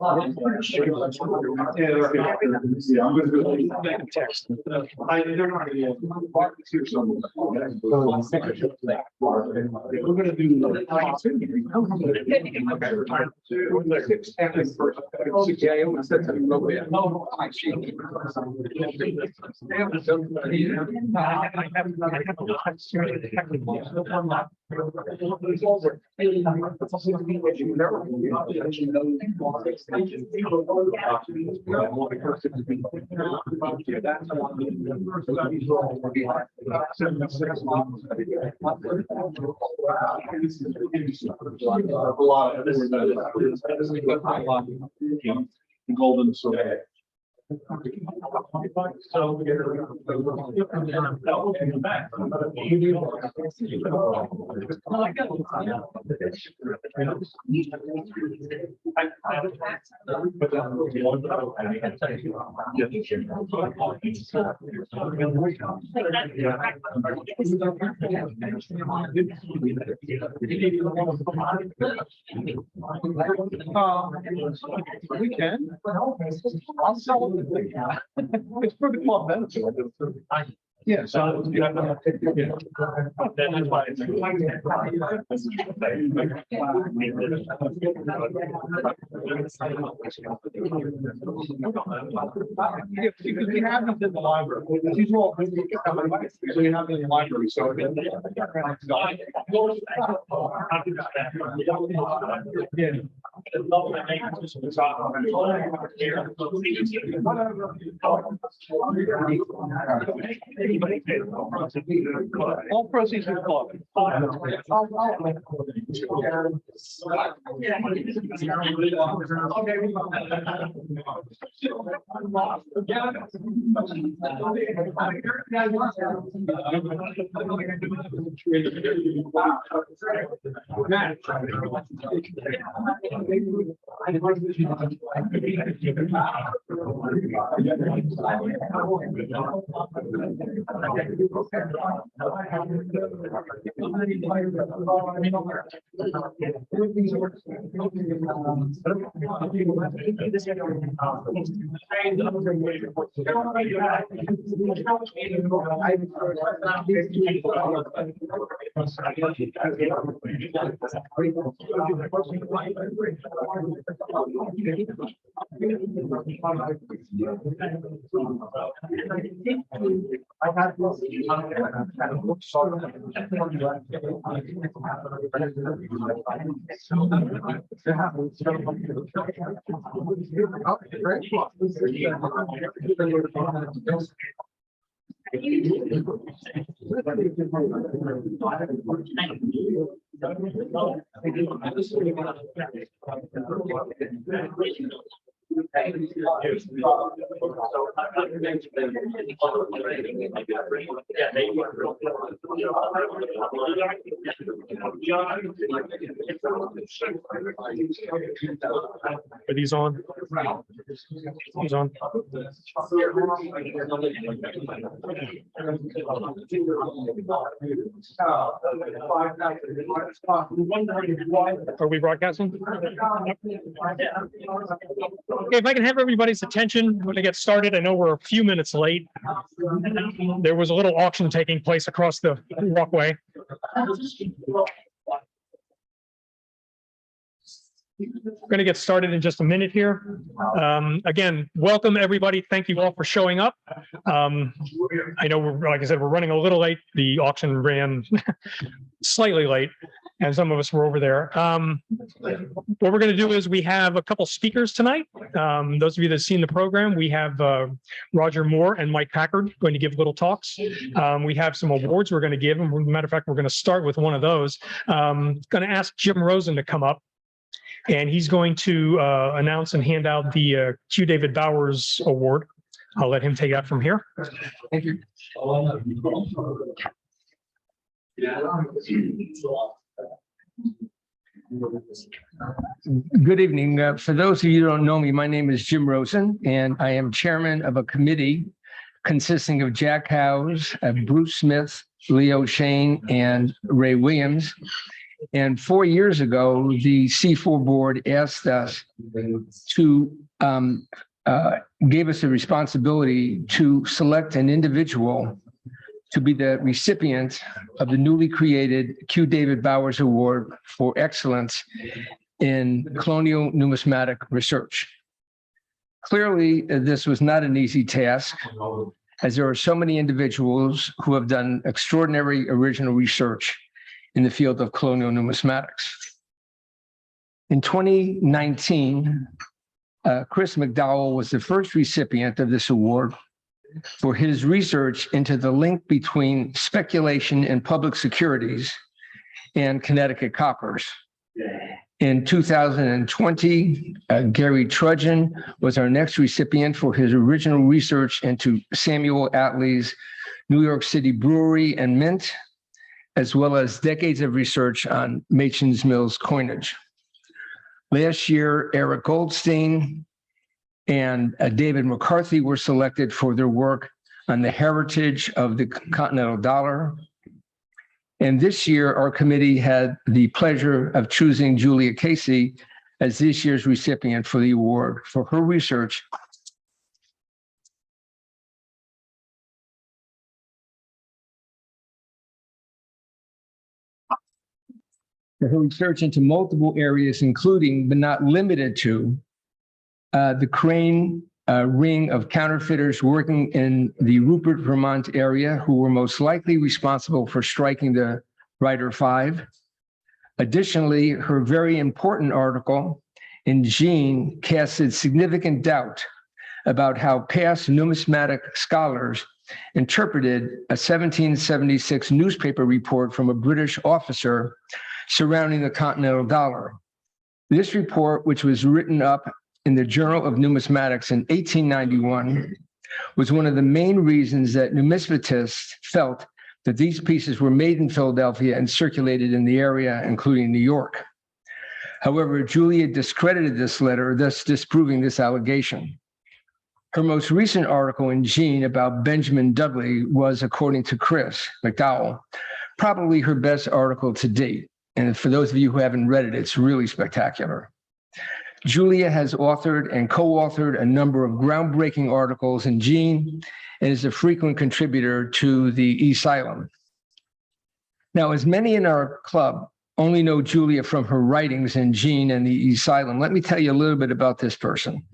Yeah, I'm gonna go back and text. I don't know. We're gonna do. Golden survey. So we can. I'll sell it. It's pretty well done. Yeah, so you have to take it. That's why it's you have them in the library. These are all so you have them in the library. So all proceeds are club. Are these on? He's on. Are we broadcasting? Okay, if I can have everybody's attention when I get started. I know we're a few minutes late. There was a little auction taking place across the walkway. We're going to get started in just a minute here. Again, welcome everybody. Thank you all for showing up. I know like I said, we're running a little late. The auction ran slightly late, and some of us were over there. What we're going to do is we have a couple speakers tonight. Those of you that have seen the program, we have Roger Moore and Mike Packard going to give little talks. We have some awards we're going to give, and as a matter of fact, we're going to start with one of those. Going to ask Jim Rosen to come up. And he's going to announce and hand out the Q. David Bowers Award. I'll let him take that from here. Thank you. Good evening. For those of you who don't know me, my name is Jim Rosen, and I am chairman of a committee consisting of Jack Howes, Bruce Smith, Leo Shane, and Ray Williams. And 4 years ago, the C4 board asked us to gave us a responsibility to select an individual to be the recipient of the newly created Q. David Bowers Award for Excellence in Colonial Numismatic Research. Clearly, this was not an easy task, as there are so many individuals who have done extraordinary original research in the field of colonial numismatics. In 2019, Chris McDowell was the first recipient of this award for his research into the link between speculation in public securities and Connecticut coppers. In 2020, Gary Trudgeon was our next recipient for his original research into Samuel Atlee's New York City Brewery and Mint, as well as decades of research on Machen's Mills coinage. Last year, Eric Goldstein and David McCarthy were selected for their work on the heritage of the Continental Dollar. And this year, our committee had the pleasure of choosing Julia Casey as this year's recipient for the award for her research into multiple areas, including but not limited to the Crane ring of counterfeiters working in the Rupert, Vermont area, who were most likely responsible for striking the Rider 5. Additionally, her very important article in Gene casted significant doubt about how past numismatic scholars interpreted a 1776 newspaper report from a British officer surrounding the Continental Dollar. This report, which was written up in the Journal of Numismatics in 1891, was one of the main reasons that numismatists felt that these pieces were made in Philadelphia and circulated in the area, including New York. However, Julia discredited this letter, thus disproving this allegation. Her most recent article in Gene about Benjamin Dudley was, according to Chris McDowell, probably her best article to date. And for those of you who haven't read it, it's really spectacular. Julia has authored and co-authored a number of groundbreaking articles in Gene and is a frequent contributor to the Asylum. Now, as many in our club only know Julia from her writings in Gene and the Asylum, let me tell you a little bit about this person.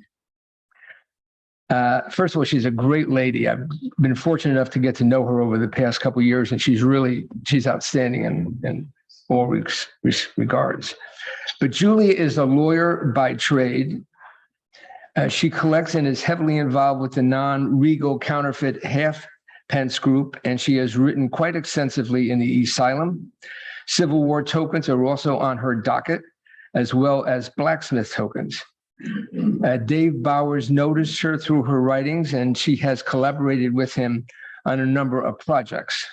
First of all, she's a great lady. I've been fortunate enough to get to know her over the past couple of years, and she's outstanding in all regards. But Julia is a lawyer by trade. She collects and is heavily involved with the non-regal counterfeit halfpence group, and she has written quite extensively in the Asylum. Civil War tokens are also on her docket, as well as blacksmith tokens. Dave Bowers noticed her through her writings, and she has collaborated with him on a number of projects.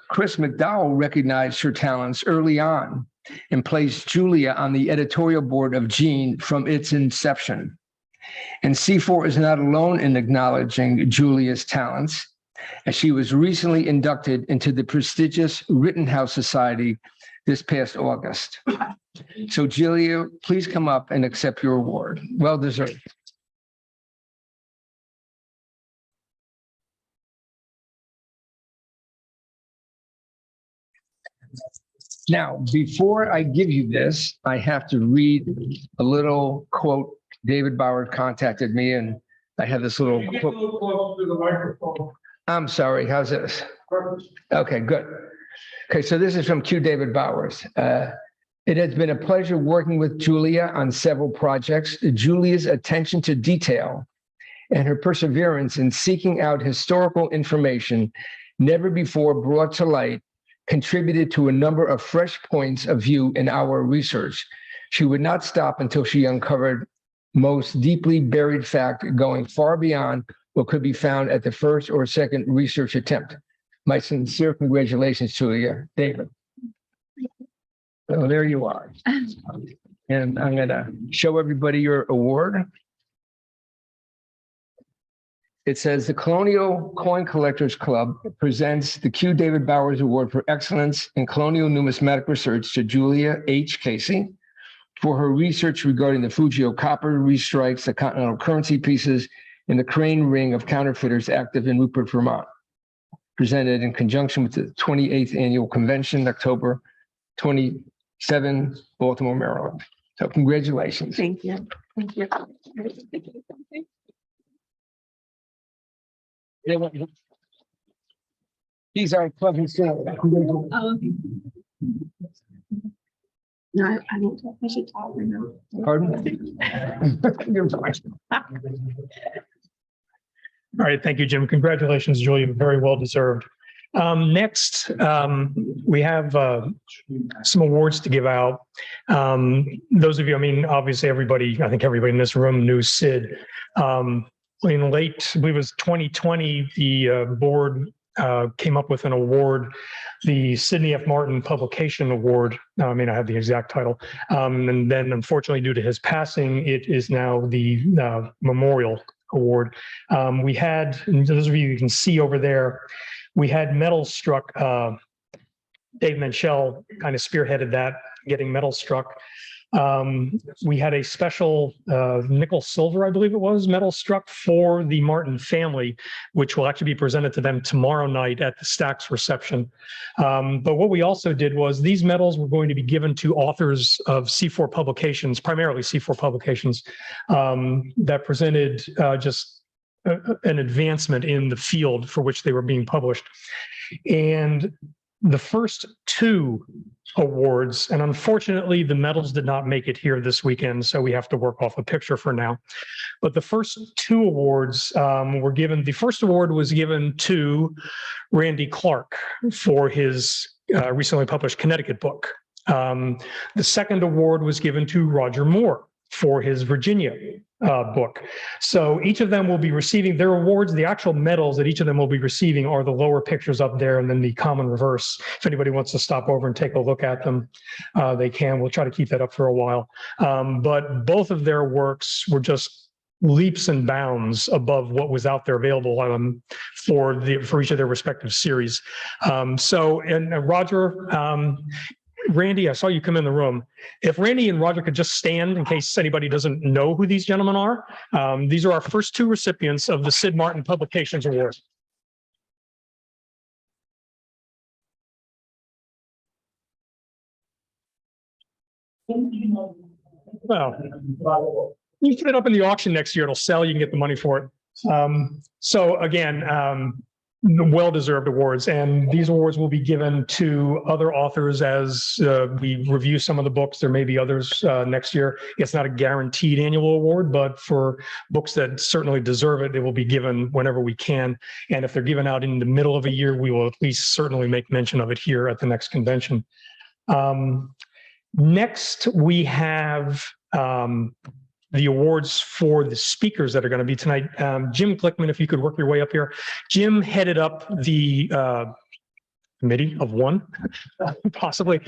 Chris McDowell recognized her talents early on and placed Julia on the editorial board of Gene from its inception. And C4 is not alone in acknowledging Julia's talents, as she was recently inducted into the prestigious Rittenhouse Society this past August. So Julia, please come up and accept your award. Well deserved. Now, before I give you this, I have to read a little quote. David Bowers contacted me, and I have this little quote. I'm sorry, how's this? Okay, good. Okay, so this is from Q. David Bowers. It has been a pleasure working with Julia on several projects. Julia's attention to detail and her perseverance in seeking out historical information never before brought to light contributed to a number of fresh points of view in our research. She would not stop until she uncovered most deeply buried fact going far beyond what could be found at the first or second research attempt. My sincere congratulations, Julia. David. So there you are. And I'm going to show everybody your award. it says the Colonial Coin Collectors Club presents the Q. David Bowers Award for Excellence in Colonial Numismatic Research to Julia H. Casey for her research regarding the Fujio copper restrikes, the continental currency pieces, and the crane ring of counterfeiters active in Rupert, Vermont. Presented in conjunction with the 28th Annual Convention, October 27, Baltimore, Maryland. So congratulations. Thank you. Thank you. These are pleasant stories. No, I don't think we should talk right now. Pardon? You're fine. All right, thank you, Jim. Congratulations, Julia, very well deserved. Next, we have some awards to give out. Those of you, I mean, obviously everybody, I think everybody in this room knew Sid. In late, I believe it was 2020, the board came up with an award, the Sidney F. Martin Publication Award. I may not have the exact title. And then unfortunately, due to his passing, it is now the Memorial Award. We had, and those of you can see over there, we had medals struck. Dave Menchel kind of spearheaded that, getting medals struck. We had a special nickel silver, I believe it was, medal struck for the Martin family, which will actually be presented to them tomorrow night at the Stax reception. But what we also did was these medals were going to be given to authors of C4 publications, primarily C4 publications, that presented just an advancement in the field for which they were being published. And the first two awards, and unfortunately the medals did not make it here this weekend, so we have to work off a picture for now. But the first two awards were given, the first award was given to Randy Clark for his recently published Connecticut book. The second award was given to Roger Moore for his Virginia book. So each of them will be receiving their awards. The actual medals that each of them will be receiving are the lower pictures up there and then the common reverse. If anybody wants to stop over and take a look at them, they can. We'll try to keep that up for a while. But both of their works were just leaps and bounds above what was out there available for each of their respective series. And Roger, Randy, I saw you come in the room. If Randy and Roger could just stand in case anybody doesn't know who these gentlemen are. These are our first two recipients of the Sid Martin Publications Award. Well, you put it up in the auction next year, it'll sell, you can get the money for it. So again, well-deserved awards, and these awards will be given to other authors as we review some of the books. There may be others next year. It's not a guaranteed annual award, but for books that certainly deserve it, it will be given whenever we can. And if they're given out in the middle of a year, we will at least certainly make mention of it here at the next convention. Next, we have the awards for the speakers that are going to be tonight. Jim Glickman, if you could work your way up here. Jim headed up the committee of one, possibly,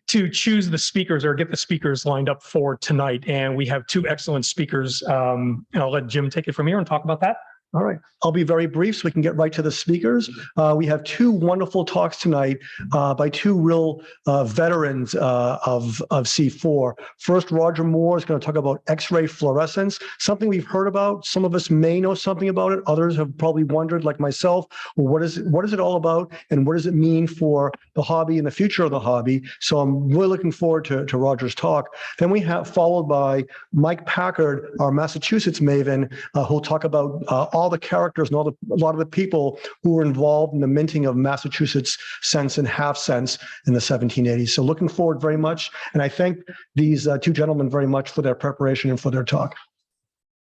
to choose the speakers or get the speakers lined up for tonight. And we have two excellent speakers. And I'll let Jim take it from here and talk about that. All right, I'll be very brief so we can get right to the speakers. We have two wonderful talks tonight by two real veterans of C4. First, Roger Moore is going to talk about X-ray fluorescence, something we've heard about. Some of us may know something about it. Others have probably wondered, like myself, well, what is it all about and what does it mean for the hobby and the future of the hobby? So I'm really looking forward to Roger's talk. Then we have followed by Mike Packard, our Massachusetts maven, who'll talk about all the characters and a lot of the people who were involved in the minting of Massachusetts cents and half cents in the 1780s. So looking forward very much. And I thank these two gentlemen very much for their preparation and for their talk.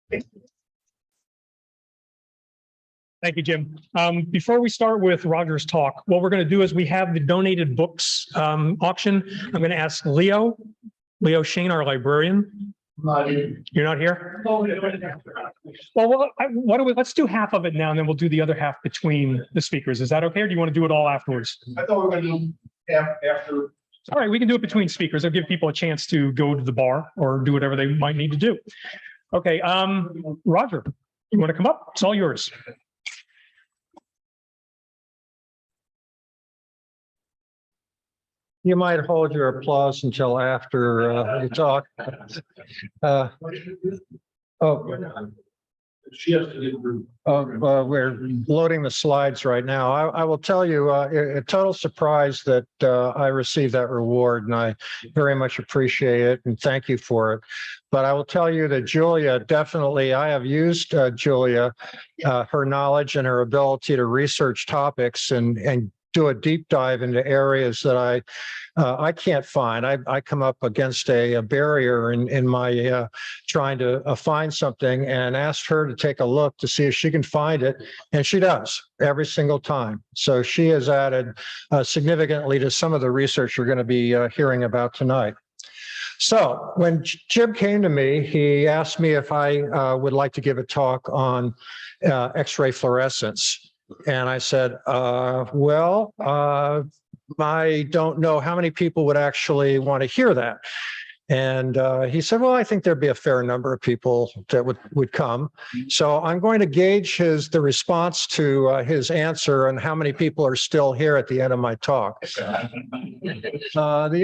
Thank you, Jim. Before we start with Roger's talk, what we're going to do is we have the donated books auction. I'm going to ask Leo Shane, our librarian. You're not here? Well, let's do half of it now, and then we'll do the other half between the speakers. Is that okay, or do you want to do it all afterwards? I thought we were going to do half after. All right, we can do it between speakers. It'll give people a chance to go to the bar or do whatever they might need to do. Okay, Roger. You want to come up? It's all yours. You might hold your applause until after you talk. Oh, She has to get through. we're loading the slides right now. I will tell you, a total surprise that I received that reward, and I very much appreciate it and thank you for it. But I will tell you that Julia, definitely, I have used Julia, her knowledge and her ability to research topics and do a deep dive into areas that I can't find. I come up against a barrier in my trying to find something, and asked her to take a look to see if she can find it. And she does every single time. So she has added significantly to some of the research you're going to be hearing about tonight. So when Jim came to me, he asked me if I would like to give a talk on X-ray fluorescence. And I said, well, I don't know how many people would actually want to hear that. And he said, well, I think there'd be a fair number of people that would come. So I'm going to gauge the response to his answer and how many people are still here at the end of my talk. The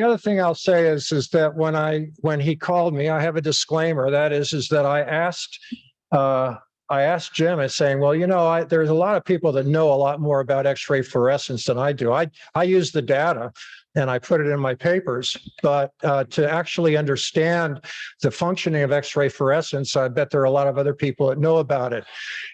other thing I'll say is that when he called me, I have a disclaimer. That is that I asked Jim, saying, well, you know, there's a lot of people that know a lot more about X-ray fluorescence than I do. I use the data and I put it in my papers, but to actually understand the functioning of X-ray fluorescence, I bet there are a lot of other people that know about it.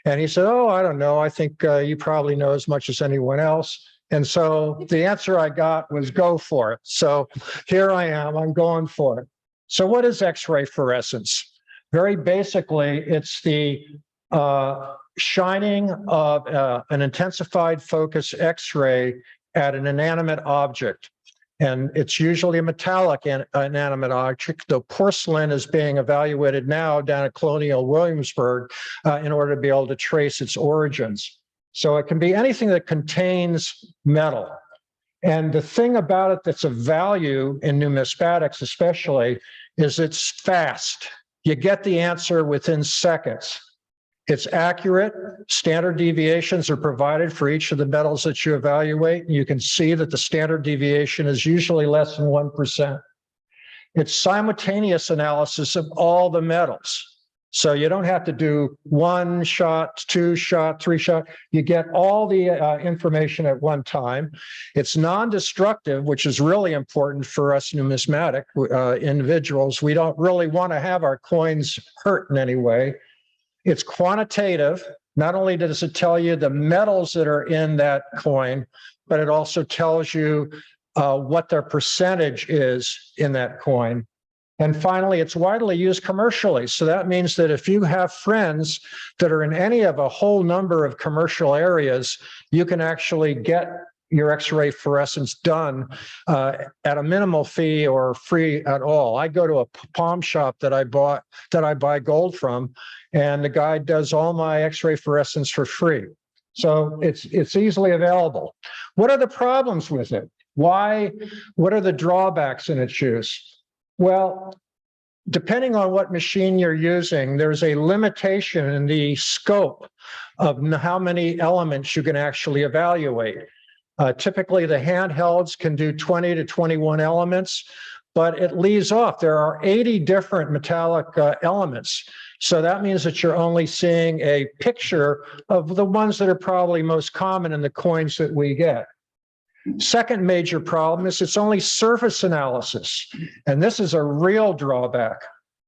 And he said, oh, I don't know. I think you probably know as much as anyone else. And so the answer I got was go for it. So here I am, I'm going for it. So what is X-ray fluorescence? Very basically, it's the shining of an intensified focus X-ray at an inanimate object. And it's usually a metallic inanimate object, though porcelain is being evaluated now down at Colonial Williamsburg in order to be able to trace its origins. So it can be anything that contains metal. And the thing about it that's of value in numismatics especially is it's fast. You get the answer within seconds. It's accurate. Standard deviations are provided for each of the metals that you evaluate. You can see that the standard deviation is usually less than 1%. It's simultaneous analysis of all the metals. So you don't have to do 1 shot, 2 shot, 3 shot. You get all the information at one time. It's non-destructive, which is really important for us numismatic individuals. We don't really want to have our coins hurt in any way. It's quantitative. Not only does it tell you the metals that are in that coin, but it also tells you what their percentage is in that coin. And finally, it's widely used commercially. So that means that if you have friends that are in any of a whole number of commercial areas, you can actually get your X-ray fluorescence done at a minimal fee or free at all. I go to a palm shop that I buy gold from, and the guy does all my X-ray fluorescence for free. So it's easily available. What are the problems with it? What are the drawbacks in its use? Well, depending on what machine you're using, there's a limitation in the scope of how many elements you can actually evaluate. Typically, the handhelds can do 20 to 21 elements, but it leaves off. There are 80 different metallic elements. So that means that you're only seeing a picture of the ones that are probably most common in the coins that we get. Second major problem is it's only surface analysis, and this is a real drawback.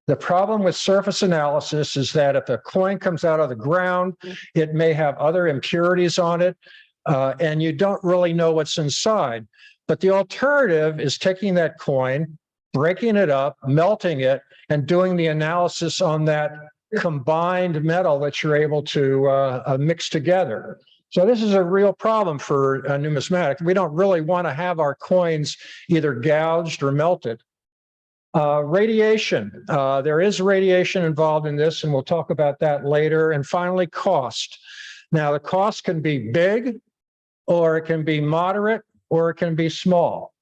The problem with surface analysis is that if a coin comes out of the ground, it may have other impurities on it, and you don't really know what's inside. But the alternative is taking that coin, breaking it up, melting it, and doing the analysis on that combined metal that you're able to mix together. So this is a real problem for numismatics. We don't really want to have our coins either gouged or melted. Radiation. There is radiation involved in this, and we'll talk about that later. And finally, cost. Now, the cost can be big, or it can be moderate, or it can be small.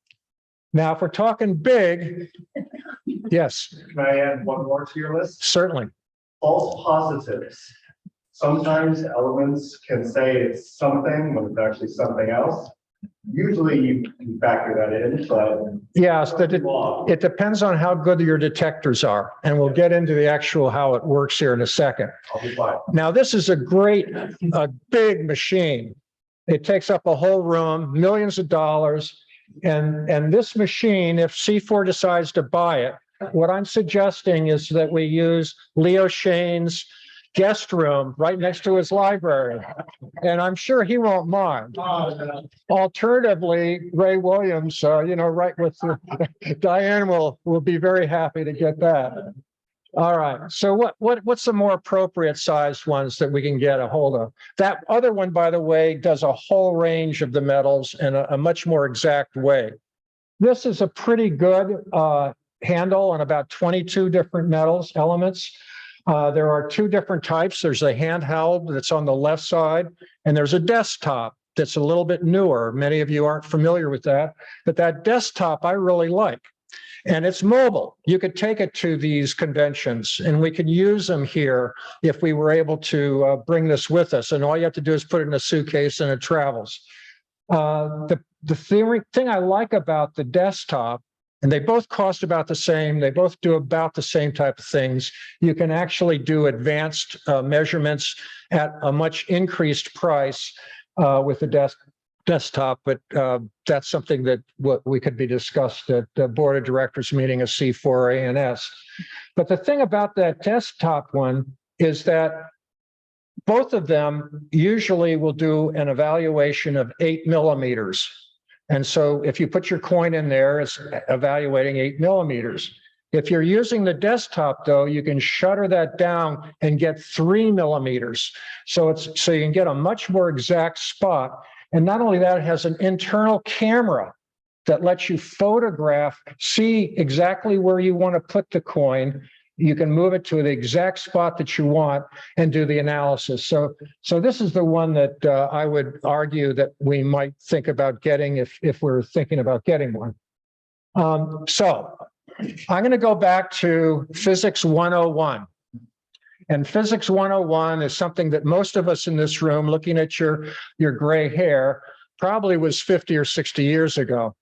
Now, if we're talking big, yes. Can I add one more to your list? Certainly. False positives. sometimes elements can say it's something when it's actually something else. Usually you can factor that in, but. Yes, it depends on how good your detectors are. And we'll get into the actual how it works here in a second. I'll be fine. Now, this is a big machine. It takes up a whole room, millions of dollars. And this machine, if C4 decides to buy it, what I'm suggesting is that we use Leo Shane's guest room right next to his library. And I'm sure he won't mind. Alternatively, Ray Williams, right with Diane will be very happy to get that. All right. So what's the more appropriate sized ones that we can get a hold of? That other one, by the way, does a whole range of the metals in a much more exact way. This is a pretty good handle on about 22 different metals elements. There are two different types. There's a handheld that's on the left side, and there's a desktop that's a little bit newer. Many of you aren't familiar with that, but that desktop I really like. And it's mobile. You could take it to these conventions, and we could use them here if we were able to bring this with us. And all you have to do is put it in a suitcase and it travels. The thing I like about the desktop, and they both cost about the same, they both do about the same type of things. You can actually do advanced measurements at a much increased price with the desktop, but that's something that we could be discussed at the board of directors meeting of C4 ANS. But the thing about that desktop one is that both of them usually will do an evaluation of 8 millimeters. And so if you put your coin in there, it's evaluating 8 millimeters. If you're using the desktop, though, you can shutter that down and get 3 millimeters. So you can get a much more exact spot. And not only that, it has an internal camera that lets you photograph, see exactly where you want to put the coin. You can move it to the exact spot that you want and do the analysis. So this is the one that I would argue that we might think about getting if we're thinking about getting one. So I'm going to go back to Physics 101. And Physics 101 is something that most of us in this room, looking at your gray hair, probably was 50 or 60 years ago.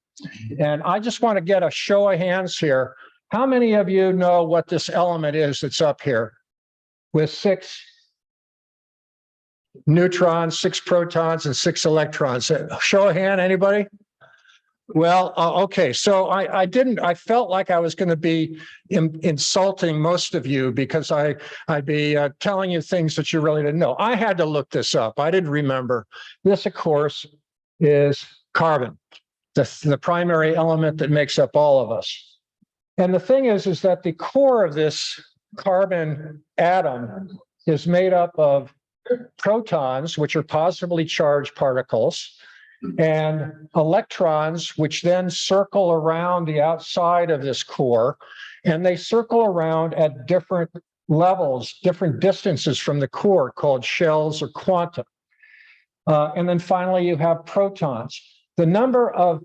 And I just want to get a show of hands here. How many of you know what this element is that's up here with 6 neutrons, 6 protons, and 6 electrons? Show of hand, anybody? Well, okay. So I felt like I was going to be insulting most of you because I'd be telling you things that you really didn't know. I had to look this up. I didn't remember. This, of course, is carbon, the primary element that makes up all of us. And the thing is that the core of this carbon atom is made up of protons, which are positively charged particles, and electrons, which then circle around the outside of this core, and they circle around at different levels, different distances from the core, called shells or quanta. And then finally, you have protons. The number of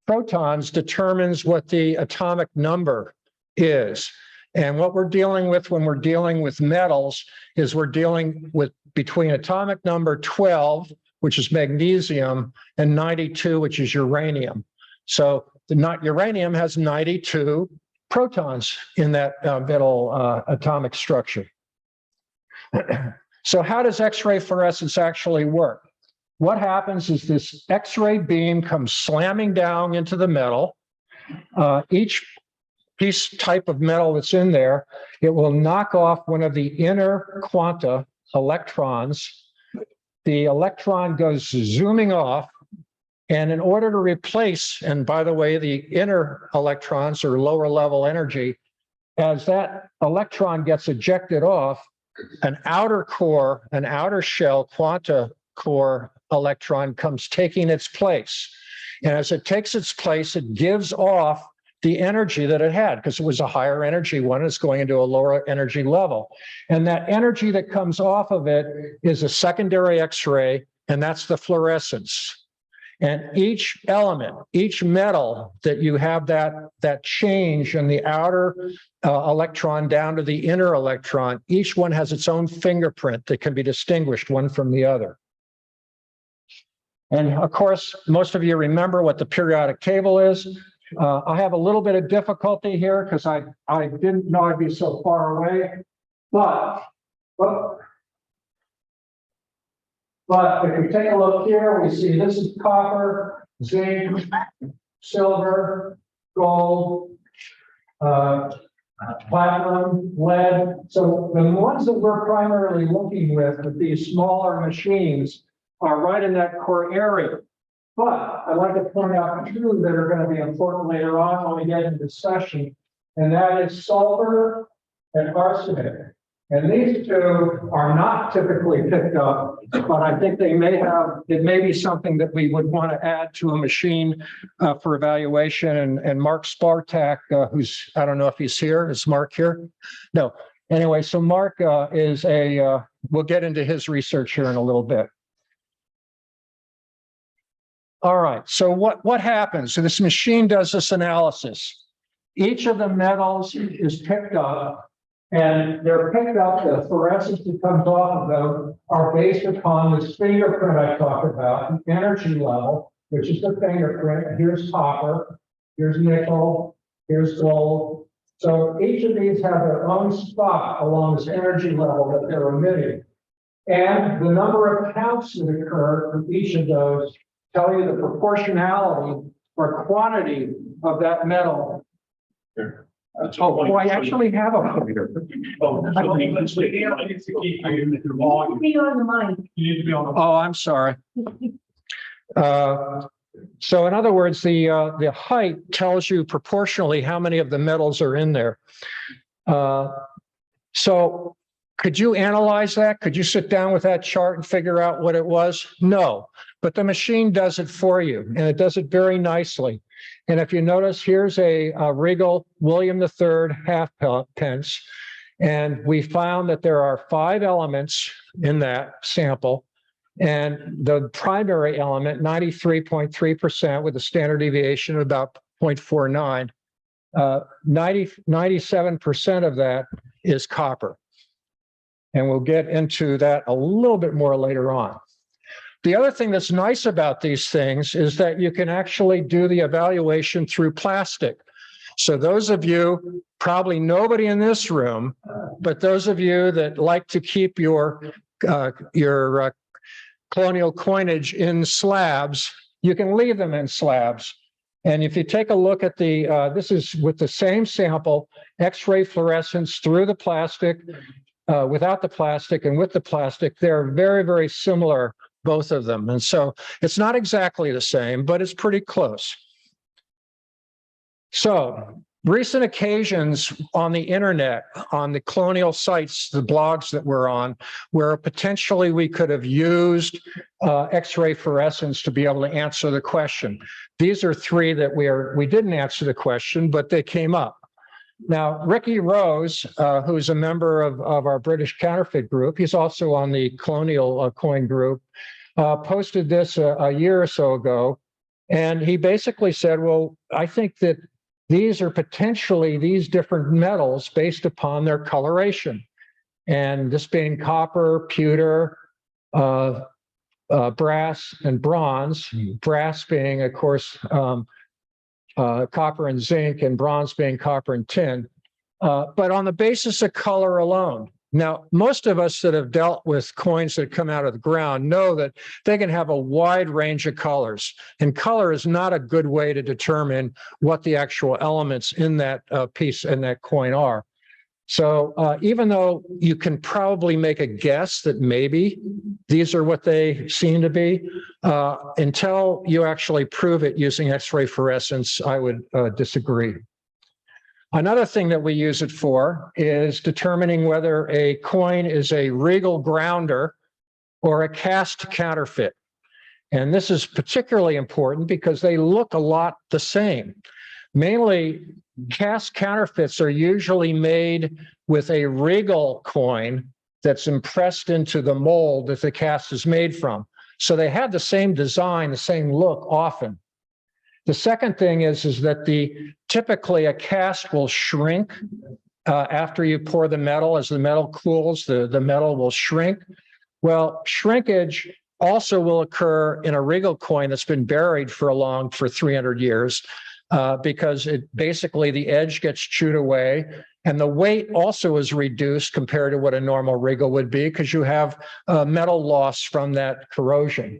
protons determines what the atomic number is. And what we're dealing with when we're dealing with metals is we're dealing with between atomic number 12, which is magnesium, and 92, which is uranium. So uranium has 92 protons in that middle atomic structure. So how does X-ray fluorescence actually work? What happens is this X-ray beam comes slamming down into the metal. Each type of metal that's in there, it will knock off one of the inner quanta electrons. The electron goes zooming off, and in order to replace, and by the way, the inner electrons are lower level energy, as that electron gets ejected off, an outer core, an outer shell quanta core electron comes taking its place. And as it takes its place, it gives off the energy that it had because it was a higher energy one. It's going into a lower energy level. And that energy that comes off of it is a secondary X-ray, and that's the fluorescence. And each element, each metal that you have that change in the outer electron down to the inner electron, each one has its own fingerprint that can be distinguished one from the other. And of course, most of you remember what the periodic table is. I have a little bit of difficulty here because I didn't know I'd be so far away, but if we take a look here, we see this is copper, zinc, silver, gold, platinum, lead. So the ones that we're primarily looking with these smaller machines are right in that core area. But I'd like to point out two that are going to be important later on when we get into discussion, and that is sulfur and arsenic. And these two are not typically picked up, but I think it may be something that we would want to add to a machine for evaluation. And Mark Spartak, who's, I don't know if he's here. Is Mark here? No. Anyway, so Mark we'll get into his research here in a little bit. All right, so what happens? So this machine does this analysis. Each of the metals is picked up, and they're picked up, the fluorescence that comes off of them are based upon this fingerprint I talked about, the energy level, which is the fingerprint. Here's copper, here's nickel, here's gold. So each of these have their own spot along this energy level that they're emitting. And the number of counts that occur for each of those tell you the proportionality or quantity of that metal. Oh, I actually have a pointer. Oh, I'm sorry. So in other words, the height tells you proportionally how many of the metals are in there. So could you analyze that? Could you sit down with that chart and figure out what it was? No, but the machine does it for you, and it does it very nicely. And if you notice, here's a Regal William III halfpence, and we found that there are 5 elements in that sample, and the primary element, 93.3% with a standard deviation of about 0.49, 97% of that is copper. And we'll get into that a little bit more later on. The other thing that's nice about these things is that you can actually do the evaluation through plastic. So those of you, probably nobody in this room, but those of you that like to keep your colonial coinage in slabs, you can leave them in slabs. And if you take a look at this is with the same sample, X-ray fluorescence through the plastic, without the plastic and with the plastic, they're very, very similar, both of them. And so it's not exactly the same, but it's pretty close. So recent occasions on the internet, on the colonial sites, the blogs that we're on, where potentially we could have used X-ray fluorescence to be able to answer the question. These are 3 that we didn't answer the question, but they came up. Now, Ricky Rose, who's a member of our British counterfeit group, he's also on the colonial coin group, posted this a year or so ago. And he basically said, well, I think that these are potentially these different metals based upon their coloration. And this being copper, pewter, brass, and bronze. Brass being, of course, copper and zinc, and bronze being copper and tin, but on the basis of color alone. Now, most of us that have dealt with coins that come out of the ground know that they can have a wide range of colors, and color is not a good way to determine what the actual elements in that piece and that coin are. So even though you can probably make a guess that maybe these are what they seem to be, until you actually prove it using X-ray fluorescence, I would disagree. Another thing that we use it for is determining whether a coin is a Regal grounder or a cast counterfeit. And this is particularly important because they look a lot the same. Mainly, cast counterfeits are usually made with a Regal coin that's impressed into the mold that the cast is made from. So they had the same design, the same look often. The second thing is that typically a cast will shrink after you pour the metal. As the metal cools, the metal will shrink. Well, shrinkage also will occur in a regal coin that's been buried for 300 years because basically the edge gets chewed away, and the weight also is reduced compared to what a normal regal would be because you have metal loss from that corrosion.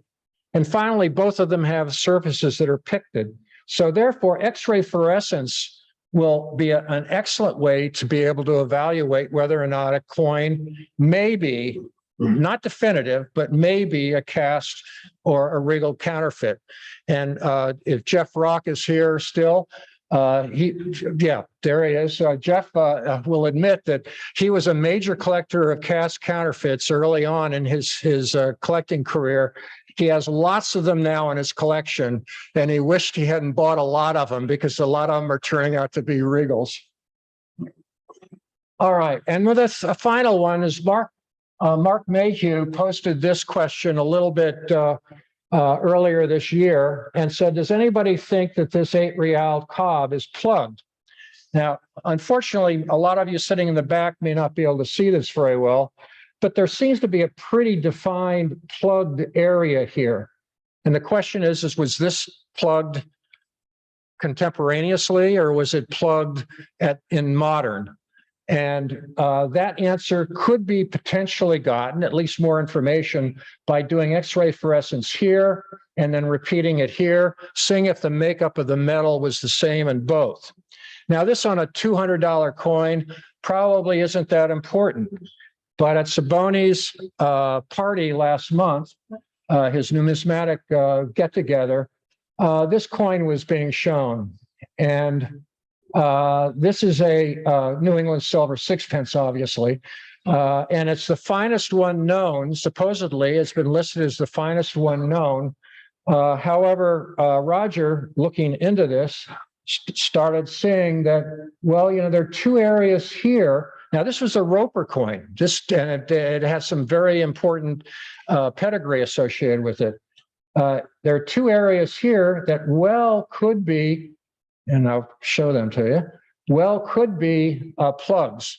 And finally, both of them have surfaces that are picted. So therefore, X-ray fluorescence will be an excellent way to be able to evaluate whether or not a coin may be, not definitive, but maybe a cast or a regal counterfeit. And if Jeff Rock is here still, there he is. Jeff will admit that he was a major collector of cast counterfeits early on in his collecting career. He has lots of them now in his collection, and he wished he hadn't bought a lot of them because a lot of them are turning out to be regals. All right, and with us, a final one is Mark Mayhew posted this question a little bit earlier this year and said, does anybody think that this 8 real cob is plugged? Now, unfortunately, a lot of you sitting in the back may not be able to see this very well, but there seems to be a pretty defined plugged area here. And the question is was this plugged contemporaneously or was it plugged in modern? And that answer could be potentially gotten, at least more information, by doing X-ray fluorescence here and then repeating it here, seeing if the makeup of the metal was the same in both. Now, this on a $200 coin probably isn't that important. But at Saboni's party last month, his numismatic get-together, this coin was being shown. And this is a New England silver sixpence, obviously. And it's the finest one known. Supposedly, it's been listed as the finest one known. However, Roger, looking into this, started seeing that, well, there are 2 areas here. Now, this was a Roper coin, and it has some very important pedigree associated with it. There are 2 areas here that well could be, and I'll show them to you, well could be plugs,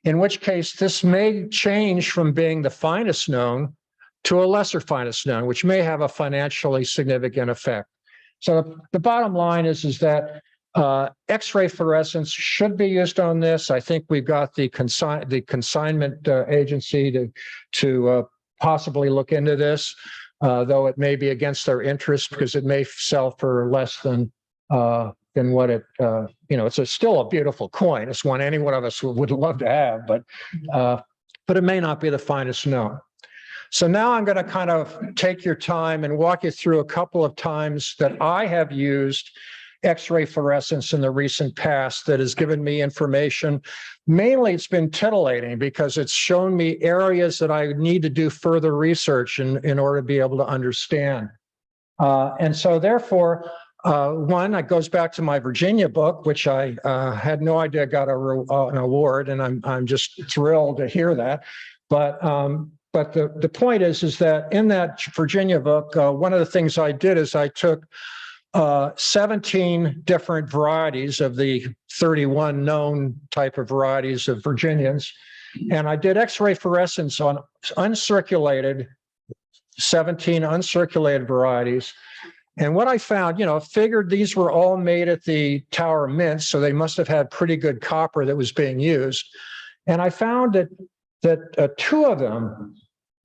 in which case this may change from being the finest known to a lesser finest known, which may have a financially significant effect. So the bottom line is that X-ray fluorescence should be used on this. I think we've got the consignment agency to possibly look into this, though it may be against their interest because it may sell for less than what it, it's still a beautiful coin. It's one any one of us would love to have, but it may not be the finest known. So now I'm going to kind of take your time and walk you through a couple of times that I have used X-ray fluorescence in the recent past that has given me information. Mainly it's been titillating because it's shown me areas that I need to do further research in order to be able to understand. And so therefore, one, it goes back to my Virginia book, which I had no idea got an award, and I'm just thrilled to hear that. But the point is that in that Virginia book, one of the things I did is I took 17 different varieties of the 31 known type of varieties of Virginians, and I did X-ray fluorescence on uncirculated, 17 uncirculated varieties. And what I found, figured these were all made at the Tower Mint, so they must have had pretty good copper that was being used. And I found that 2 of them,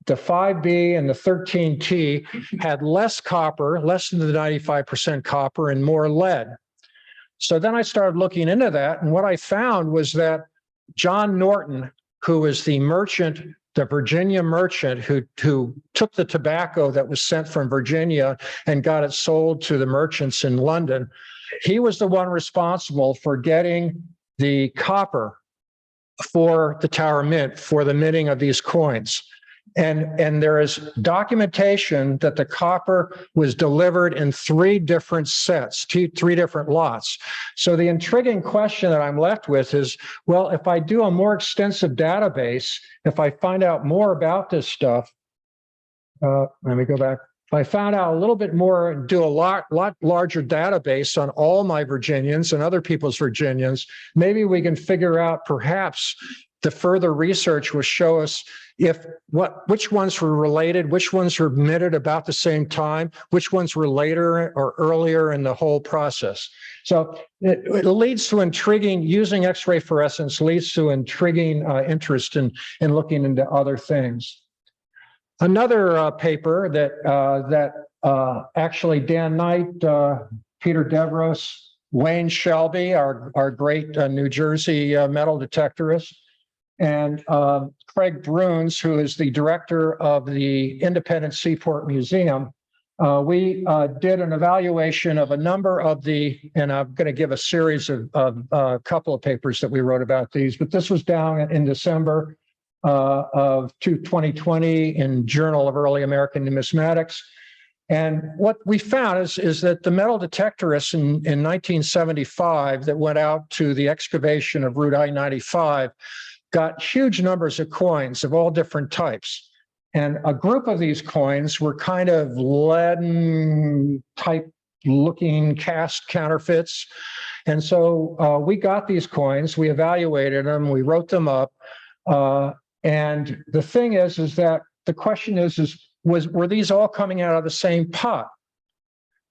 the 5B and the 13T, had less copper, less than the 95% copper, and more lead. So then I started looking into that, and what I found was that John Norton, who was the merchant, the Virginia merchant who took the tobacco that was sent from Virginia and got it sold to the merchants in London, he was the one responsible for getting the copper for the Tower Mint, for the minting of these coins. And there is documentation that the copper was delivered in 3 different sets, 3 different lots. So the intriguing question that I'm left with is, well, if I do a more extensive database, if I find out more about this stuff, Let me go back. If I found out a little bit more and do a lot larger database on all my Virginians and other people's Virginians, maybe we can figure out perhaps the further research will show us which ones were related, which ones were emitted about the same time, which ones were later or earlier in the whole process. So it leads to intriguing, using X-ray fluorescence leads to intriguing interest in looking into other things. Another paper that actually Dan Knight, Peter Devros, Wayne Shelby, our great New Jersey metal detectorist, and Craig Bruns, who is the director of the Independent Seaport Museum. We did an evaluation of a number of and I'm going to give a series of a couple of papers that we wrote about these, but this was down in December of 2020 in Journal of Early American Numismatics. And what we found is that the metal detectorists in 1975 that went out to the excavation of Route I-95 got huge numbers of coins of all different types. And a group of these coins were kind of leaden type looking cast counterfeits. And so we got these coins, we evaluated them, we wrote them up. And the thing is that the question were these all coming out of the same pot?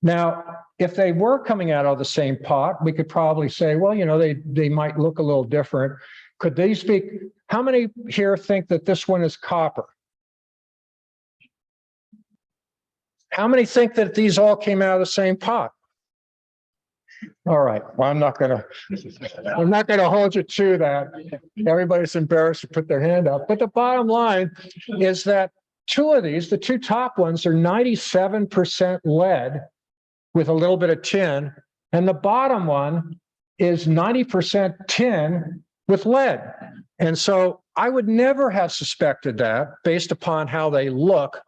Now, if they were coming out of the same pot, we could probably say, well, they might look a little different. Could these be, how many here think that this one is copper? How many think that these all came out of the same pot? All right, well, I'm not gonna hold you to that. Everybody's embarrassed to put their hand up. But the bottom line is that two of these, the two top ones, are 97% lead with a little bit of tin, and the bottom one is 90% tin with lead. And so I would never have suspected that based upon how they look.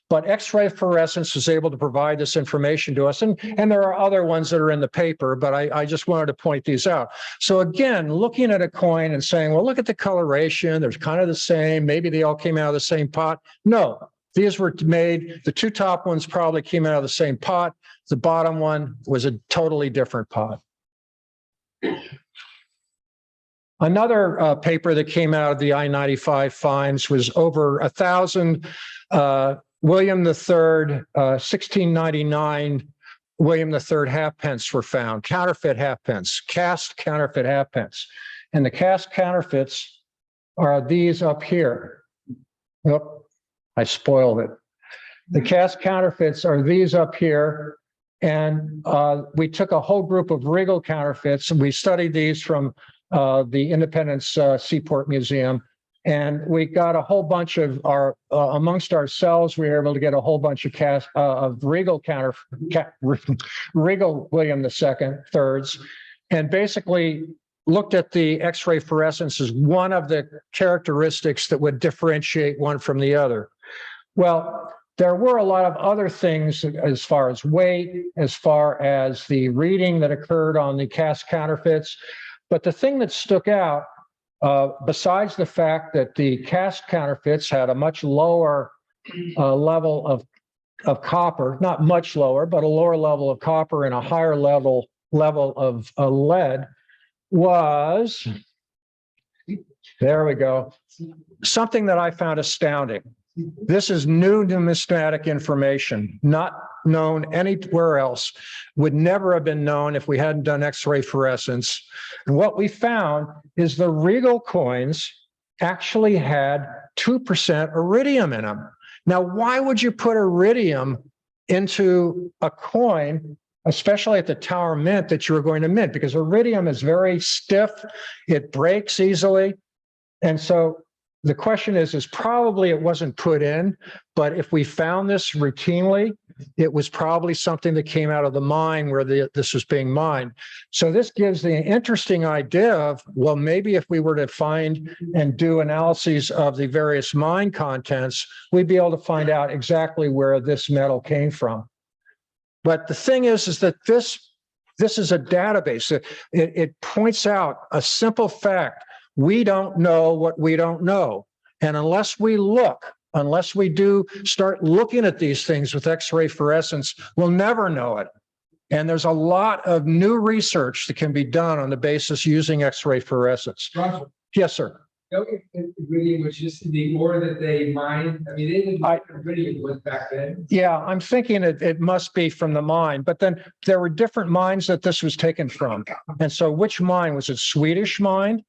But X-ray fluorescence was able to provide this information to us. And there are other ones that are in the paper, but I just wanted to point these out. So again, looking at a coin and saying, well, look at the coloration, they're kind of the same, maybe they all came out of the same pot. No, these were made, the two top ones probably came out of the same pot. The bottom one was a totally different pot. Another paper that came out of the I-95 finds was over 1,000 William III, 1699 William III halfpence were found, counterfeit halfpence, cast counterfeit halfpence. And the cast counterfeits are these up here. Oh, I spoiled it. The cast counterfeits are these up here. And we took a whole group of regal counterfeits and we studied these from the Independence Seaport Museum. And we got a whole bunch of amongst ourselves, we were able to get a whole bunch of regal regal William II thirds, and basically looked at the X-ray fluorescence as one of the characteristics that would differentiate one from the other. Well, there were a lot of other things as far as weight, as far as the reading that occurred on the cast counterfeits. But the thing that stuck out, besides the fact that the cast counterfeits had a much lower level of copper, not much lower, but a lower level of copper and a higher level of lead, was, there we go, something that I found astounding. This is new numismatic information, not known anywhere else, would never have been known if we hadn't done X-ray fluorescence. And what we found is the regal coins actually had 2% iridium in them. Now, why would you put iridium into a coin, especially at the Tower Mint that you were going to mint? Because iridium is very stiff, it breaks easily. And so the question is probably it wasn't put in, but if we found this routinely, it was probably something that came out of the mine where this was being mined. So this gives the interesting idea of, well, maybe if we were to find and do analyses of the various mine contents, we'd be able to find out exactly where this metal came from. But the thing is that this is a database. It points out a simple fact. We don't know what we don't know. And unless we look Unless we do start looking at these things with X-ray fluorescence, we'll never know it. And there's a lot of new research that can be done on the basis using X-ray fluorescence. Roger, Yes, sir. no ingredient was just the ore that they mined. I mean, they didn't know what ingredient was back then. Yeah, I'm thinking it must be from the mine, but then there were different mines that this was taken from. And so which mine? Was it Swedish mine?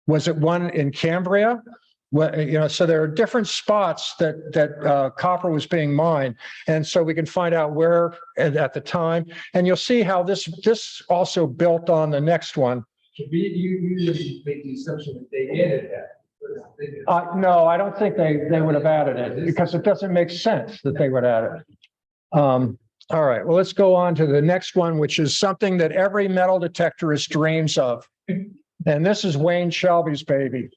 Was it one in Cambria? Well, you know, so there are different spots that copper was being mined. And so we can find out where at the time. And you'll see how this also built on the next one. You usually make the assumption that they added that. No, I don't think they would have added it because it doesn't make sense that they would add it. All right, well, let's go on to the next one, which is something that every metal detectorist dreams of. And this is Wayne Shelby's baby.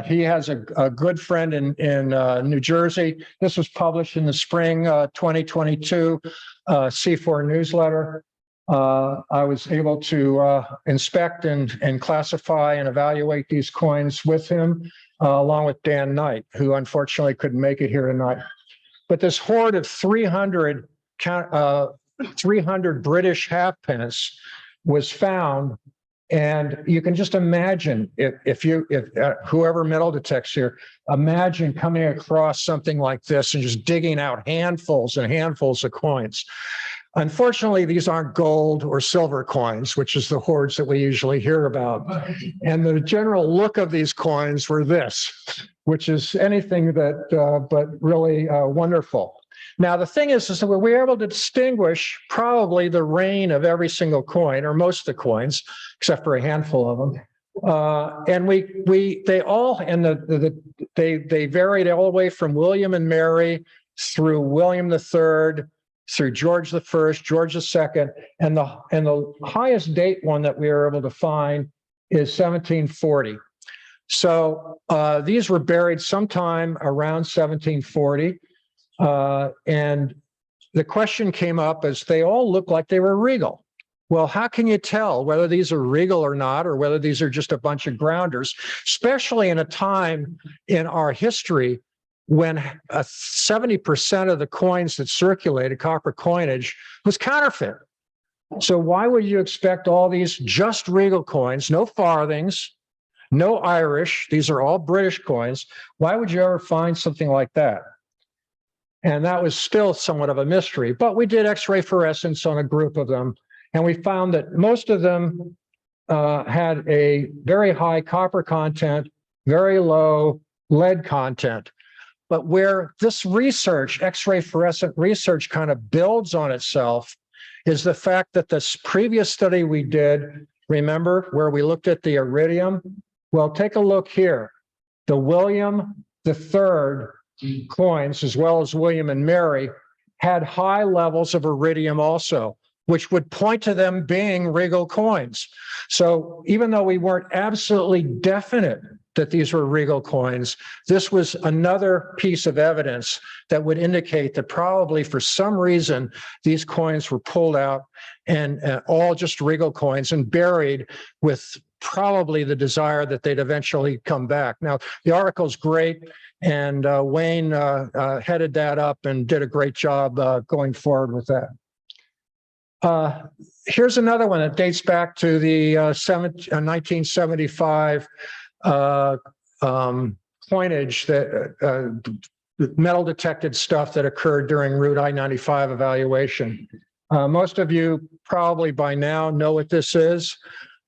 He has a good friend in New Jersey. This was published in the spring 2022 C4 newsletter. I was able to inspect and classify and evaluate these coins with him, along with Dan Knight, who unfortunately couldn't make it here tonight. But this hoard of 300 British halfpence was found. And you can just imagine if whoever metal detects here, imagine coming across something like this and just digging out handfuls and handfuls of coins. Unfortunately, these aren't gold or silver coins, which is the hoards that we usually hear about. And the general look of these coins were this, which is anything but really wonderful. Now, the thing is that we were able to distinguish probably the reign of every single coin, or most of the coins, except for a handful of them. And they varied all the way from William and Mary through William III, through George I, George II, and the highest date one that we were able to find is 1740. So these were buried sometime around 1740. And the question came up as they all looked like they were regal. Well, how can you tell whether these are regal or not, or whether these are just a bunch of grounders, especially in a time in our history when 70% of the coins that circulated, copper coinage, was counterfeit? So why would you expect all these just regal coins, no farthings, no Irish, these are all British coins? Why would you ever find something like that? And that was still somewhat of a mystery, but we did X-ray fluorescence on a group of them, and we found that most of them had a very high copper content, very low lead content. But where this research, X-ray fluorescent research, kind of builds on itself is the fact that this previous study we did, remember, where we looked at the iridium? Well, take a look here. The William III coins, as well as William and Mary, had high levels of iridium also, which would point to them being regal coins. So even though we weren't absolutely definite that these were regal coins, this was another piece of evidence that would indicate that probably for some reason these coins were pulled out and all just regal coins and buried with probably the desire that they'd eventually come back. Now, the article's great, and Wayne headed that up and did a great job going forward with that. Here's another one that dates back to the 1975 coinage, that metal detected stuff that occurred during Route I-95 evaluation. Most of you probably by now know what this is.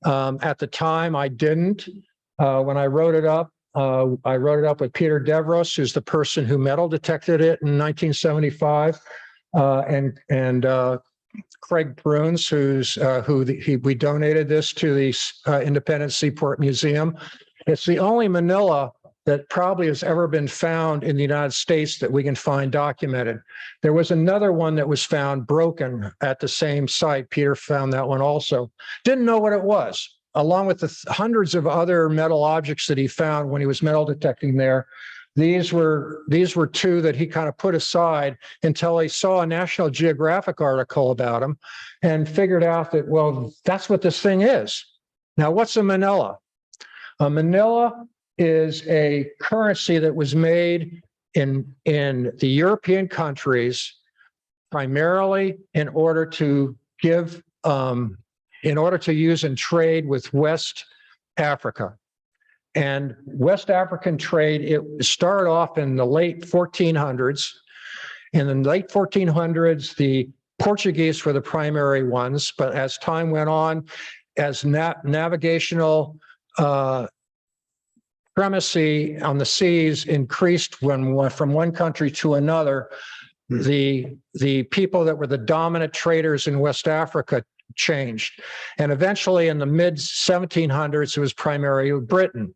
At the time, I didn't. When I wrote it up with Peter Devros, who's the person who metal detected it in 1975, and Craig Prunes, we donated this to the Independent Seaport Museum. It's the only manila that probably has ever been found in the United States that we can find documented. There was another one that was found broken at the same site. Peter found that one also. Didn't know what it was. Along with the hundreds of other metal objects that he found when he was metal detecting there, these were two that he kind of put aside until he saw a National Geographic article about them and figured out that, well, that's what this thing is. Now, what's a manila? A manila is a currency that was made in the European countries, primarily in order to give, in order to use and trade with West Africa. And West African trade, it started off in the late 1400s. In the late 1400s, the Portuguese were the primary ones, but as time went on, as navigational primacy on the seas increased from one country to another, the people that were the dominant traders in West Africa changed. And eventually in the mid 1700s, it was primarily Britain.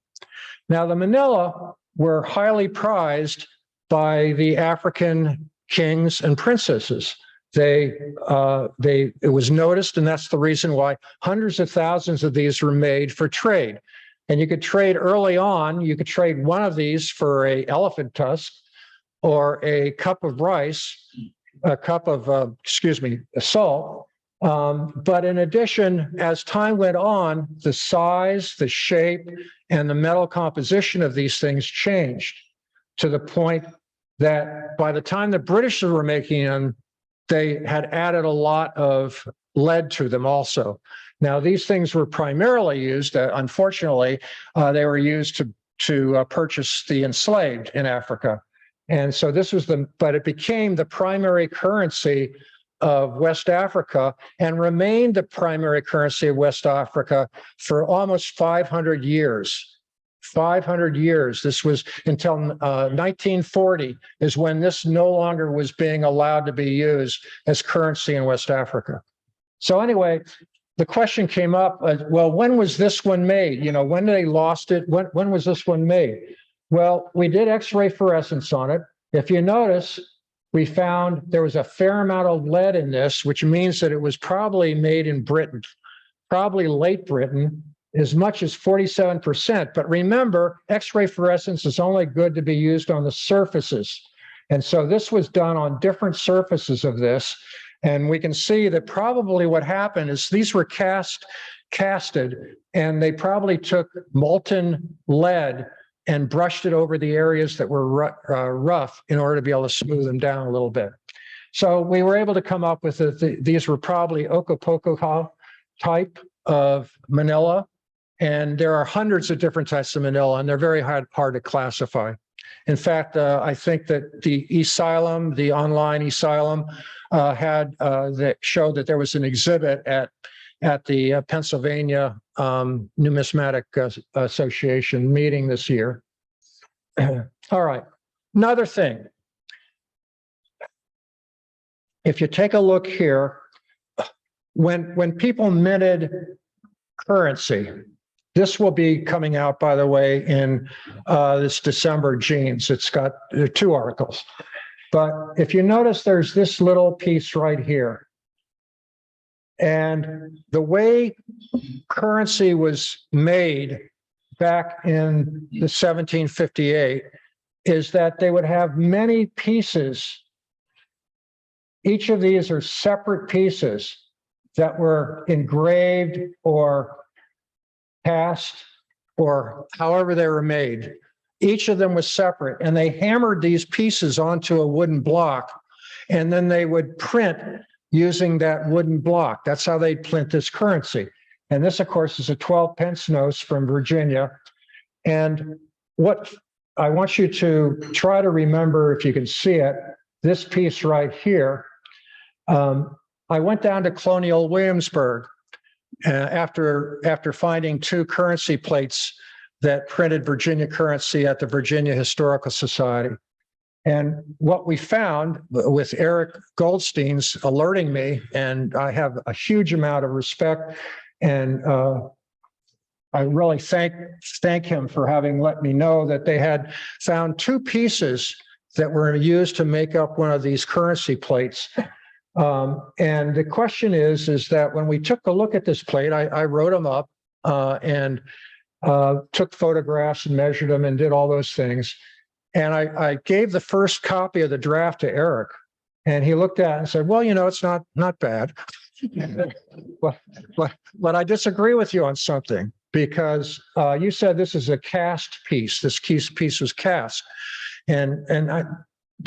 Now the Manila were highly prized by the African kings and princesses. It was noticed, and that's the reason why hundreds of thousands of these were made for trade. And you could trade early on, you could trade one of these for an elephant tusk or a cup of rice, a cup of, salt. But in addition, as time went on, the size, the shape, and the metal composition of these things changed to the point that by the time the British were making them, they had added a lot of lead to them also. Now, these things were primarily used, unfortunately, they were used to purchase the enslaved in Africa. And so this was but it became the primary currency of West Africa and remained the primary currency of West Africa for almost 500 years. 500 years. This was until 1940 is when this no longer was being allowed to be used as currency in West Africa. So anyway, the question came up, well, when was this one made? You know, when they lost it? When was this one made? Well, we did X-ray fluorescence on it. If you notice, we found there was a fair amount of lead in this, which means that it was probably made in Britain, probably late Britain, as much as 47%. But remember, X-ray fluorescence is only good to be used on the surfaces. And so this was done on different surfaces of this. And we can see that probably what happened is these were casted, and they probably took molten lead and brushed it over the areas that were rough in order to be able to smooth them down a little bit. So we were able to come up with these were probably Okopoco type of manila. And there are hundreds of different types of manila, and they're very hard to classify. In fact, I think that the eSylum, the online eSylum, that showed that there was an exhibit at the Pennsylvania Numismatic Association meeting this year. All right, another thing. If you take a look here, when people minted currency, this will be coming out, by the way, in this December Genes. There are 2 articles. But if you notice, there's this little piece right here. And the way currency was made back in the 1758 is that they would have many pieces. Each of these are separate pieces that were engraved or cast or however they were made. Each of them was separate, and they hammered these pieces onto a wooden block, and then they would print using that wooden block. That's how they print this currency. And this, of course, is a 12 pence notes from Virginia. And what I want you to try to remember, if you can see it, this piece right here. I went down to Colonial Williamsburg after finding 2 currency plates that printed Virginia currency at the Virginia Historical Society. And what we found, with Eric Goldstein's alerting me, and I have a huge amount of respect, and I really thank him for having let me know that they had found 2 pieces that were used to make up one of these currency plates. And the question is that when we took a look at this plate, I wrote them up and took photographs and measured them and did all those things. And I gave the first copy of the draft to Eric, and he looked at it and said, well, you know, it's not bad. but I disagree with you on something, because you said this is a cast piece. This piece was cast. And I,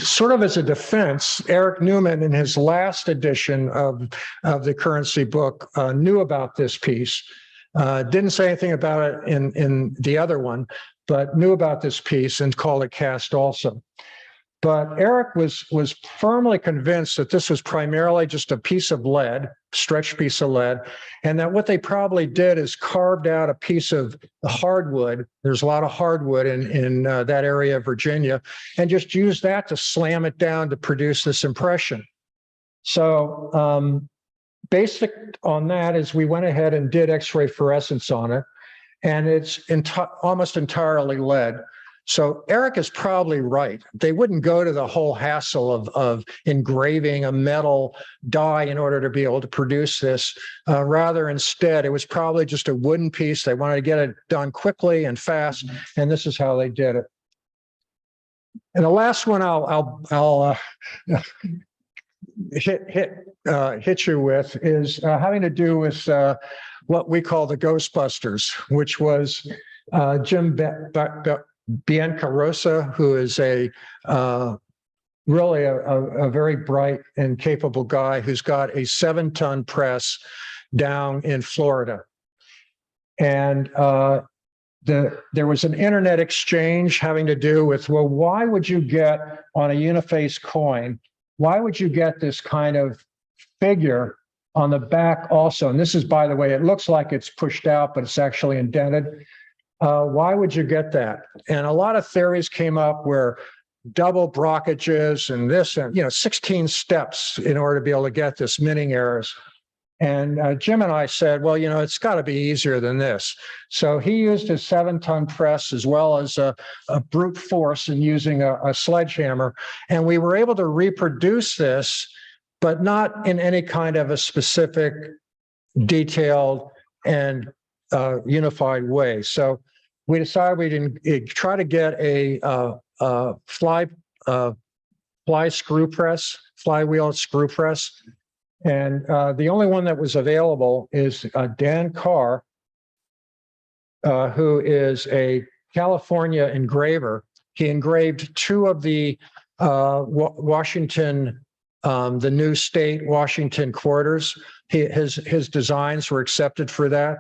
sort of as a defense, Eric Newman in his last edition of the currency book knew about this piece, didn't say anything about it in the other one, but knew about this piece and called it cast also. But Eric was firmly convinced that this was primarily just a piece of lead, stretched piece of lead, and that what they probably did is carved out a piece of hardwood. There's a lot of hardwood in that area of Virginia, and just used that to slam it down to produce this impression. So basic on that is we went ahead and did X-ray fluorescence on it, and it's almost entirely lead. So Eric is probably right. They wouldn't go to the whole hassle of engraving a metal die in order to be able to produce this. Rather, instead, it was probably just a wooden piece. They wanted to get it done quickly and fast, and this is how they did it. And the last one I'll hit you with is having to do with what we call the Ghostbusters, which was Jim Biancarosa, who is really a very bright and capable guy who's got a 7-ton press down in Florida. And there was an internet exchange having to do with, well, why would you get on a uniface coin, why would you get this kind of figure on the back also? And this is, by the way, it looks like it's pushed out, but it's actually indented. Why would you get that? And a lot of theories came up where double brockages and this, and 16 steps in order to be able to get this, minting errors. And Jim and I said, well, it's got to be easier than this. So he used his 7-ton press as well as a brute force in using a sledgehammer. And we were able to reproduce this, but not in any kind of a specific, detailed, and unified way. So we decided we'd try to get a flywheel screw press. And the only one that was available is Dan Carr, who is a California engraver. He engraved 2 of the Washington, the new state Washington quarters. His designs were accepted for that.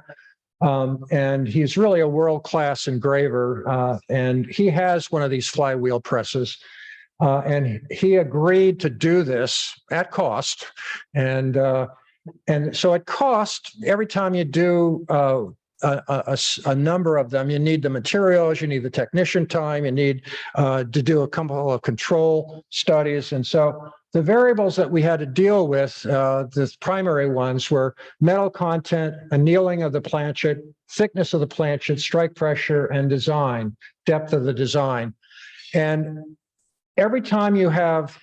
And he's really a world-class engraver, and he has one of these flywheel presses, and he agreed to do this at cost. And so at cost, every time you do a number of them, you need the materials, you need the technician time, you need to do a couple of control studies. And so the variables that we had to deal with, the primary ones were metal content, annealing of the planchet, thickness of the planchet, strike pressure, and design, depth of the design. And every time you have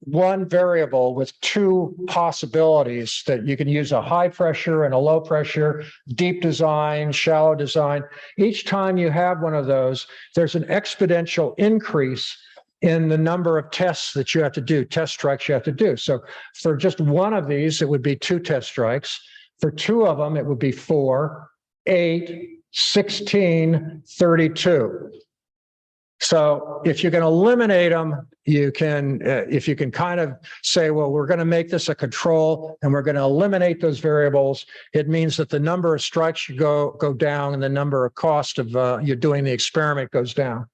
one variable with 2 possibilities that you can use, a high pressure and a low pressure, deep design, shallow design, each time you have one of those, there's an exponential increase in the number of tests that you have to do, test strikes you have to do. So for just one of these, it would be 2 test strikes. For 2 of them, it would be 4, 8, 16, 32. So if you can eliminate them, you can, if you can kind of say, well, we're going to make this a control and we're going to eliminate those variables, it means that the number of strikes you go down and the number of cost of you doing the experiment goes down.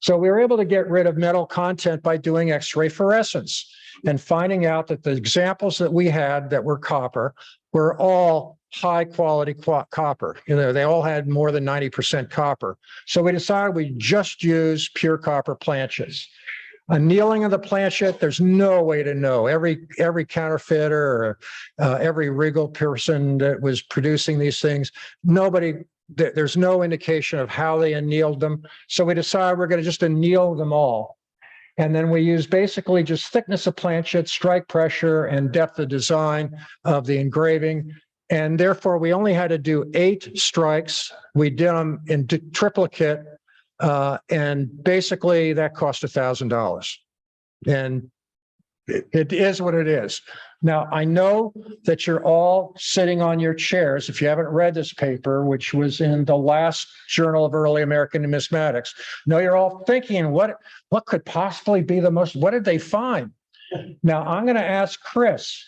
So we were able to get rid of metal content by doing X-ray fluorescence and finding out that the examples that we had that were copper were all high quality copper. They all had more than 90% copper. So we decided we just use pure copper planchets. Annealing of the planchet, there's no way to know. Every counterfeiter or every Regal person that was producing these things, there's no indication of how they annealed them. So we decided we're going to just anneal them all. And then we use basically just thickness of planchet, strike pressure, and depth of design of the engraving. And therefore, we only had to do 8 strikes. We did them in triplicate, and basically that cost $1,000. And it is what it is. Now, I know that you're all sitting on your chairs. If you haven't read this paper, which was in the last Journal of Early American Numismatics, no, you're all thinking, what could possibly be the most, what did they find? Now, I'm going to ask Chris,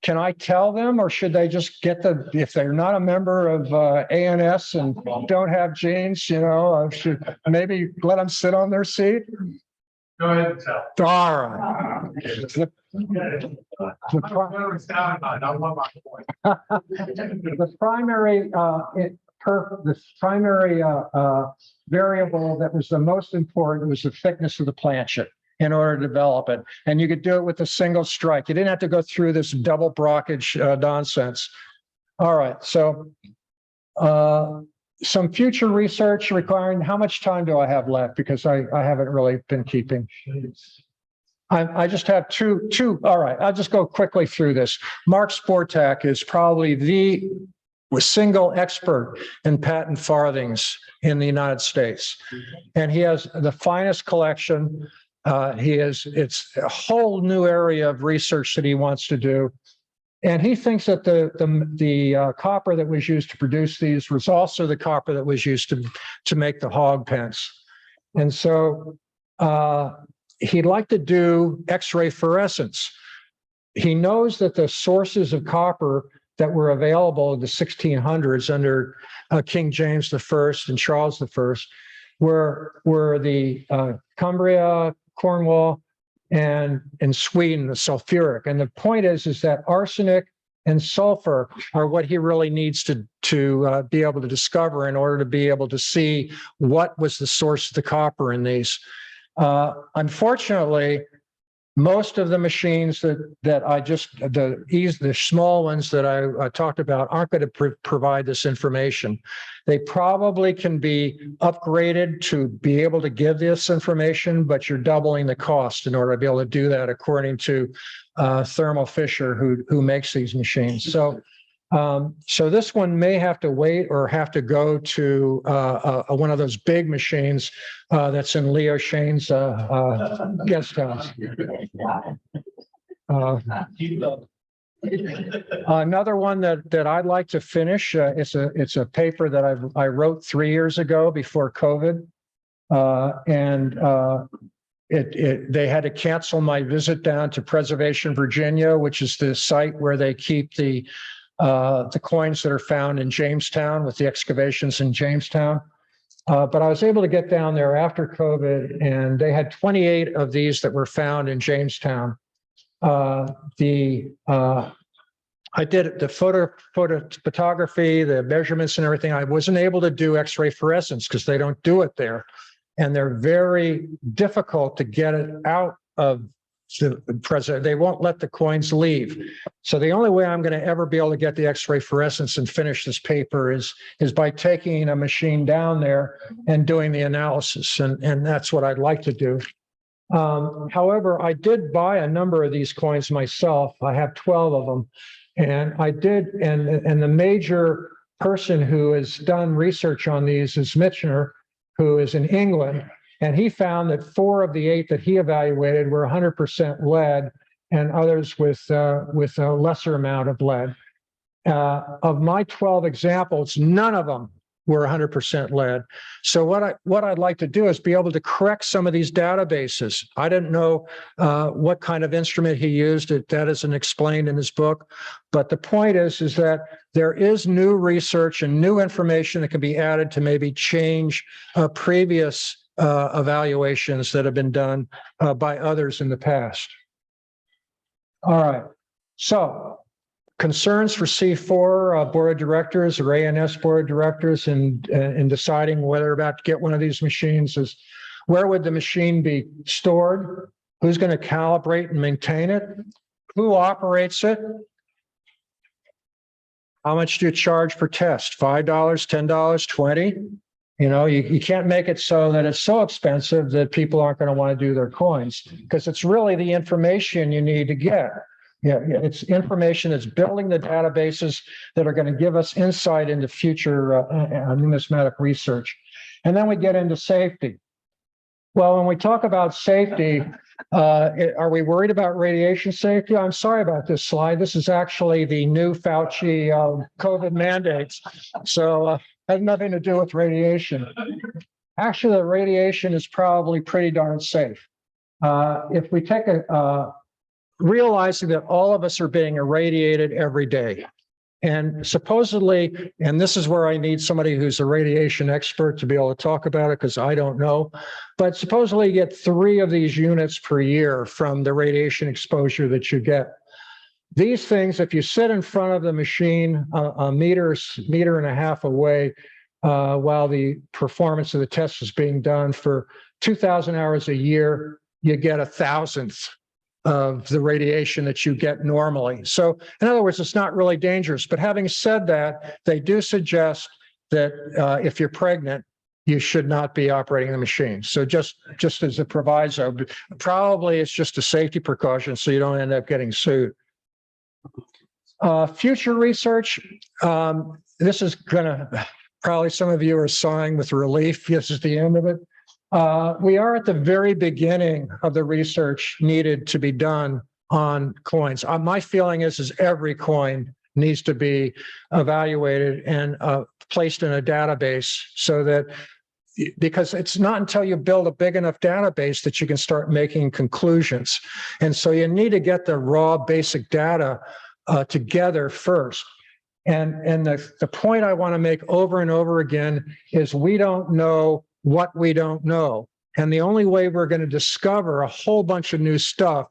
can I tell them, or should they just get if they're not a member of ANS and don't have genes, I should maybe let them sit on their seat? Go ahead and tell. All right. The primary variable that was the most important was the thickness of the planchet in order to develop it. And you could do it with a single strike. You didn't have to go through this double brockage nonsense. All right. So some future research requiring, how much time do I have left? Because I haven't really been keeping. I just have two. All right. I'll just go quickly through this. Mark Sportak is probably the single expert in patent farthings in the United States. And he has the finest collection. It's a whole new area of research that he wants to do. And he thinks that the copper that was used to produce these was also the copper that was used to make the hog pence. And so he'd like to do X-ray fluorescence. He knows that the sources of copper that were available in the 1600s under King James I and Charles I were the Cumbria, Cornwall, and in Sweden, the sulfuric. And the point is that arsenic and sulfur are what he really needs to be able to discover in order to be able to see what was the source of the copper in these. Unfortunately, most of the machines that the small ones that I talked about aren't going to provide this information. They probably can be upgraded to be able to give this information, but you're doubling the cost in order to be able to do that, according to Thermo Fisher, who makes these machines. So this one may have to wait or have to go to one of those big machines that's in Leo Shane's guest house. Another one that I'd like to finish, it's a paper that I wrote 3 years ago before COVID. They had to cancel my visit down to Preservation, Virginia, which is the site where they keep the coins that are found in Jamestown with the excavations in Jamestown. But I was able to get down there after COVID, and they had 28 of these that were found in Jamestown. I did the photography, the measurements and everything. I wasn't able to do X-ray fluorescence because they don't do it there. And they're very difficult to get it out of the president. They won't let the coins leave. So the only way I'm going to ever be able to get the X-ray fluorescence and finish this paper is by taking a machine down there and doing the analysis. And that's what I'd like to do. However, I did buy a number of these coins myself. I have 12 of them. And I did, and the major person who has done research on these is Michener, who is in England. And he found that 4 of the 8 that he evaluated were 100% lead, and others with a lesser amount of lead. Of my 12 examples, none of them were 100% lead. So what I'd like to do is be able to correct some of these databases. I didn't know what kind of instrument he used. That isn't explained in his book. But the point is that there is new research and new information that can be added to maybe change previous evaluations that have been done by others in the past. All right. So concerns for C4 board of directors or ANS board of directors in deciding whether about to get one of these machines is, where would the machine be stored? Who's going to calibrate and maintain it? Who operates it? How much do you charge per test? $5, $10, $20? You know, you can't make it so that it's so expensive that people aren't going to want to do their coins, because it's really the information you need to get. Yeah, it's information that's building the databases that are going to give us insight into future numismatic research. And then we get into safety. Well, when we talk about safety, are we worried about radiation safety? I'm sorry about this slide. This is actually the new Fauci COVID mandates. So has nothing to do with radiation. Actually, the radiation is probably pretty darn safe. If we take realizing that all of us are being irradiated every day. And supposedly, and this is where I need somebody who's a radiation expert to be able to talk about it because I don't know, but supposedly you get 3 of these units per year from the radiation exposure that you get. These things, if you sit in front of the machine a meter and a half away while the performance of the test is being done for 2,000 hours a year, you get 1,000th of the radiation that you get normally. So in other words, it's not really dangerous. But having said that, they do suggest that if you're pregnant, you should not be operating the machine. So just as a proviso, probably it's just a safety precaution so you don't end up getting sued. Future research, this is gonna, probably some of you are sighing with relief. This is the end of it. We are at the very beginning of the research needed to be done on coins. My feeling is every coin needs to be evaluated and placed in a database so that, because it's not until you build a big enough database that you can start making conclusions. And so you need to get the raw basic data together first. And the point I want to make over and over again is we don't know what we don't know. And the only way we're going to discover a whole bunch of new stuff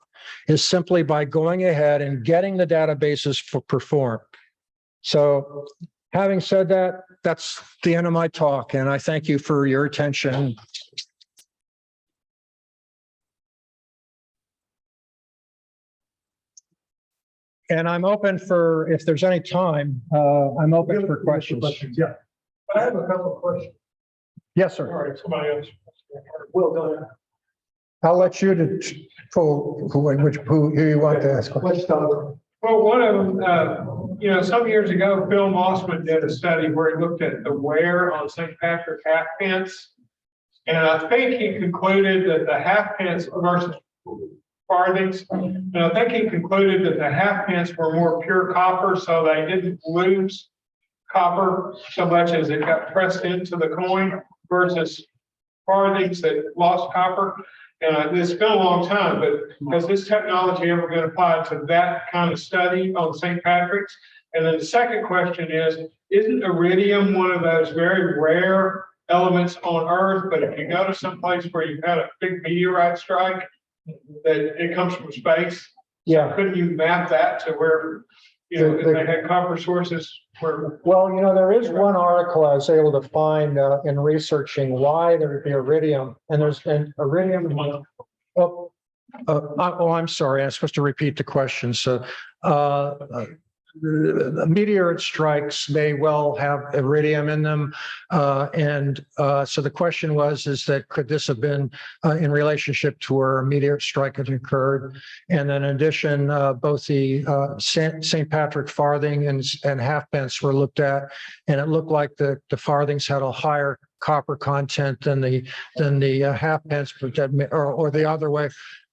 is simply by going ahead and getting the databases performed. So having said that, that's the end of my talk, and I thank you for your attention. And I'm open for, if there's any time, I'm open for questions. Yeah. I have a couple of questions. Yes, sir. All right, somebody else. Will, go ahead. I'll let you to pull who you want to ask. Let's start. Well, one of them, some years ago, Phil Mossman did a study where he looked at the wear on St. Patrick halfpence. And I think he concluded that the halfpence versus farthings, and I think he concluded that the halfpence were more pure copper, so they didn't lose copper so much as it got pressed into the coin versus farthings that lost copper. And it's been a long time, but has this technology ever been applied to that kind of study on St. Patrick's? And then the second question is, isn't iridium one of those very rare elements on Earth? But if you go to some place where you've had a big meteorite strike, that it comes from space. Yeah. Couldn't you map that to where, if they had copper sources where? Well, there is one article I was able to find in researching why there would be iridium, and there's been iridium. I'm sorry, I'm supposed to repeat the question. So the meteorite strikes may well have iridium in them. So the question is that could this have been in relationship to where a meteorite strike had occurred? And then in addition, both the St. Patrick farthing and halfpence were looked at, and it looked like the farthings had a higher copper content than the halfpence, or the other way.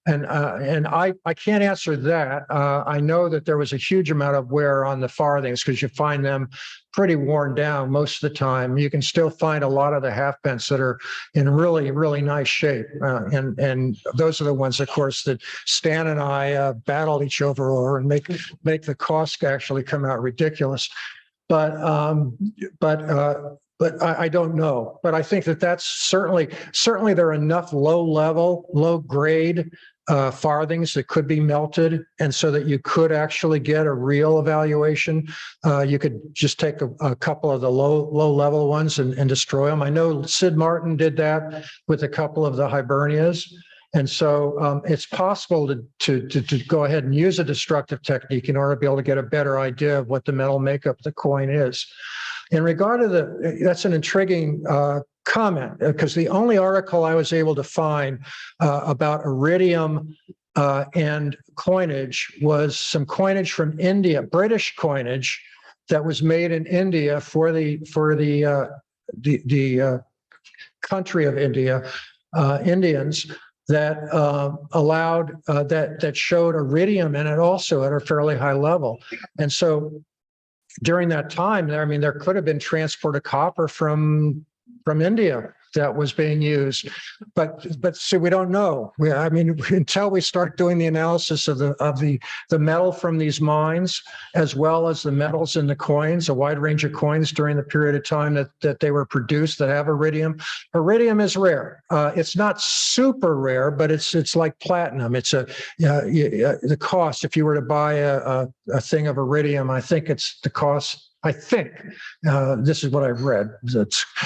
And I can't answer that. I know that there was a huge amount of wear on the farthings because you find them pretty worn down most of the time. You can still find a lot of the halfpence that are in really, really nice shape. And those are the ones, of course, that Stan and I battled each other over and make the cost actually come out ridiculous. But I don't know. But I think that's certainly there are enough low grade farthings that could be melted, and so that you could actually get a real evaluation. You could just take a couple of the low level ones and destroy them. I know Sid Martin did that with a couple of the Hibernias. And so it's possible to go ahead and use a destructive technique in order to be able to get a better idea of what the metal makeup of the coin is. In regard to that's an intriguing comment, because the only article I was able to find about iridium and coinage was some coinage from India, British coinage that was made in India for the country of India. Indians that allowed that showed iridium in it also at a fairly high level. And so during that time, I mean, there could have been transport of copper from India that was being used, but see, we don't know. I mean, until we start doing the analysis of the metal from these mines, as well as the metals in the coins, a wide range of coins during the period of time that they were produced that have iridium. Iridium is rare. It's not super rare, but it's like platinum. It's the cost. If you were to buy a thing of iridium, I think it's the cost. I think this is what I've read.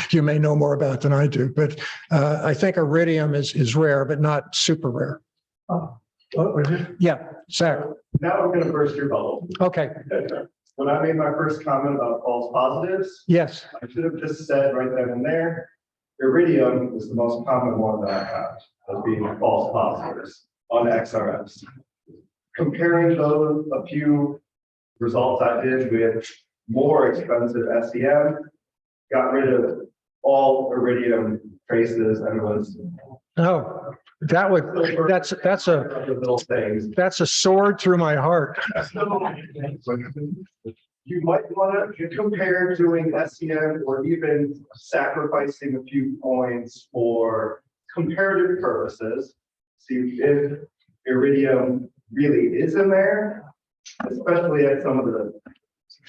You may know more about it than I do, but I think iridium is rare, but not super rare. Yeah, Zach. Now I'm going to burst your bubble. Okay. When I made my first comment about false positives, Yes. I should have just said right then and there, iridium is the most common one that I have as being false positives on XRFs. Comparing those, a few results I did with more expensive SEM, got rid of all iridium traces and was. Oh, that's a little things. That's a sword through my heart. You might want to compare doing SEM or even sacrificing a few points for comparative purposes. See if iridium really is in there, especially at some of the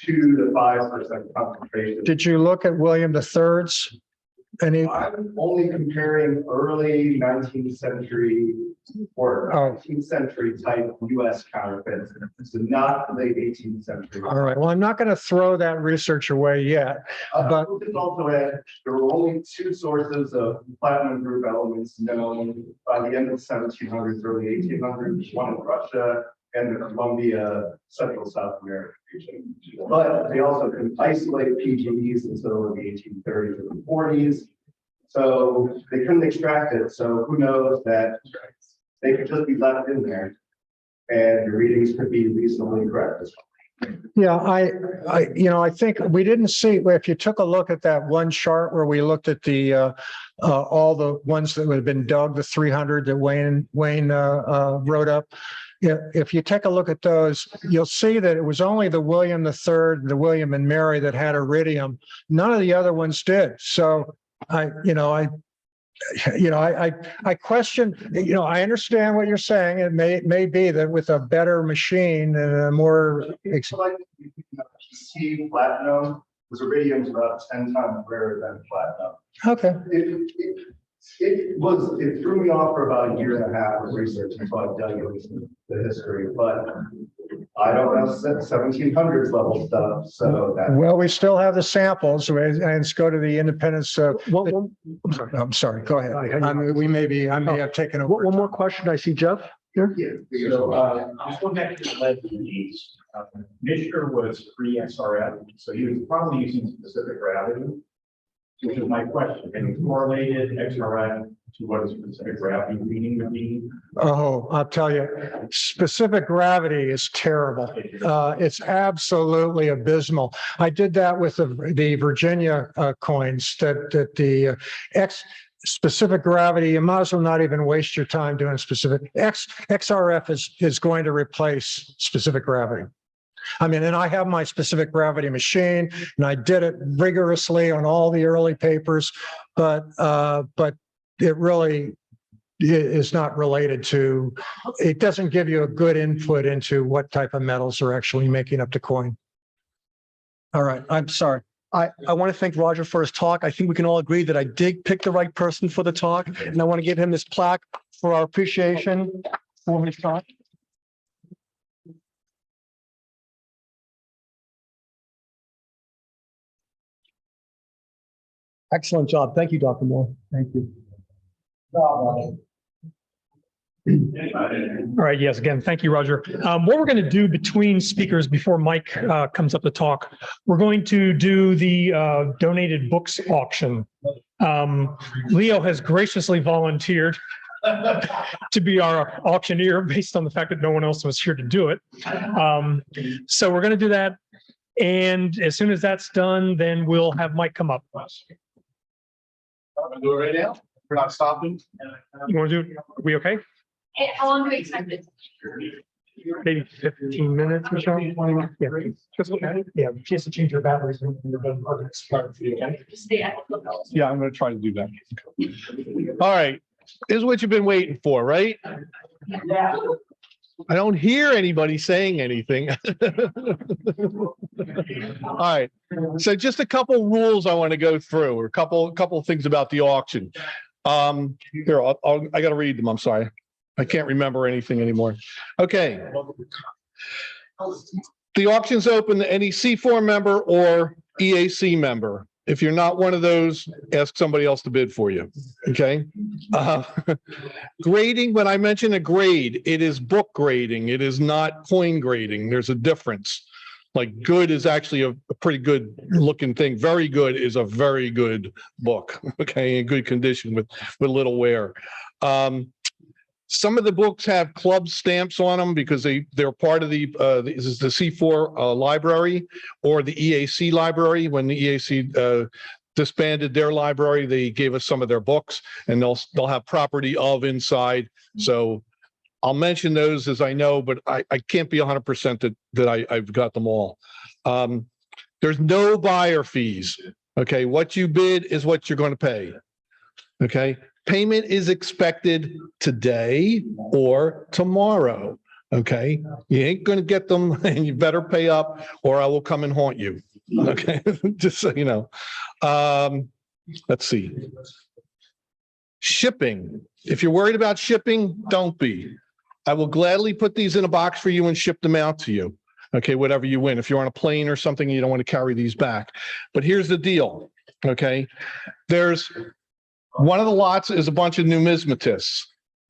2 to 5% concentration. Did you look at William III's? I'm only comparing early 19th century or 19th century type US counterfeits, so not late 18th century. All right. Well, I'm not going to throw that research away yet. But also add, there were only 2 sources of platinum group elements known by the end of the 1700s, early 1800s, one in Russia and the Colombia, Central South America region. But they also could isolate PGEs until the 1830s and 40s. So they couldn't extract it. So who knows that they could just be left in there and your readings could be reasonably correct as well. yeah, I think we didn't see, if you took a look at that one chart where we looked at the all the ones that would have been dug, the 300 that Wayne wrote up. Yeah, if you take a look at those, you'll see that it was only the William III, the William and Mary that had iridium. None of the other ones did. So I question, I understand what you're saying. It may be that with a better machine and a more like PC platinum, because iridium is about 10 times rarer than platinum. okay. It threw me off for about a year and a half of research until I dug into the history, but I don't know 1700s level stuff. So that. Well, we still have the samples, and let's go to the independence. I'm sorry. Go ahead. I may have taken over. One more question. I see Jeff here. Yeah. So just going back to the lead disease, Mishner was pre-XRF, so he was probably using specific gravity, which is my question. Have you correlated XRF to what a specific gravity reading would be? Oh, I'll tell you, specific gravity is terrible. It's absolutely abysmal. I did that with the Virginia coins that the specific gravity, you might as well not even waste your time doing specific. XRF is going to replace specific gravity. I mean, and I have my specific gravity machine, and I did it rigorously on all the early papers, but it really is not related to, it doesn't give you a good input into what type of metals are actually making up the coin. All right, I'm sorry. I want to thank Roger for his talk. I think we can all agree that I did pick the right person for the talk, and I want to give him this plaque for our appreciation for his talk. Excellent job. Thank you, Dr. Moore. Thank you. All right. Yes. Again, thank you, Roger. What we're going to do between speakers before Mike comes up to talk, we're going to do the donated books auction. Leo has graciously volunteered to be our auctioneer based on the fact that no one else was here to do it. So we're going to do that. And as soon as that's done, then we'll have Mike come up. Do it right now? We're not stopping? You want to do, are we okay? How long do we expect it? Maybe 15 minutes, Michelle? Yeah, just look at it. Yeah, she has to change her batteries. Just stay at the house. Yeah, I'm gonna try to do that. All right, this is what you've been waiting for, right? I don't hear anybody saying anything. All right, so just a couple rules I want to go through, or a couple of things about the auction. Here, I gotta read them, I'm sorry. I can't remember anything anymore. Okay. The auction's open to any C4 member or EAC member. If you're not one of those, ask somebody else to bid for you, okay? Grading, when I mention a grade, it is book grading. It is not coin grading. There's a difference. Like good is actually a pretty good looking thing. Very good is a very good book, okay? In good condition with little wear. Some of the books have club stamps on them because they're part of the C4 library or the EAC library. When the EAC disbanded their library, they gave us some of their books, and they'll have property of inside. So I'll mention those as I know, but I can't be 100% that I've got them all. There's no buyer fees. Okay, what you bid is what you're going to pay. Okay. Payment is expected today or tomorrow, okay? You ain't gonna get them and you better pay up or I will come and haunt you, okay? Just so you know. Let's see. Shipping. If you're worried about shipping, don't be. I will gladly put these in a box for you and ship them out to you, okay? Whatever you win. If you're on a plane or something, you don't want to carry these back. But here's the deal, okay? One of the lots is a bunch of numismatists.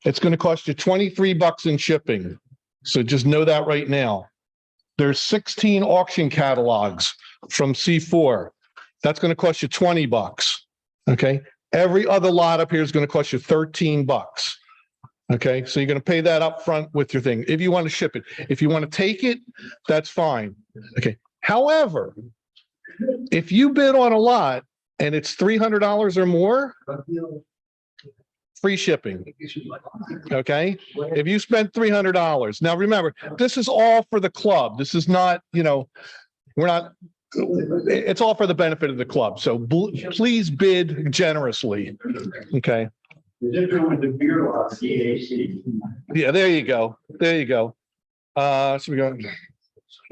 It's going to cost you $23 in shipping. So just know that right now. There's 16 auction catalogs from C4. That's going to cost you $20. Okay. Every other lot up here is going to cost you $13. Okay. So you're going to pay that up front with your thing. If you want to ship it, if you want to take it, that's fine. Okay. However, if you bid on a lot, and it's $300 or more, free shipping, okay? If you spend $300. Now, remember, this is all for the club. This is not, it's all for the benefit of the club. So please bid generously, okay? The difference with the beer lot, CAC. Yeah, there you go. There you go. So we go.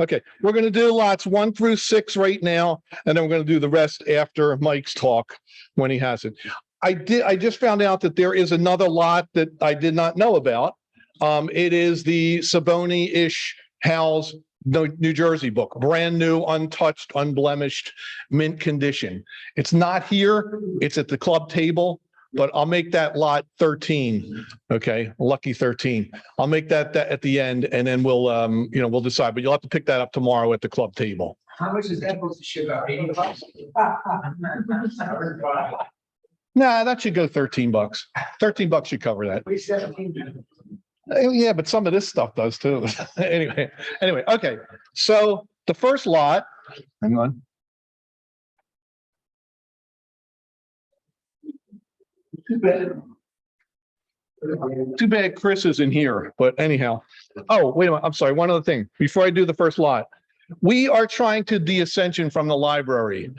Okay, we're going to do lots 1 through 6 right now, and then we're going to do the rest after Mike's talk when he has it. I just found out that there is another lot that I did not know about. It is the Saboni-ish Howes New Jersey book, brand new, untouched, unblemished, mint condition. It's not here. It's at the club table. But I'll make that lot 13. Okay, lucky 13. I'll make that at the end, and then we'll we'll decide. But you'll have to pick that up tomorrow at the club table. How much is that supposed to ship out? $80? Nah, that should go $13. $13 should cover that. Yeah, but some of this stuff does too. Anyway, okay. So the first lot. Hang on. Too bad Chris isn't here, but anyhow. Oh, wait a minute. I'm sorry. One other thing before I do the first lot. We are trying to de-ascension from the library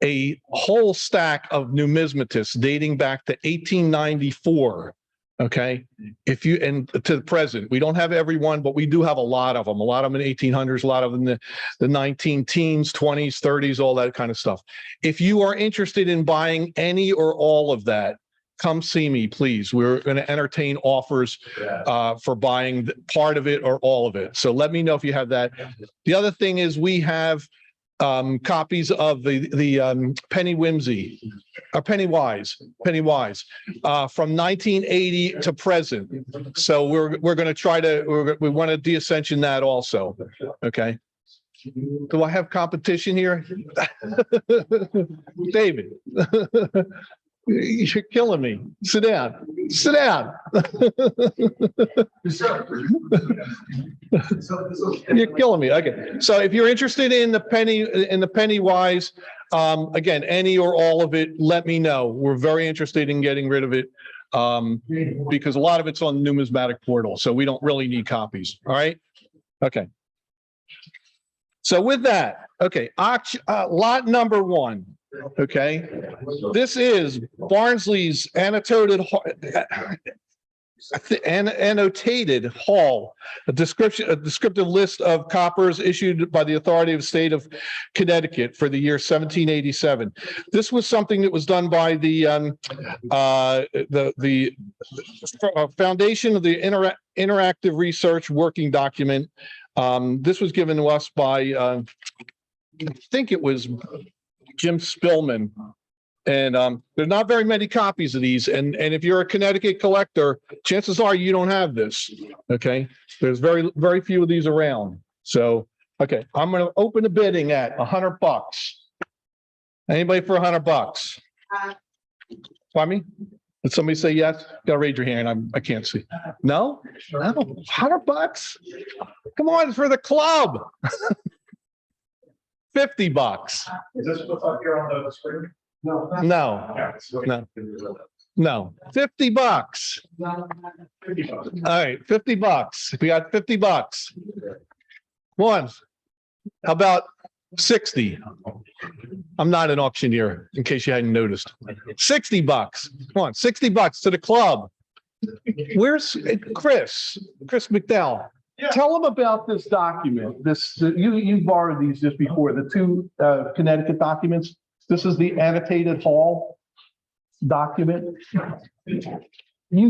a whole stack of numismatists dating back to 1894. Okay. And to the present, we don't have everyone, but we do have a lot of them. A lot of them in the 1800s, a lot of them in the 19 teens, 20s, 30s, all that kind of stuff. If you are interested in buying any or all of that, come see me, please. We're going to entertain offers for buying part of it or all of it. So let me know if you have that. The other thing is we have copies of the Pennywise from 1980 to present. So we're going to try to, we want to de-ascension that also. Okay. Do I have competition here? David. You're killing me. Sit down. Sit down. You're killing me. Okay. So if you're interested in the Pennywise, again, any or all of it, let me know. We're very interested in getting rid of it. Because a lot of it's on the numismatic portal, so we don't really need copies. All right. Okay. So with that, okay, lot number 1. Okay. This is Barnsley's annotated hall, a descriptive list of coppers issued by the authority of the state of Connecticut for the year 1787. This was something that was done by the Foundation of the Interactive Research Working Document. This was given to us by, I think it was Jim Spillman. And there's not very many copies of these. And if you're a Connecticut collector, chances are you don't have this. Okay. There's very, very few of these around. So, okay. I'm going to open the bidding at $100. Anybody for $100? Pardon me? Did somebody say yes? Gotta raise your hand. I can't see. No? No? $100? Come on, it's for the club. $50. Is this what's up here on the screen? No, Yeah, no, $50. All right, $50. We got $50. One. How about 60? I'm not an auctioneer, in case you hadn't noticed. $60. Come on, $60 to the club. Where's Chris McDowell? Yeah. Tell them about this document. You borrowed these just before, the 2 Connecticut documents. This is the annotated hall document. You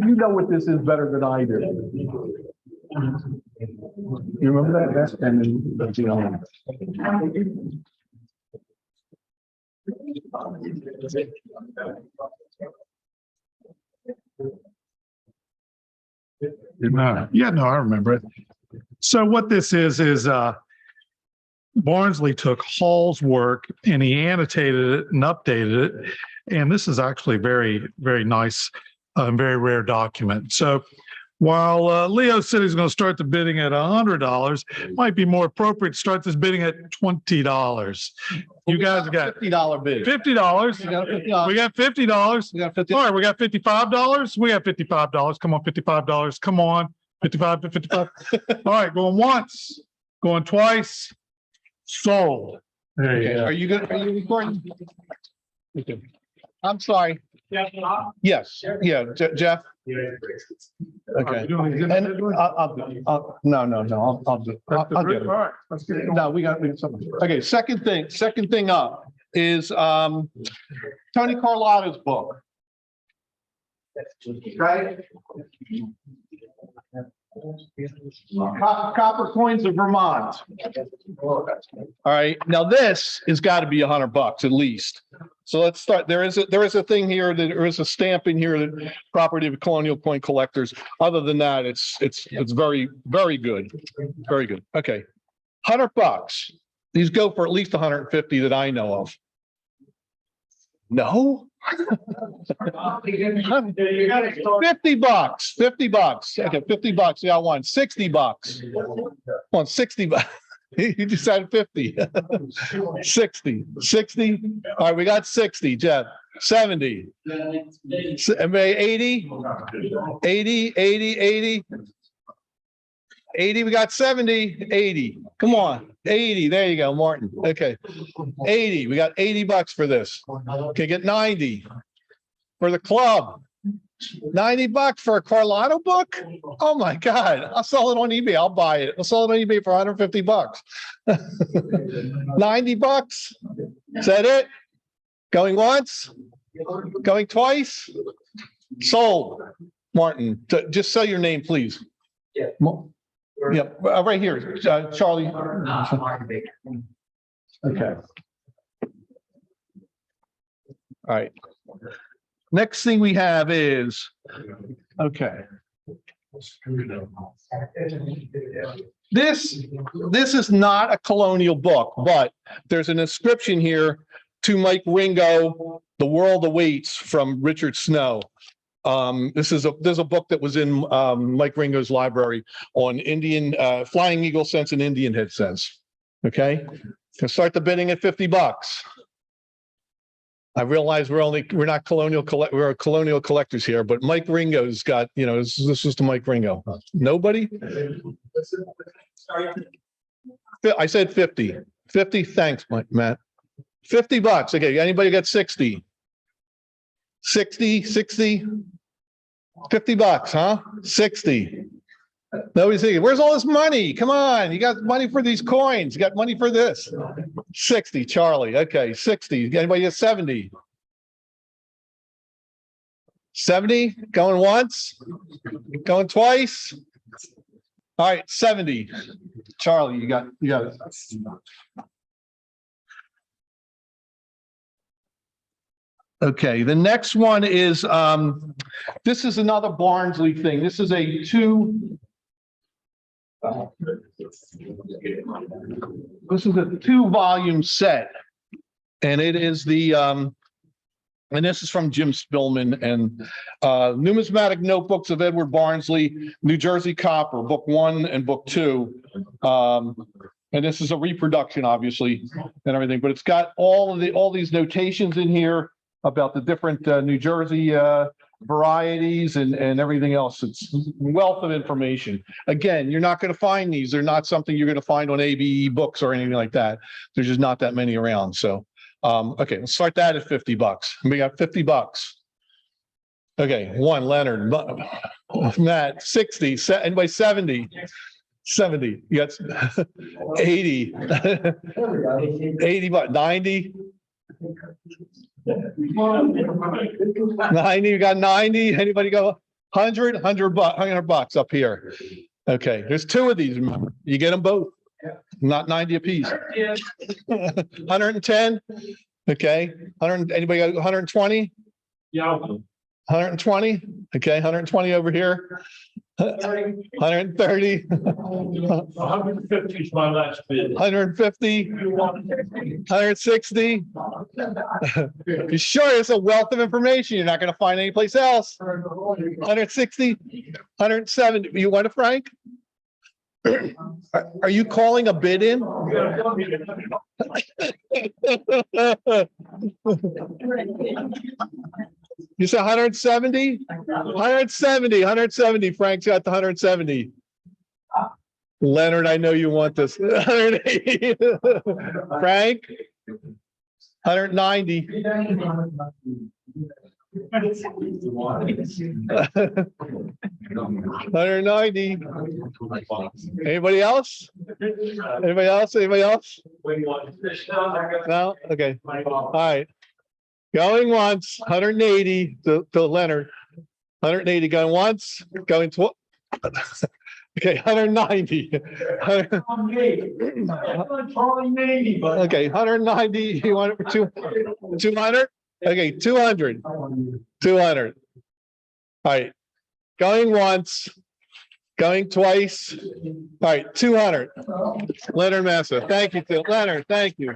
know what this is better than I do. You remember that? That's the only. Yeah, no, I remember it. So what this is Barnsley took Hall's work and he annotated it and updated it. And this is actually very, very nice, very rare document. So while Leo said he's going to start the bidding at $100, it might be more appropriate to start this bidding at $20. You guys got $50 bid. $50. We got $50. We got $50. We got $50. All right, we got $55. We got $55. Come on, $55. Come on, 55 to 55. All right, going once, going twice. Sold. There you Okay, go. are you recording? Okay. I'm sorry. Yes, yeah, Jeff. Okay. And I'll do. I'll get it. All right, let's get it going. No, we got something. Okay, second thing up is Tony Carlotta's book. Right? Copper Coins of Vermont. All right, now this has got to be $100 at least. So let's start. There is a thing here, that there is a stamp in here, that property of colonial coin collectors. Other than that, it's very, very good. Very good. Okay. $100. These go for at least 150 that I know of. No? $50. $50. Okay, $50. Yeah, I won. $60. On $60. You just said 50. 60. 60. All right, we got 60, Jeff. 70. 80. 80. 80. 80. We got 70. 80. Come on. 80. There you go, Martin. Okay. 80. We got $80 for this. Okay, get 90 for the club. $90 for a Carlotta book? Oh my God. I'll sell it on eBay. I'll buy it. I'll sell it on eBay for $150. $90? Is that it? Going once? Going twice? Sold. Martin, just say your name, please. Yeah. Yep, right here, Charlie. Okay. All right. Next thing we have is, okay. This is not a colonial book, but there's an inscription here to Mike Ringo, "The World Awaits" from Richard Snow. There's a book that was in Mike Ringo's library on Indian Flying Eagle sense and Indian head sense. Okay. Can start the bidding at $50. I realize we're not we're colonial collectors here, but Mike Ringo's got, this is to Mike Ringo. Nobody? I said 50. 50, thanks, Matt. $50. Okay, anybody got 60? 60, 60? $50, huh? 60. Nobody's thinking, where's all this money? Come on, you got money for these coins. You got money for this. 60, Charlie. Okay, 60. Anybody get 70? 70? Going once? Going twice? All right, 70. Charlie, you got it. Okay, the next one is, this is another Barnsley thing. This is a this is a 2-volume set. And it is and this is from Jim Spillman, and Numismatic Notebooks of Edward Barnsley, New Jersey Copper, Book 1 and Book 2. And this is a reproduction, obviously, and everything, but it's got all these notations in here about the different New Jersey varieties and everything else. It's a wealth of information. Again, you're not going to find these. They're not something you're going to find on ABE books or anything like that. There's just not that many around. So, okay, let's start that at $50. We got $50. Okay, one, Leonard, Matt, 60, anybody 70? 70, you got 80, 80, what, 90? 90, you got 90. Anybody go 100? $100 up here. Okay, there's 2 of these. Remember, you get them both, not 90 apiece. 110. Okay, 100. Anybody got 120? Yeah. 120. Okay, 120 over here. 130. 150 is my last bid. 150. 160. You sure it's a wealth of information you're not going to find anyplace else? 160. 170. You want it, Frank? Are you calling a bid in? You said 170? 170. Frank's got the 170. Leonard, I know you want this. 180. Frank? 190. 190. Anybody else? Anybody else? Anybody else? No? Okay. All right. Going once, 180 to Leonard. 180 going once, going twice. Okay, 190. Okay, 190. You want it for 200? Okay, 200. 200. All right. Going once, going twice. All right, 200. Leonard Massa. Thank you, Leonard. Thank you.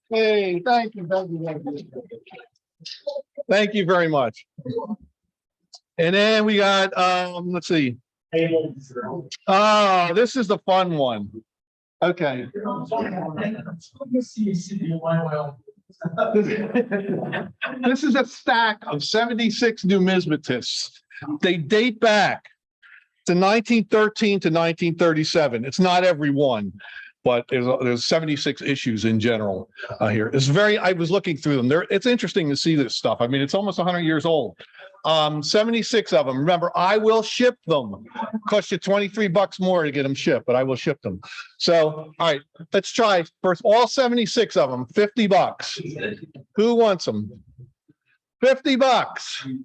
Hey, thank you. Thank you very much. And then we got, let's see. Oh, this is the fun one. Okay. This is a stack of 76 numismatists. They date back to 1913 to 1937. It's not every one, but there's 76 issues in general here. I was looking through them. It's interesting to see this stuff. I mean, it's almost 100 years old. 76 of them. Remember, I will ship them. Cost you $23 more to get them shipped, but I will ship them. So, all right, let's try first. All 76 of them, $50. Who wants them? $50.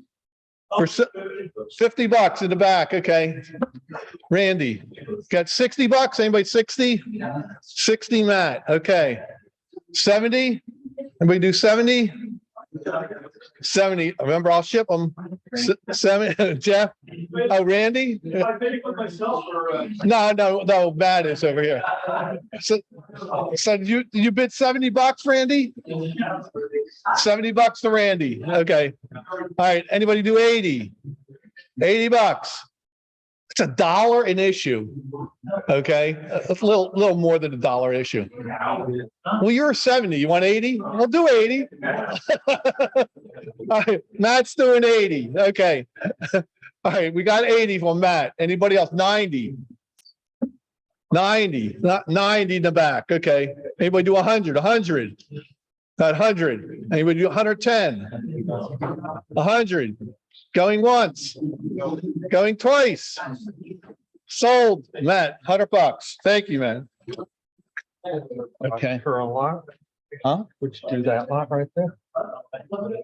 For $50 in the back. Okay. Randy, got $60. Anybody 60? 60, Matt. Okay. 70. Anybody do 70? 70. Remember, I'll ship them. 70. Jeff. Oh, Randy. No. Matt is over here. So did you bid $70, Randy? $70 to Randy. Okay. All right. Anybody do 80? $80. It's $1 an issue. Okay, a little more than $1 issue. Well, you're 70. You want 80? We'll do 80. All right, Matt's doing 80. Okay. All right, we got 80 from Matt. Anybody else? 90. 90, not 90 in the back. Okay. Anybody do 100? 100. Not 100. Anybody do 110? 100. Going once. Going twice. Sold. Matt, $100. Thank you, man. Okay. For a lot? Huh? Would you do that lot right there?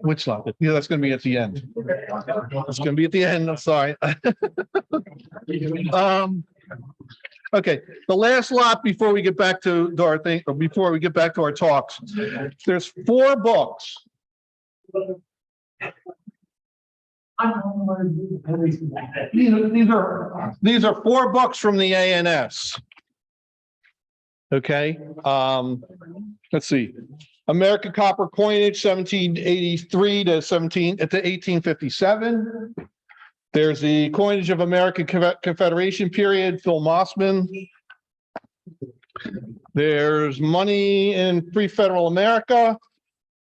Which lot? Yeah, that's going to be at the end. It's going to be at the end. I'm sorry. Okay, the last lot before we get back to our thing, or before we get back to our talks, there's 4 books. These are 4 books from the ANS. Okay, let's see. American copper coinage, 1783 to 1857. There's the coinage of American Confederation period, Phil Mossman. There's money in pre-federal America,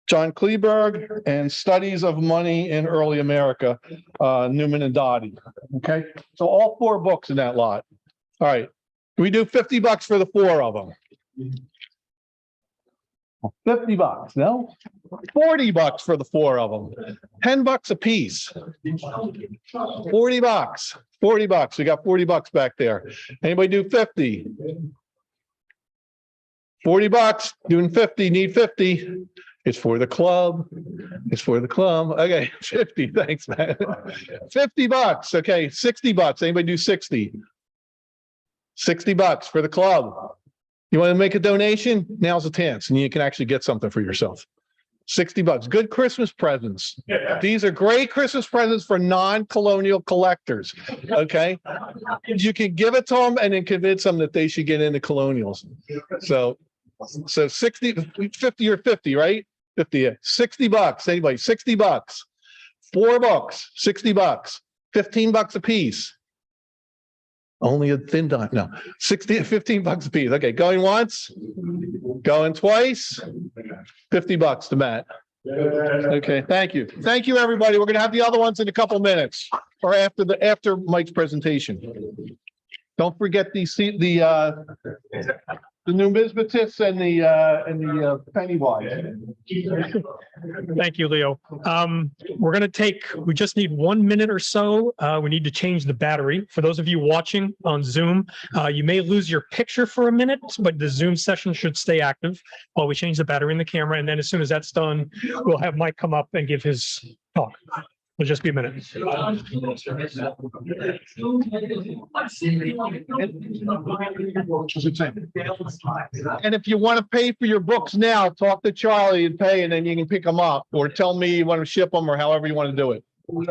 John Kleberg, and studies of money in early America, Newman and Dottie. Okay, so all 4 books in that lot. All right, we do $50 for the 4 of them. $50, no? $40 for the 4 of them. $10 a piece. $40. $40. We got $40 back there. Anybody do 50? $40. Doing 50. Need 50. It's for the club. It's for the club. Okay, 50. Thanks, man. $50. Okay, $60. Anybody do 60? $60 for the club. You want to make a donation? Now's the chance, and you can actually get something for yourself. $60. Good Christmas presents. These are great Christmas presents for non-colonial collectors. Okay, you can give it to them and then convince them that they should get into colonials. So 60, 50 or 50, right? 50. $60. Anybody? $60. 4 books. $60. $15 a piece. Only a thin dime. No, $15 a piece. Okay, going once, going twice, $50 to Matt. Okay, thank you. Thank you, everybody. We're gonna have the other ones in a couple minutes or after Mike's presentation. Don't forget the numismatists and the penny wise. Thank you, Leo. We just need 1 minute or so. We need to change the battery. For those of you watching on Zoom, you may lose your picture for a minute, but the Zoom session should stay active while we change the battery in the camera. And then as soon as that's done, we'll have Mike come up and give his talk. It'll just be a minute. And if you want to pay for your books now, talk to Charlie and pay, and then you can pick them up, or tell me you want to ship them, or however you want to do it. So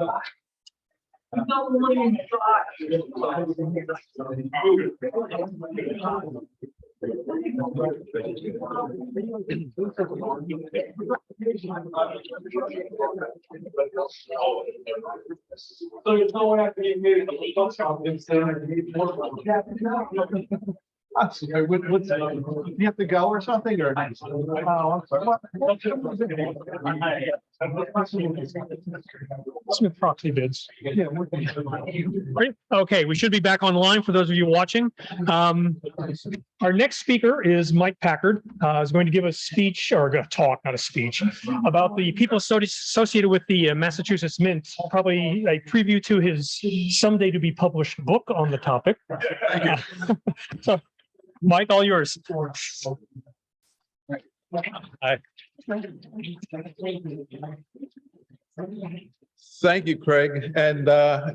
there's no way I can get married. I'm sorry, you have to go or something, or? Oh, I'm sorry. Smith proxy bids. Great. Okay, we should be back online for those of you watching. Our next speaker is Mike Packard. Is going to give a speech or a talk, not a speech, about the people associated with the Massachusetts Mint. Probably a preview to his someday to be published book on the topic. So, Mike, all yours. Hi. Thank you, Craig, and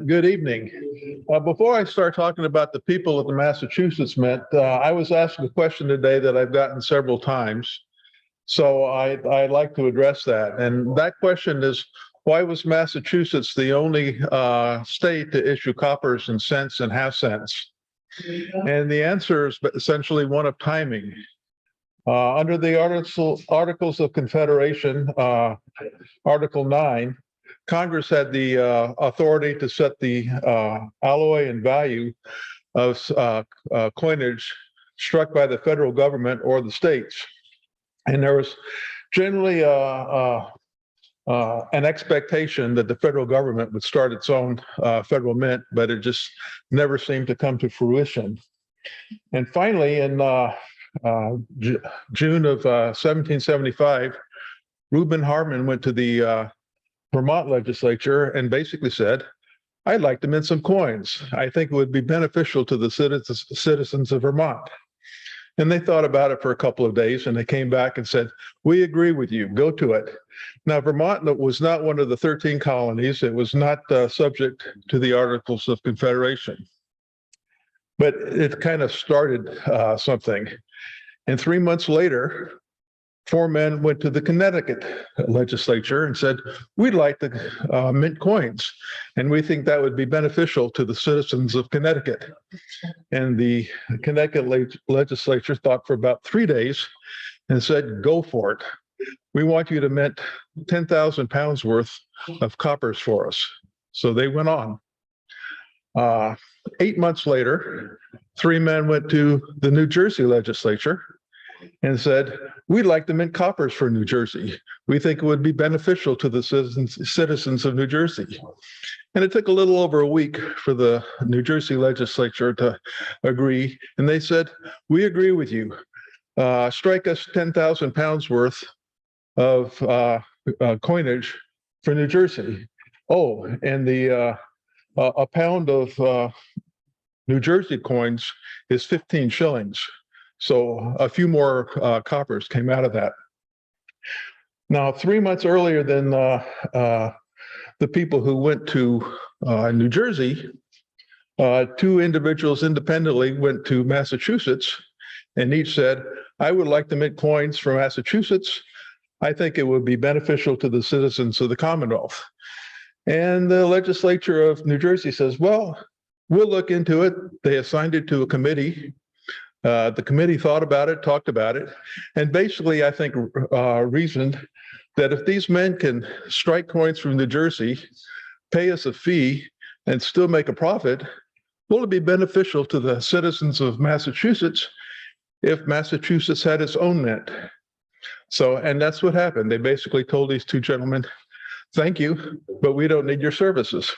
good evening. Before I start talking about the people of the Massachusetts Mint, I was asked a question today that I've gotten several times. So I'd like to address that. And that question is, why was Massachusetts the only state to issue coppers and cents and half cents? And the answer is essentially one of timing. Under the Articles of Confederation, Article 9, Congress had the authority to set the alloy and value of coinage struck by the federal government or the states. And there was generally an expectation that the federal government would start its own federal mint, but it just never seemed to come to fruition. And finally, in June of 1775, Reuben Hartman went to the Vermont legislature and basically said, I'd like to mint some coins. I think it would be beneficial to the citizens of Vermont. And they thought about it for a couple of days and they came back and said, we agree with you, go to it. Now, Vermont was not one of the 13 colonies. It was not subject to the Articles of Confederation. But it kind of started something. And 3 months later, 4 men went to the Connecticut legislature and said, we'd like to mint coins, and we think that would be beneficial to the citizens of Connecticut. And the Connecticut legislature thought for about 3 days and said, go for it. We want you to mint 10,000 pounds worth of coppers for us. So they went on. 8 months later, 3 men went to the New Jersey legislature and said, we'd like to mint coppers for New Jersey. We think it would be beneficial to the citizens of New Jersey. And it took a little over a week for the New Jersey legislature to agree. And they said, we agree with you. Strike us 10,000 pounds worth of coinage for New Jersey. Oh, and a pound of New Jersey coins is 15 shillings. So a few more coppers came out of that. Now, 3 months earlier than the people who went to New Jersey, 2 individuals independently went to Massachusetts and each said, I would like to mint coins for Massachusetts. I think it would be beneficial to the citizens of the Commonwealth. And the legislature of New Jersey says, well, we'll look into it. They assigned it to a committee. The committee thought about it, talked about it, and basically, I think, reasoned that if these men can strike coins from New Jersey, pay us a fee, and still make a profit, will it be beneficial to the citizens of Massachusetts if Massachusetts had its own mint? So, and that's what happened. They basically told these 2 gentlemen, thank you, but we don't need your services.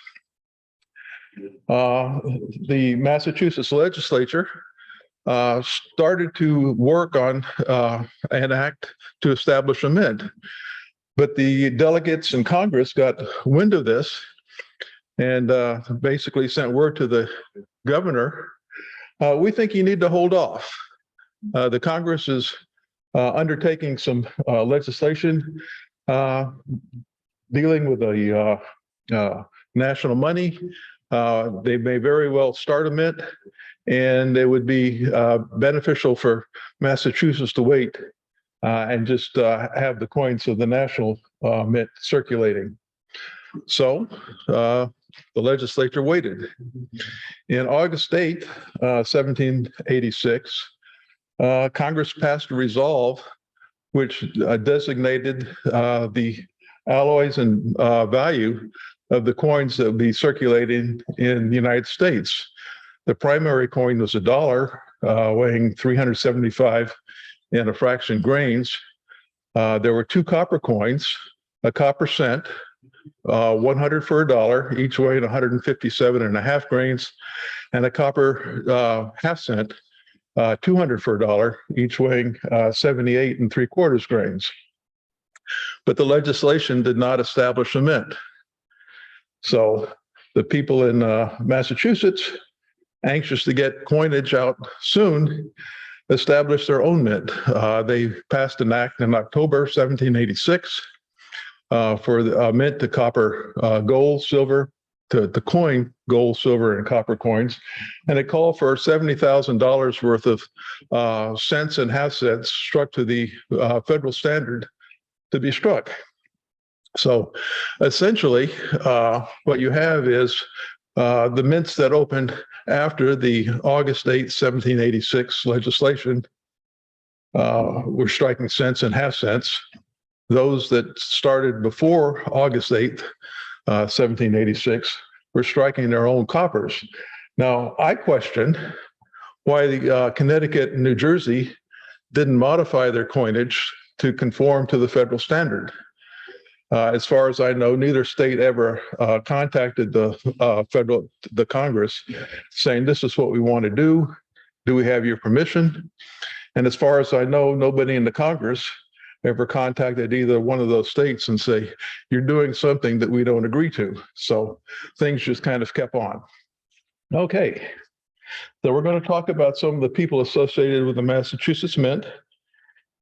The Massachusetts legislature started to work on an act to establish a mint. But the delegates in Congress got wind of this and basically sent word to the governor, we think you need to hold off. The Congress is undertaking some legislation dealing with the national money. They may very well start a mint, and it would be beneficial for Massachusetts to wait and just have the coins of the national mint circulating. So the legislature waited. In August 8th, 1786, Congress passed a resolve which designated the alloys and value of the coins that would be circulating in the United States. The primary coin was $1, weighing 375 and a fraction grains. There were 2 copper coins, a copper cent, 100 for $1, each weighing 157 and a half grains, and a copper half cent, 200 for $1, each weighing 78 and 3/4 grains. But the legislation did not establish a mint. So the people in Massachusetts, anxious to get coinage out soon, established their own mint. They passed an act in October 1786 for the mint to copper gold, silver, to coin gold, silver, and copper coins. And it called for $70,000 worth of cents and half cents struck to the federal standard to be struck. So essentially, what you have is the mints that opened after the August 8th, 1786 legislation were striking cents and half cents. those that started before August 8th, 1786, were striking their own coppers. Now, I question why the Connecticut and New Jersey didn't modify their coinage to conform to the federal standard. As far as I know, neither state ever contacted the Congress saying, this is what we want to do. Do we have your permission? And as far as I know, nobody in the Congress ever contacted either one of those states and say, you're doing something that we don't agree to. So things just kind of kept on. Okay. So we're going to talk about some of the people associated with the Massachusetts Mint.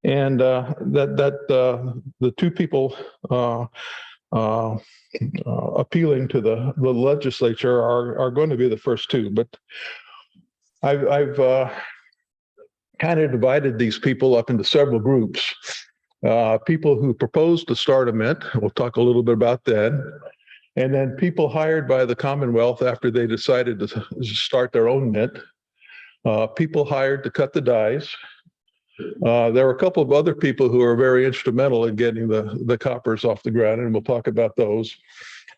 And the two people appealing to the legislature are going to be the first two. But I've kind of divided these people up into several groups. People who proposed to start a mint, we'll talk a little bit about that. And then people hired by the Commonwealth after they decided to start their own mint. People hired to cut the dies. There were a couple of other people who are very instrumental in getting the coppers off the ground, and we'll talk about those.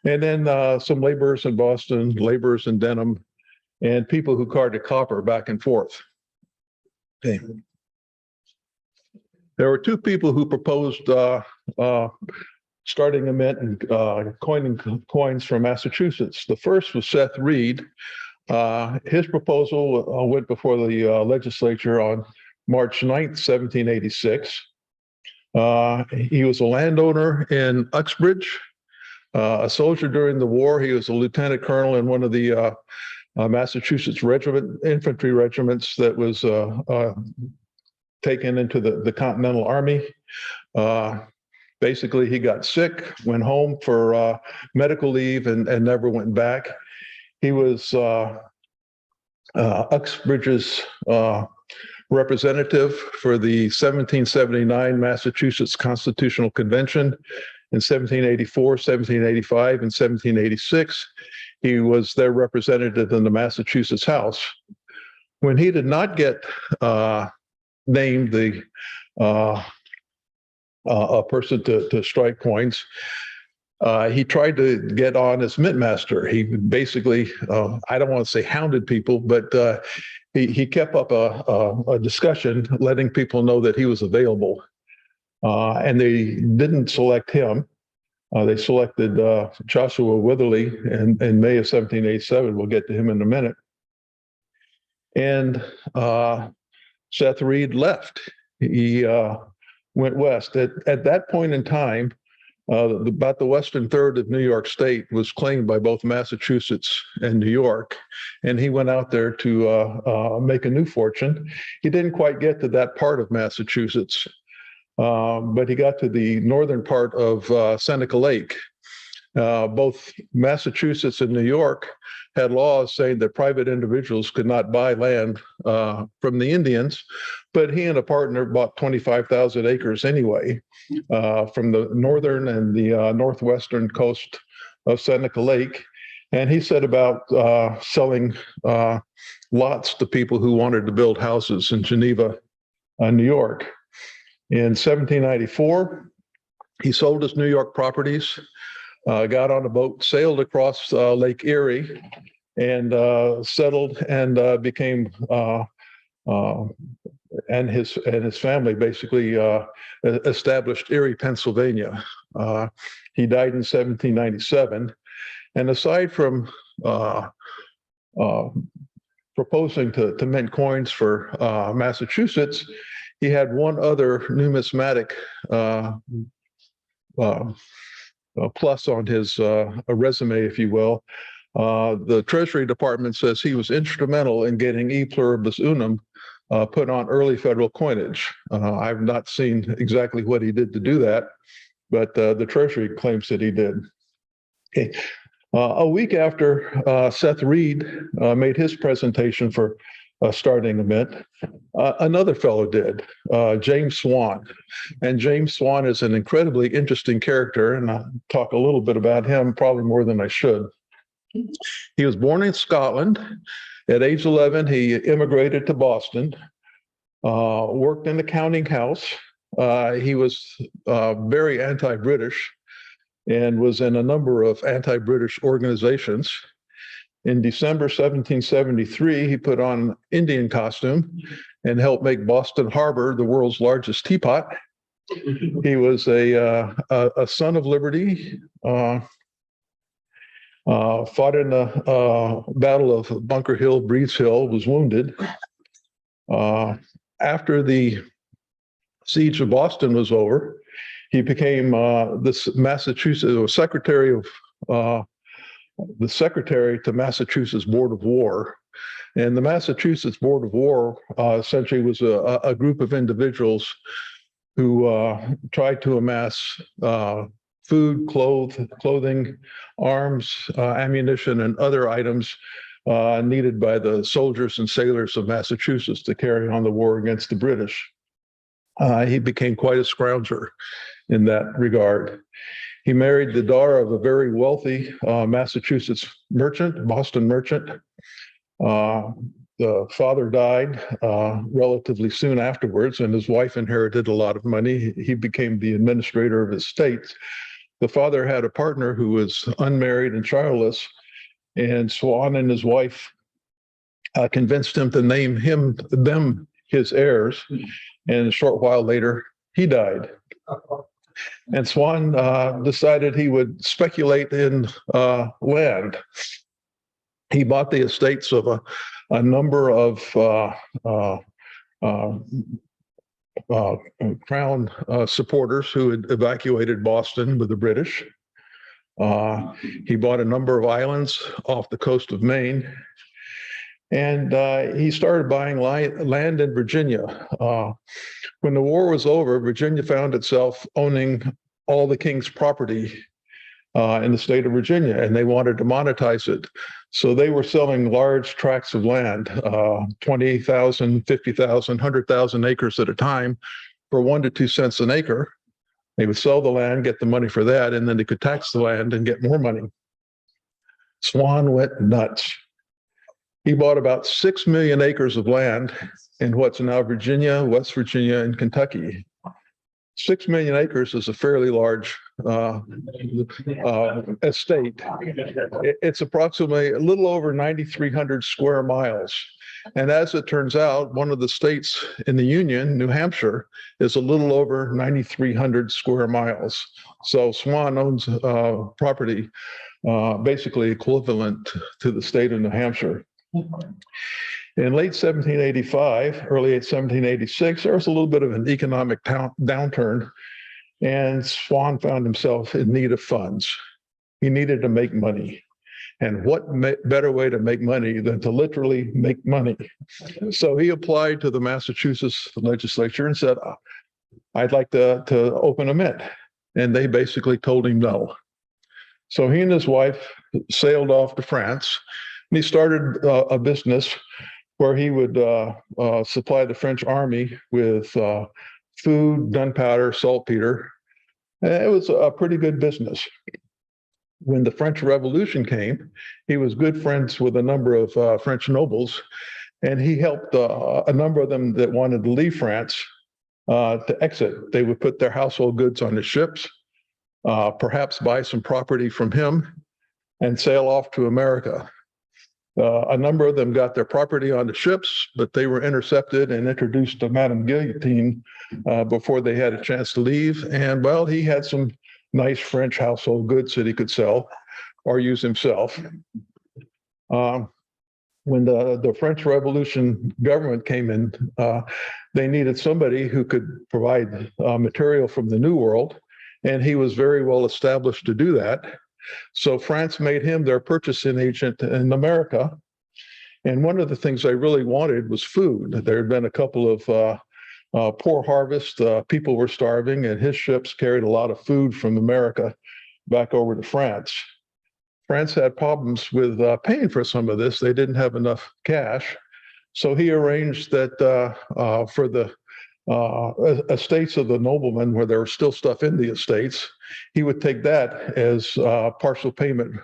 And then some laborers in Boston, laborers in Denham, and people who carted copper back and forth. Okay. There were two people who proposed starting a mint and coining coins from Massachusetts. The first was Seth Reed. His proposal went before the legislature on March 9th, 1786. He was a landowner in Uxbridge, a soldier during the war. He was a lieutenant colonel in one of the Massachusetts infantry regiments that was taken into the Continental Army. Basically, he got sick, went home for medical leave, and never went back. He was Uxbridge's representative for the 1779 Massachusetts Constitutional Convention in 1784, 1785, and 1786. He was their representative in the Massachusetts House. When he did not get named a person to strike coins, he tried to get on as mint master. He basically, I don't want to say hounded people, but he kept up a discussion letting people know that he was available. And they didn't select him. They selected Joshua Witherley in May of 1787. We'll get to him in a minute. And Seth Reed left. He went west. At that point in time, about the western third of New York State was claimed by both Massachusetts and New York, and he went out there to make a new fortune. He didn't quite get to that part of Massachusetts, but he got to the northern part of Seneca Lake. Both Massachusetts and New York had laws saying that private individuals could not buy land from the Indians, but he and a partner bought 25,000 acres anyway from the northern and the northwestern coast of Seneca Lake. And he set about selling lots to people who wanted to build houses in Geneva, New York. In 1794, he sold his New York properties, got on a boat, sailed across Lake Erie, and settled and became and his family basically established Erie, Pennsylvania. He died in 1797, and aside from proposing to mint coins for Massachusetts, he had one other numismatic plus on his resume, if you will. The Treasury Department says he was instrumental in getting E pluribus unum put on early federal coinage. I've not seen exactly what he did to do that, but the Treasury claims that he did. Okay. A week after Seth Reed made his presentation for starting a mint, another fellow did, James Swan. And James Swan is an incredibly interesting character, and I'll talk a little bit about him, probably more than I should. He was born in Scotland. At age 11, he immigrated to Boston, worked in the counting house, He was very anti-British and was in a number of anti-British organizations. In December 1773, he put on an Indian costume and helped make Boston Harbor the world's largest teapot. He was a son of liberty, fought in the Battle of Bunker Hill, Breeds Hill, was wounded. After the siege of Boston was over, he became the Massachusetts secretary to Massachusetts Board of War. And the Massachusetts Board of War essentially was a group of individuals who tried to amass food, clothing, arms, ammunition, and other items needed by the soldiers and sailors of Massachusetts to carry on the war against the British. He became quite a scrounger in that regard. He married the daughter of a very wealthy Massachusetts merchant, Boston merchant. The father died relatively soon afterwards, and his wife inherited a lot of money. He became the administrator of his estate. The father had a partner who was unmarried and childless, and Swan and his wife convinced him to name them his heirs. And a short while later, he died. And Swan decided he would speculate in land. He bought the estates of a number of Crown supporters who had evacuated Boston with the British. He bought a number of islands off the coast of Maine. And he started buying land in Virginia. When the war was over, Virginia found itself owning all the king's property in the state of Virginia, and they wanted to monetize it. So they were selling large tracts of land, 20,000, 50,000, 100,000 acres at a time for 1 to 2 cents an acre. They would sell the land, get the money for that, and then they could tax the land and get more money. Swan went nuts. He bought about 6 million acres of land in what's now Virginia, West Virginia, and Kentucky. 6 million acres is a fairly large estate. It's approximately a little over 9,300 square miles. And as it turns out, one of the states in the Union, New Hampshire, is a little over 9,300 square miles. So Swan owns property basically equivalent to the state of New Hampshire. In late 1785, early 1786, there was a little bit of an economic downturn, and Swan found himself in need of funds. He needed to make money. And what better way to make money than to literally make money? So he applied to the Massachusetts legislature and said, I'd like to open a mint. And they basically told him no. So he and his wife sailed off to France, and he started a business where he would supply the French army with food, gunpowder, saltpeter. And it was a pretty good business. When the French Revolution came, he was good friends with a number of French nobles, and he helped a number of them that wanted to leave France to exit. They would put their household goods on the ships, perhaps buy some property from him, and sail off to America. A number of them got their property on the ships, but they were intercepted and introduced to Madame Guillotine before they had a chance to leave. And well, he had some nice French household goods that he could sell or use himself. When the French Revolution government came in, they needed somebody who could provide material from the New World, and he was very well established to do that. So France made him their purchasing agent in America. And one of the things they really wanted was food. There had been a couple of poor harvests. People were starving, and his ships carried a lot of food from America back over to France. France had problems with paying for some of this. They didn't have enough cash. So he arranged that for the estates of the noblemen, where there was still stuff in the estates, he would take that as partial payment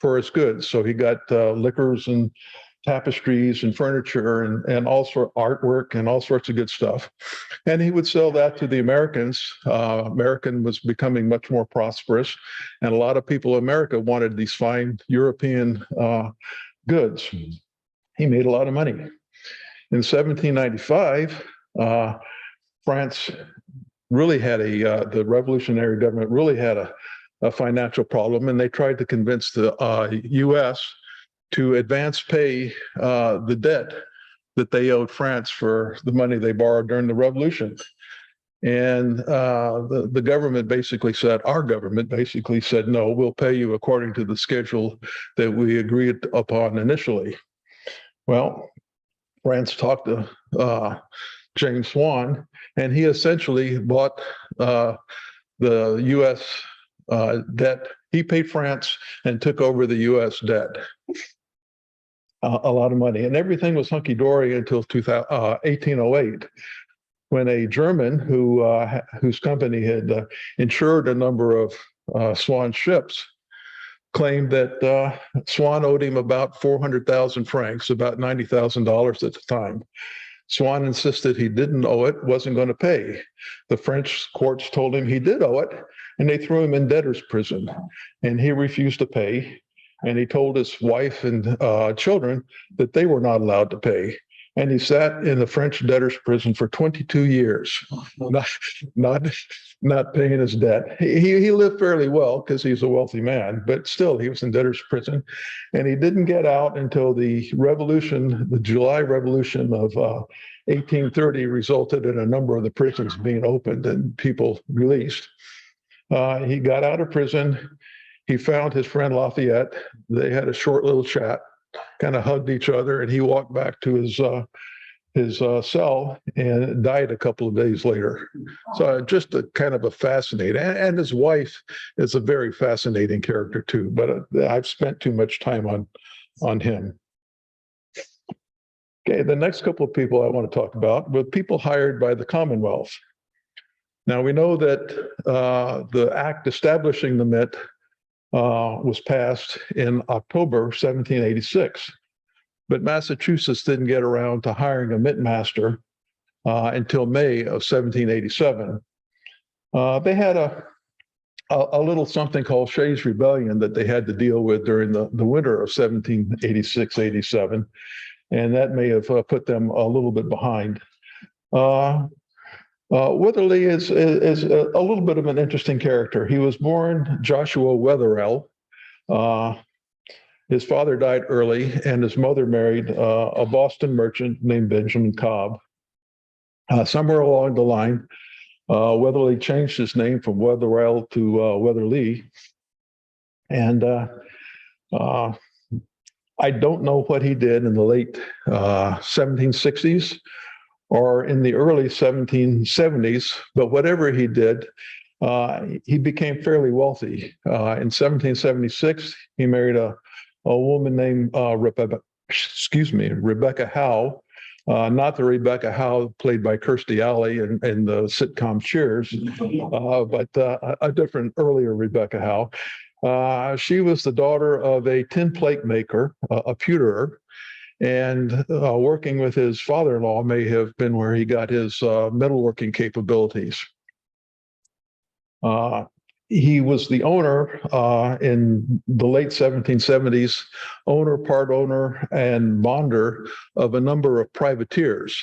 for his goods. So he got liquors and tapestries and furniture and all sort of artwork and all sorts of good stuff. And he would sell that to the Americans. American was becoming much more prosperous, and a lot of people in America wanted these fine European goods. He made a lot of money. In 1795, France really had the revolutionary government really had a financial problem, and they tried to convince the U.S. to advance pay the debt that they owed France for the money they borrowed during the revolution. And the government basically said, our government basically said, no, we'll pay you according to the schedule that we agreed upon initially. Well, France talked to James Swan, and he essentially bought the U.S. Debt. He paid France and took over the U.S. debt. A lot of money, and everything was hunky-dory until 1808, when a German whose company had insured a number of Swan ships claimed that Swan owed him about 400,000 francs, about $90,000 at the time. Swan insisted he didn't owe it, wasn't going to pay. The French courts told him he did owe it, and they threw him in debtor's prison, and he refused to pay. And he told his wife and children that they were not allowed to pay. And he sat in the French debtor's prison for 22 years, not paying his debt. He lived fairly well because he's a wealthy man, but still he was in debtor's prison. And he didn't get out until the revolution, the July Revolution of 1830 resulted in a number of the prisons being opened and people released. He got out of prison. He found his friend Lafayette. They had a short little chat, kind of hugged each other, and he walked back to his cell and died a couple of days later. So just a kind of a fascinating, and his wife is a very fascinating character too, but I've spent too much time on him. Okay, the next couple of people I want to talk about were people hired by the Commonwealth. Now we know that the act establishing the Mint was passed in October 1786, but Massachusetts didn't get around to hiring a mint master until May of 1787. They had a little something called Shays' Rebellion that they had to deal with during the winter of 1786-87, and that may have put them a little bit behind. Weatherly is a little bit of an interesting character. He was born Joshua Wetherell. His father died early, and his mother married a Boston merchant named Benjamin Cobb. Somewhere along the line, Weatherly changed his name from Wetherell to Weatherly. And I don't know what he did in the late 1760s. Or in the early 1770s, but whatever he did, he became fairly wealthy. In 1776, he married a woman named Rebecca Howe, not the Rebecca Howe played by Kirstie Alley in the sitcom Cheers, but a different earlier Rebecca Howe. She was the daughter of a tin plate maker, a pewterer, and working with his father-in-law may have been where he got his metalworking capabilities. He was the owner in the late 1770s, part owner, and bonder of a number of privateers.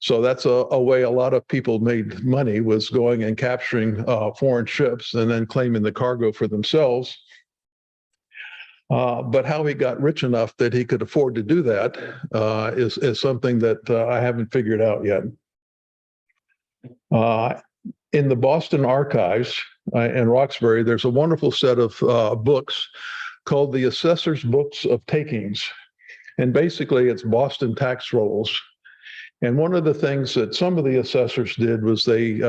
So that's a way a lot of people made money, was going and capturing foreign ships and then claiming the cargo for themselves. But how he got rich enough that he could afford to do that is something that I haven't figured out yet. In the Boston Archives in Roxbury, there's a wonderful set of books called the Assessor's Books of Takings. And basically, it's Boston tax rolls. And one of the things that some of the assessors did was they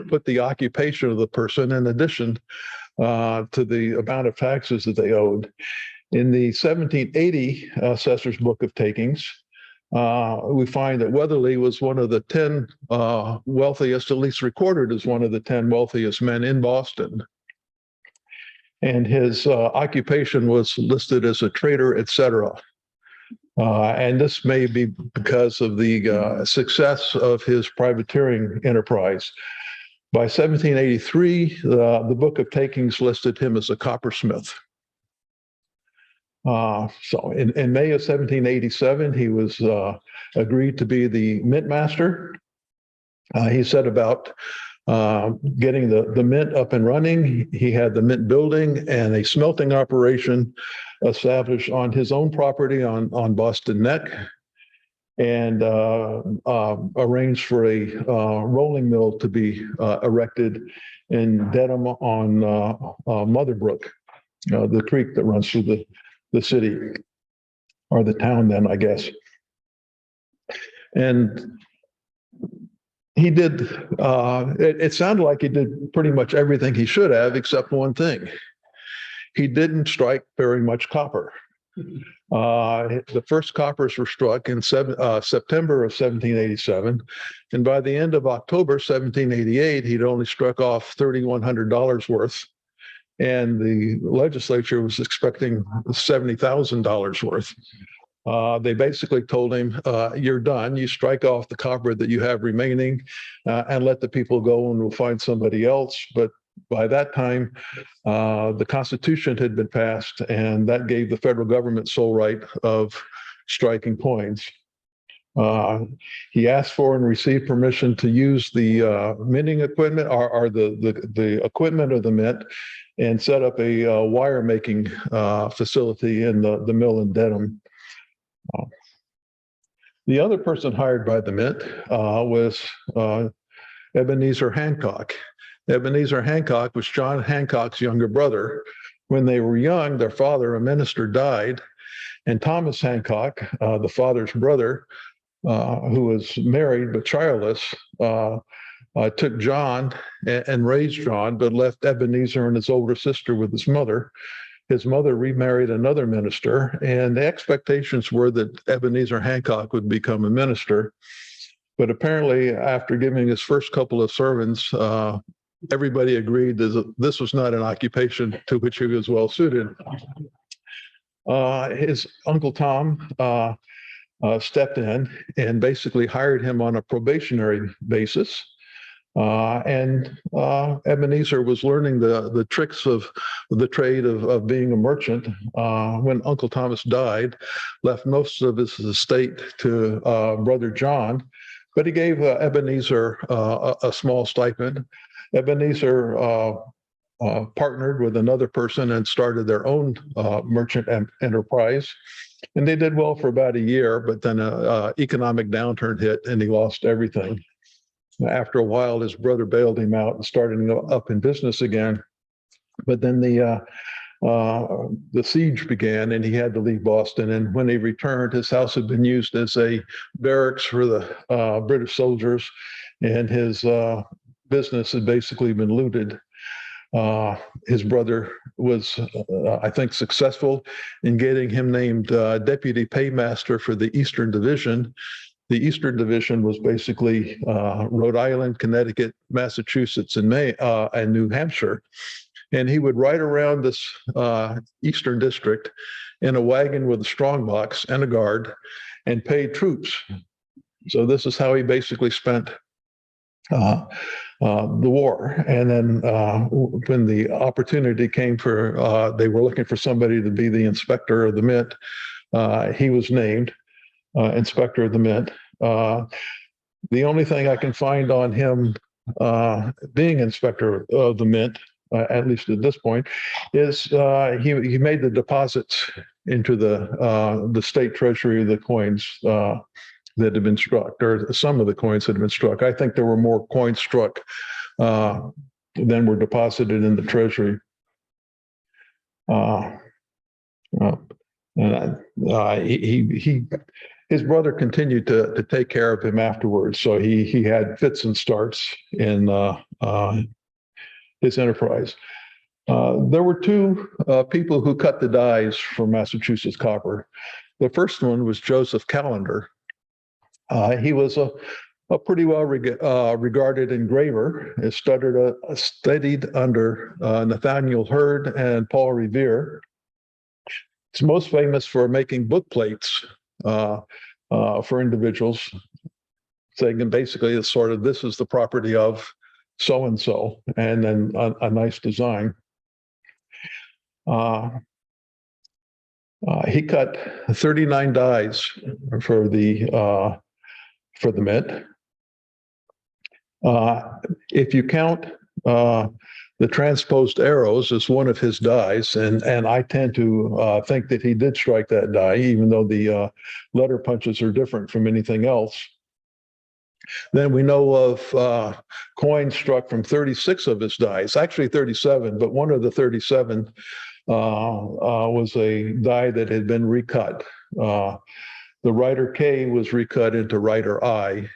put the occupation of the person in addition to the amount of taxes that they owed. In the 1780 Assessor's Book of Takings, we find that Weatherly was one of the 10 wealthiest, at least recorded as one of the 10 wealthiest men in Boston. And his occupation was listed as a trader, etc. And this may be because of the success of his privateering enterprise. By 1783, the Book of Takings listed him as a coppersmith. So in May of 1787, he was agreed to be the mint master. He set about getting the mint up and running. He had the mint building and a smelting operation established on his own property on Boston Neck, and arranged for a rolling mill to be erected in Dedham on Mother Brook, the creek that runs through the city, or the town then, I guess. And he did, it sounded like he did pretty much everything he should have, except one thing. He didn't strike very much copper. The first coppers were struck in September of 1787. And by the end of October 1788, he'd only struck off $3,100 worth. And the legislature was expecting $70,000 worth. They basically told him, you're done. You strike off the copper that you have remaining and let the people go, and we'll find somebody else. But by that time, the Constitution had been passed, and that gave the federal government sole right of striking coins. He asked for and received permission to use the minting equipment or the equipment of the mint, and set up a wire making facility in the mill in Dedham. The other person hired by the mint was Ebenezer Hancock. Ebenezer Hancock was John Hancock's younger brother. When they were young, their father, a minister, died, and Thomas Hancock, the father's brother, who was married but childless, took John and raised John, but left Ebenezer and his older sister with his mother. His mother remarried another minister, and the expectations were that Ebenezer Hancock would become a minister. But apparently, after giving his first couple of sermons, everybody agreed that this was not an occupation to which he was well suited. His uncle Tom stepped in and basically hired him on a probationary basis. And Ebenezer was learning the tricks of the trade of being a merchant when Uncle Thomas died, left most of his estate to brother John, but he gave Ebenezer a small stipend. Ebenezer partnered with another person and started their own merchant enterprise. And they did well for about a year, but then an economic downturn hit and he lost everything. After a while, his brother bailed him out and started up in business again. But then the siege began and he had to leave Boston. And when he returned, his house had been used as a barracks for the British soldiers, and his business had basically been looted. His brother was, I think, successful in getting him named deputy paymaster for the Eastern Division. The Eastern Division was basically Rhode Island, Connecticut, Massachusetts, and New Hampshire. And he would ride around this Eastern District in a wagon with a strongbox and a guard and pay troops. So this is how he basically spent the war. And then when the opportunity came for, they were looking for somebody to be the inspector of the mint, he was named inspector of the mint. The only thing I can find on him being inspector of the mint, at least at this point, is he made the deposits into the state treasury of the coins that had been struck, or some of the coins that had been struck. I think there were more coins struck than were deposited in the treasury. His brother continued to take care of him afterwards, so he had fits and starts in his enterprise. There were two people who cut the dies for Massachusetts copper. The first one was Joseph Callender. He was a pretty well regarded engraver. He studied under Nathaniel Hurd and Paul Revere. He's most famous for making book plates for individuals. Saying basically it's sort of, this is the property of so-and-so, and then a nice design. He cut 39 dies for the mitt. If you count the transposed arrows as one of his dies, and I tend to think that he did strike that die, even though the letter punches are different from anything else. Then we know of coins struck from 36 of his dies, actually 37, but one of the 37 was a die that had been recut. The writer K was recut into writer I.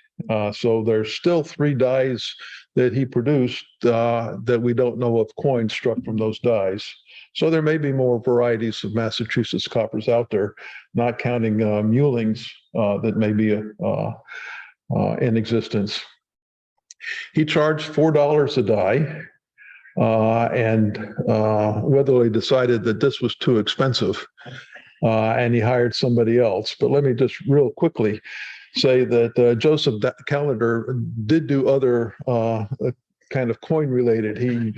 So there's still 3 dies that he produced that we don't know of coins struck from those dies. So there may be more varieties of Massachusetts coppers out there, not counting mulings that may be in existence. He charged $4 a die, and Weatherly decided that this was too expensive, and he hired somebody else. But let me just real quickly say that Joseph Callender did do other kind of coin related. He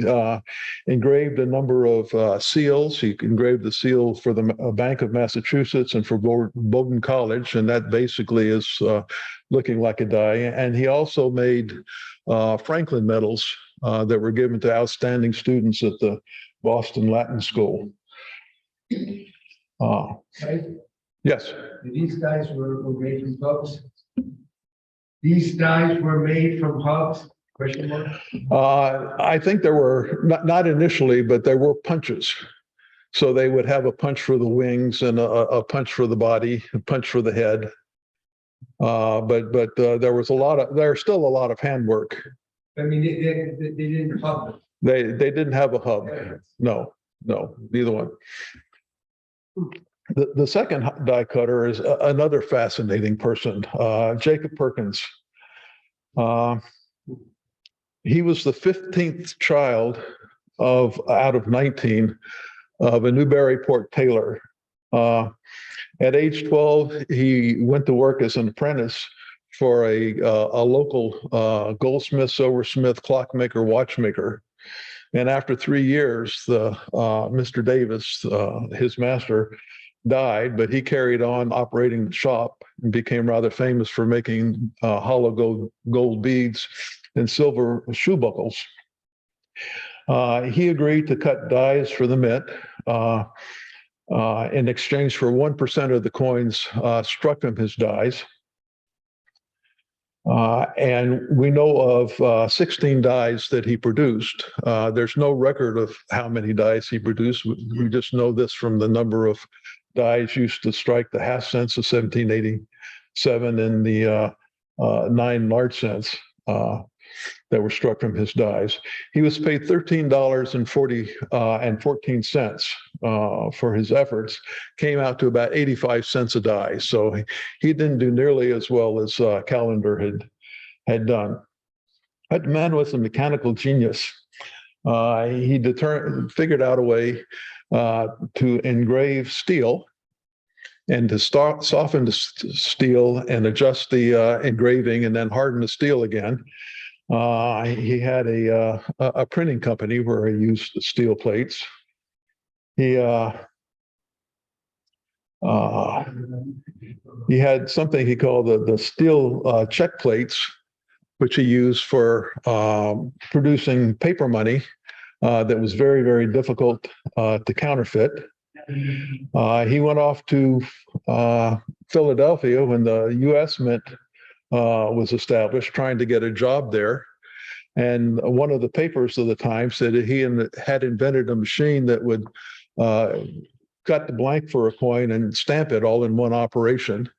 engraved a number of seals. He engraved the seal for the Bank of Massachusetts and for Bowdoin College, and that basically is looking like a die. And he also made Franklin medals that were given to outstanding students at the Boston Latin School. Yes. These guys were made from hubs? These dies were made from hubs? Question mark? I think there were, not initially, but there were punches. So they would have a punch for the wings and a punch for the body, a punch for the head. But there was there's still a lot of handwork. I mean, they didn't hub. They didn't have a hub. No, neither one. The second die cutter is another fascinating person, Jacob Perkins. He was the 15th child out of 19 of a Newburyport tailor. At age 12, he went to work as an apprentice for a local goldsmith, silversmith, clockmaker, watchmaker. And after 3 years, Mr. Davis, his master, died, but he carried on operating the shop and became rather famous for making hollow gold beads and silver shoe buckles. He agreed to cut dies for the mint in exchange for 1% of the coins struck from his dies. And we know of 16 dies that he produced. There's no record of how many dies he produced. We just know this from the number of dies used to strike the half cents of 1787 and the 9 large cents that were struck from his dies. He was paid $13.14 for his efforts, came out to about 85 cents a die. So he didn't do nearly as well as Callender had done. That man was a mechanical genius. He figured out a way to engrave steel and to soften the steel and adjust the engraving and then harden the steel again. He had a printing company where he used the steel plates. He had something he called the steel check plates, which he used for producing paper money that was very, very difficult to counterfeit. He went off to Philadelphia when the U.S. Mint was established, trying to get a job there. And one of the papers of the time said that he had invented a machine that would cut the blank for a coin and stamp it all in one operation.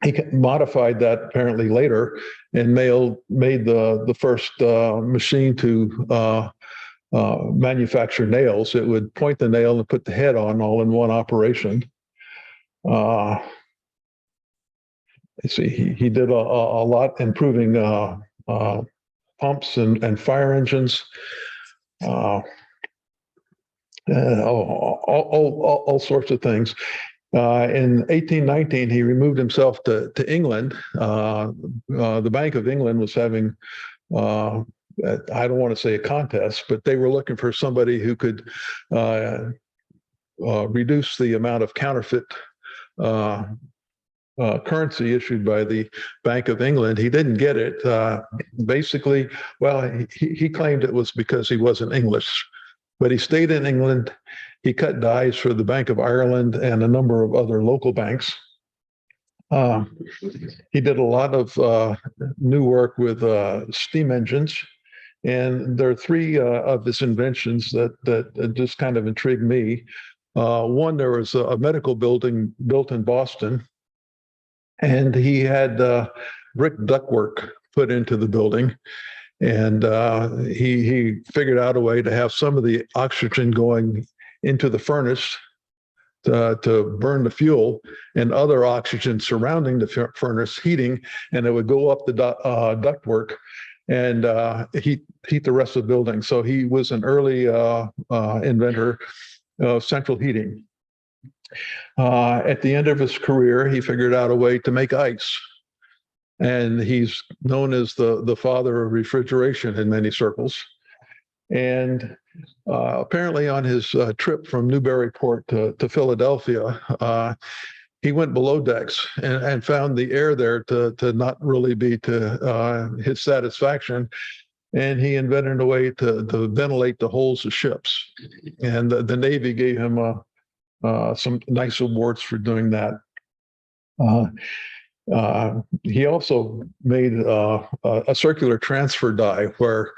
He modified that apparently later and made the first machine to manufacture nails. It would point the nail and put the head on all in one operation. Let's see, he did a lot improving pumps and fire engines, all sorts of things. In 1819, he removed himself to England. The Bank of England was having, I don't want to say a contest, but they were looking for somebody who could reduce the amount of counterfeit currency issued by the Bank of England. He didn't get it. Basically, well, he claimed it was because he wasn't English, but he stayed in England. He cut dies for the Bank of Ireland and a number of other local banks. He did a lot of new work with steam engines. And there are three of his inventions that just kind of intrigued me. One, there was a medical building built in Boston, and he had brick ductwork put into the building. And he figured out a way to have some of the oxygen going into the furnace to burn the fuel, and other oxygen surrounding the furnace heating, and it would go up the ductwork and heat the rest of the building. So he was an early inventor of central heating. At the end of his career, he figured out a way to make ice. And he's known as the father of refrigeration in many circles. And apparently on his trip from Newburyport to Philadelphia, he went below decks and found the air there to not really be to his satisfaction. And he invented a way to ventilate the hulls of ships. And the Navy gave him some nice awards for doing that. He also made a circular transfer die where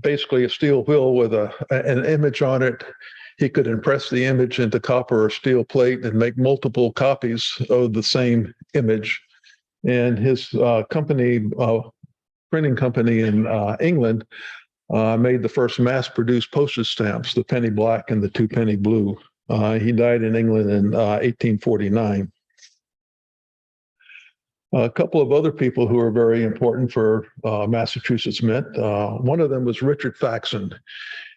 basically a steel wheel with an image on it. He could impress the image into copper or steel plate and make multiple copies of the same image. And his printing company in England made the first mass-produced postage stamps, the penny black and the 2 penny blue. He died in England in 1849. A couple of other people who are very important for Massachusetts Mint. One of them was Richard Faxon.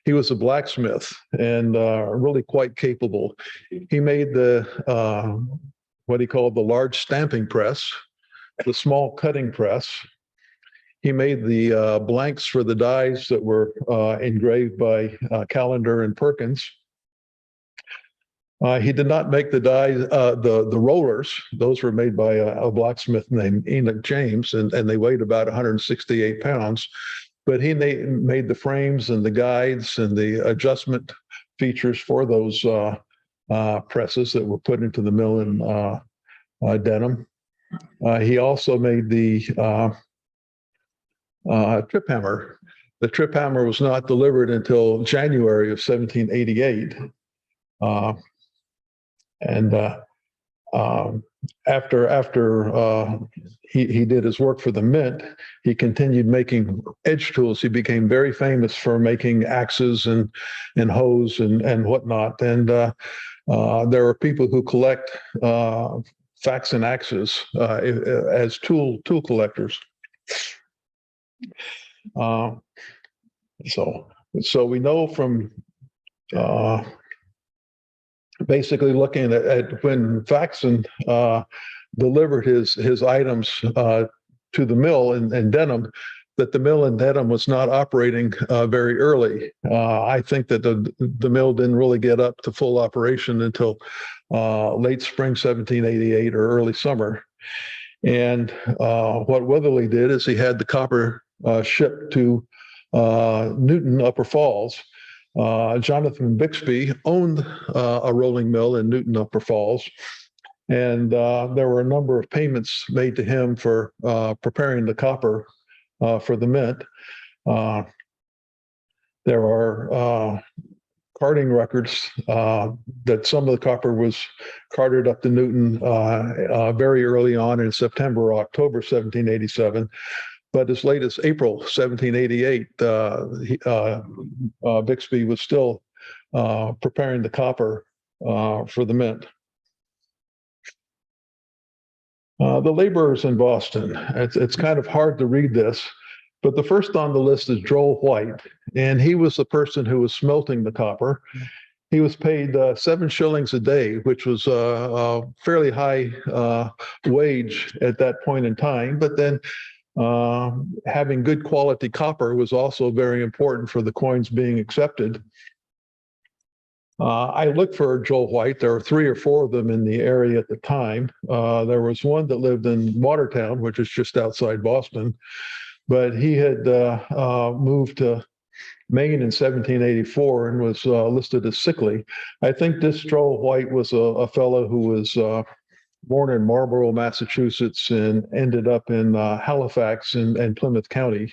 He was a blacksmith and really quite capable. He made what he called the large stamping press, the small cutting press. He made the blanks for the dies that were engraved by Callender and Perkins. He did not make the dies, the rollers. Those were made by a blacksmith named Enoch James, and they weighed about 168 pounds. But he made the frames and the guides and the adjustment features for those presses that were put into the mill in Denham. He also made the trip hammer. The trip hammer was not delivered until January of 1788. After he did his work for the Mint, he continued making edge tools. He became very famous for making axes and hoes and whatnot. And there are people who collect Faxon axes as tool collectors. So we know from basically looking at when Faxon delivered his items to the mill in Denham, that the mill in Denham was not operating very early. I think that the mill didn't really get up to full operation until late spring 1788 or early summer. And what Weatherly did is he had the copper shipped to Newton, Upper Falls. Jonathan Bixby owned a rolling mill in Newton, Upper Falls, and there were a number of payments made to him for preparing the copper for the Mint. There are carting records that some of the copper was carted up to Newton very early on in September or October 1787. But as late as April 1788, Bixby was still preparing the copper for the Mint. The laborers in Boston, it's kind of hard to read this, but the first on the list is Joel White, and he was the person who was smelting the copper. he was paid 7 shillings a day, which was a fairly high wage at that point in time. But then having good quality copper was also very important for the coins being accepted. I looked for Joel White. There were 3 or 4 of them in the area at the time. There was one that lived in Watertown, which is just outside Boston, but he had moved to Maine in 1784 and was listed as sickly. I think this Joel White was a fellow who was born in Marlborough, Massachusetts, and ended up in Halifax and Plymouth County.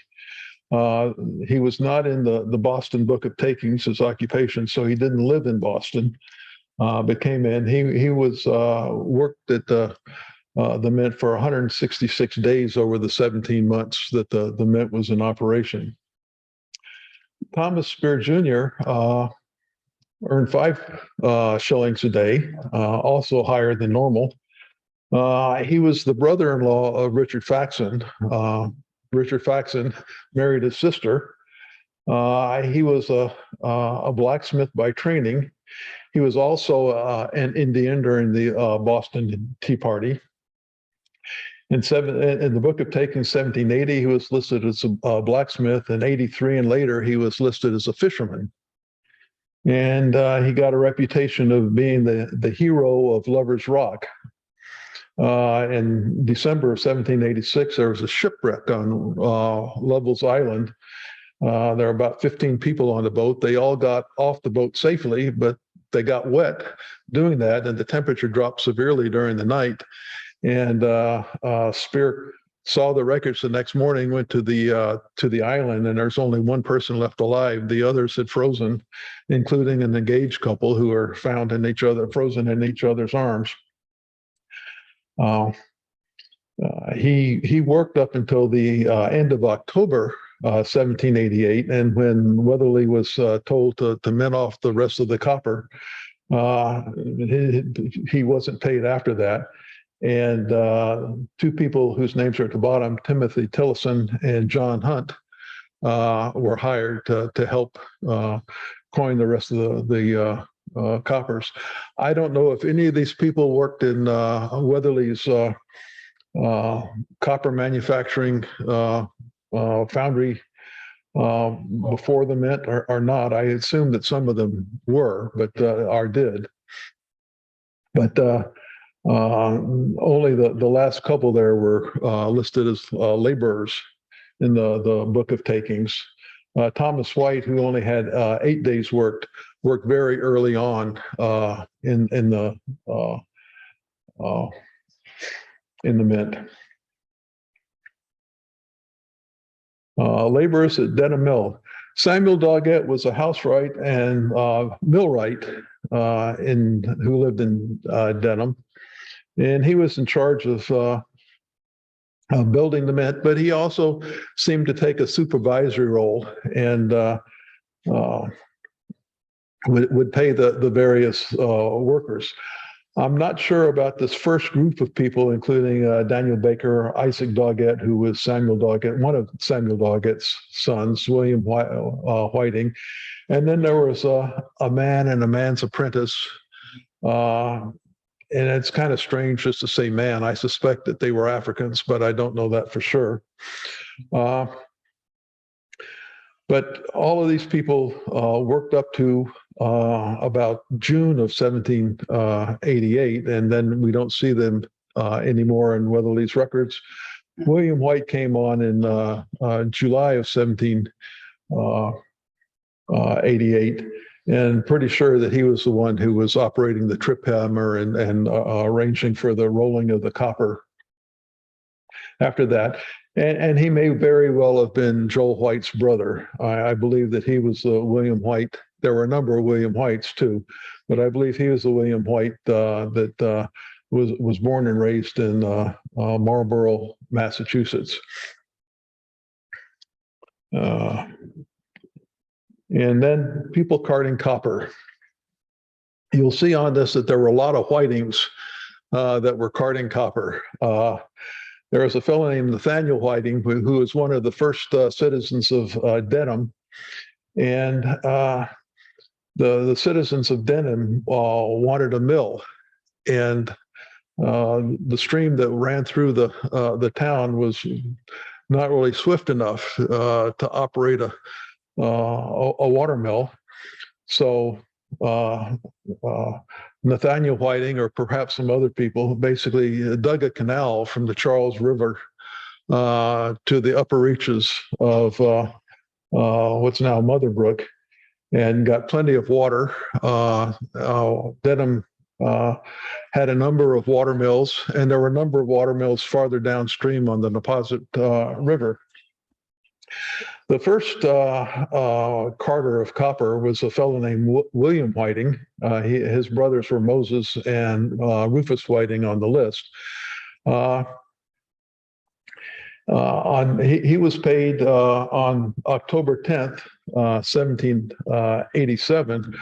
He was not in the Boston Book of Takings, his occupation, so he didn't live in Boston, but came in. He was worked at the mint for 166 days over the 17 months that the mint was in operation. Thomas Spear Jr. Earned 5 shillings a day, also higher than normal. He was the brother-in-law of Richard Faxon. Richard Faxon married his sister. He was a blacksmith by training. He was also an Indian during the Boston Tea Party. In the Book of Takings, 1780, he was listed as a blacksmith. In 83 and later, he was listed as a fisherman. And he got a reputation of being the hero of Lover's Rock. In December of 1786, there was a shipwreck on Lovell's Island. There were about 15 people on the boat. They all got off the boat safely, but they got wet doing that, and the temperature dropped severely during the night. And Spear saw the wreckage the next morning, went to the island, and there's only one person left alive. The others had frozen, including an engaged couple who were found frozen in each other's arms. He worked up until the end of October 1788, and when Weatherly was told to mint off the rest of the copper, he wasn't paid after that. And 2 people whose names are at the bottom, Timothy Tillison and John Hunt, were hired to help coin the rest of the coppers. I don't know if any of these people worked in Weatherly's copper manufacturing foundry before the mint or not. I assume that some of them were, but or did. But only the last couple there were listed as laborers in the Book of Takings. Thomas White, who only had 8 days worked very early on in the mint. Laborers at Denham Mill. Samuel Doggett was a housewright and millwright who lived in Denham, and he was in charge of building the mint, but he also seemed to take a supervisory role and would pay the various workers. I'm not sure about this first group of people, including Daniel Baker, Isaac Doggett, who was Samuel Doggett, one of Samuel Doggett's sons, William Whiting. And then there was a man and a man's apprentice. And it's kind of strange just to say man. I suspect that they were Africans, but I don't know that for sure. But all of these people worked up to about June of 1788, and then we don't see them anymore in Weatherly's records. William White came on in July of 1788, and pretty sure that he was the one who was operating the trip hammer and arranging for the rolling of the copper after that. And he may very well have been Joel White's brother. I believe that he was William White. There were a number of William Whites too, but I believe he was the William White that was born and raised in Marlborough, Massachusetts. And then people carting copper. You'll see on this that there were a lot of Whitings that were carting copper. There was a fellow named Nathaniel Whiting, who was one of the first citizens of Dedham. And the citizens of Denham wanted a mill, and the stream that ran through the town was not really swift enough to operate a water mill. So Nathaniel Whiting, or perhaps some other people, basically dug a canal from the Charles River to the upper reaches of what's now Motherbrook, and got plenty of water. Dedham had a number of water mills, and there were a number of water mills farther downstream on the Neponset River. The first carter of copper was a fellow named William Whiting. His brothers were Moses and Rufus Whiting on the list. He was paid on October 10th, 1787,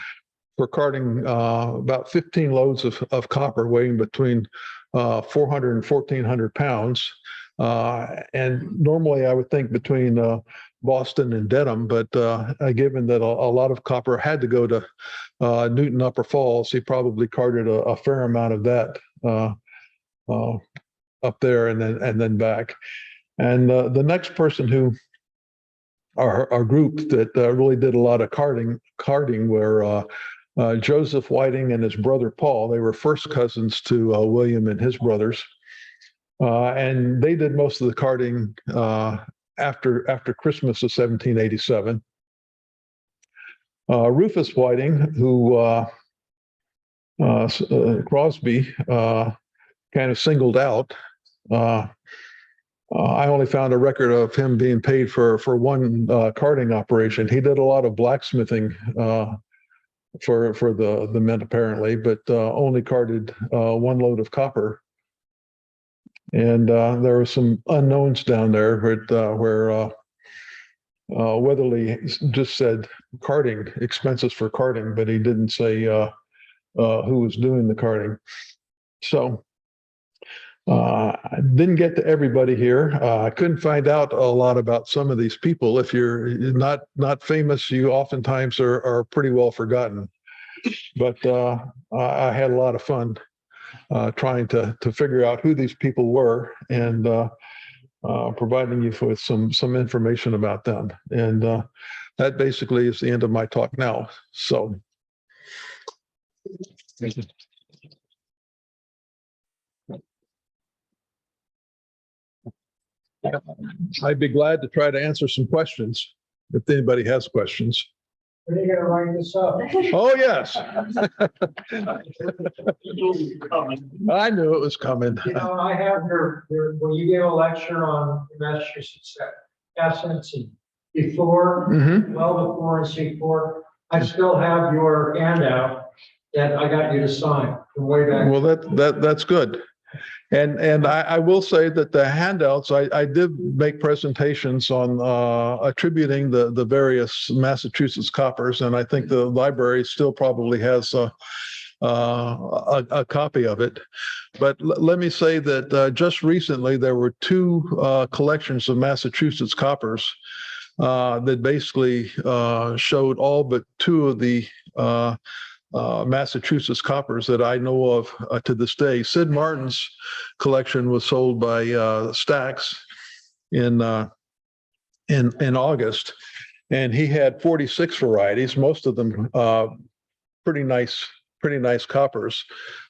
for carting about 15 loads of copper weighing between 400 and 1,400 pounds. And normally I would think between Boston and Dedham, but given that a lot of copper had to go to Newton Upper Falls, he probably carted a fair amount of that up there and then back. And the next person who our group that really did a lot of carting were Joseph Whiting and his brother Paul. They were first cousins to William and his brothers. And they did most of the carting after Christmas of 1787. Rufus Whiting, who Crosby kind of singled out. I only found a record of him being paid for one carting operation. He did a lot of blacksmithing for the men apparently, but only carted one load of copper. And there were some unknowns down there where Weatherly just said carting, expenses for carting, but he didn't say who was doing the carting. So I didn't get to everybody here. I couldn't find out a lot about some of these people. If you're not famous, you oftentimes are pretty well forgotten. But I had a lot of fun trying to figure out who these people were and providing you with some information about them. And that basically is the end of my talk now. So. Thank you. I'd be glad to try to answer some questions if anybody has questions. Are you going to write this up? Oh, yes. I knew it was coming. You know, I have when you gave a lecture on Massachusetts essence and before, well before and C4, I still have your handout that I got you to sign from way back. Well, that's good. And I will say that the handouts, I did make presentations on attributing the various Massachusetts coppers, and I think the library still probably has a copy of it. But let me say that just recently there were two collections of Massachusetts coppers that basically showed all but two of the Massachusetts coppers that I know of to this day. Sid Martin's collection was sold by Stax in August, and he had 46 varieties, most of them pretty nice coppers.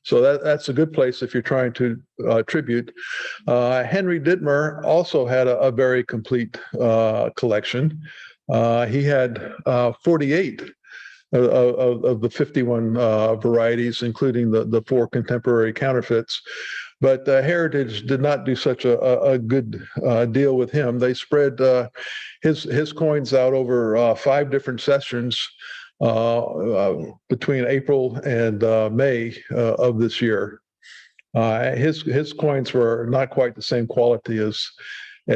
So that's a good place if you're trying to tribute. Henry Dittmer also had a very complete collection. He had 48 of the 51 varieties, including the 4 contemporary counterfeits. But Heritage did not do such a good deal with him. They spread his coins out over 5 different sessions between April and May of this year. His coins were not quite the same quality as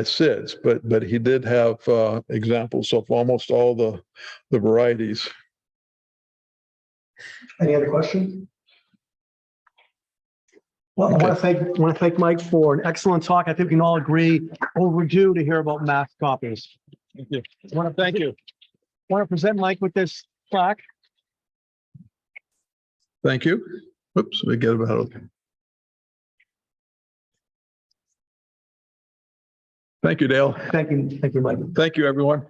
Sid's, but he did have examples of almost all the varieties. Any other questions? Well, I want to thank Mike for an excellent talk. I think we can all agree overdue to hear about mass copies. Thank you. Thank you. Want to present Mike with this plaque? Thank you. Oops, we get about it. Thank you, Dale. Thank you, Mike. Thank you, everyone.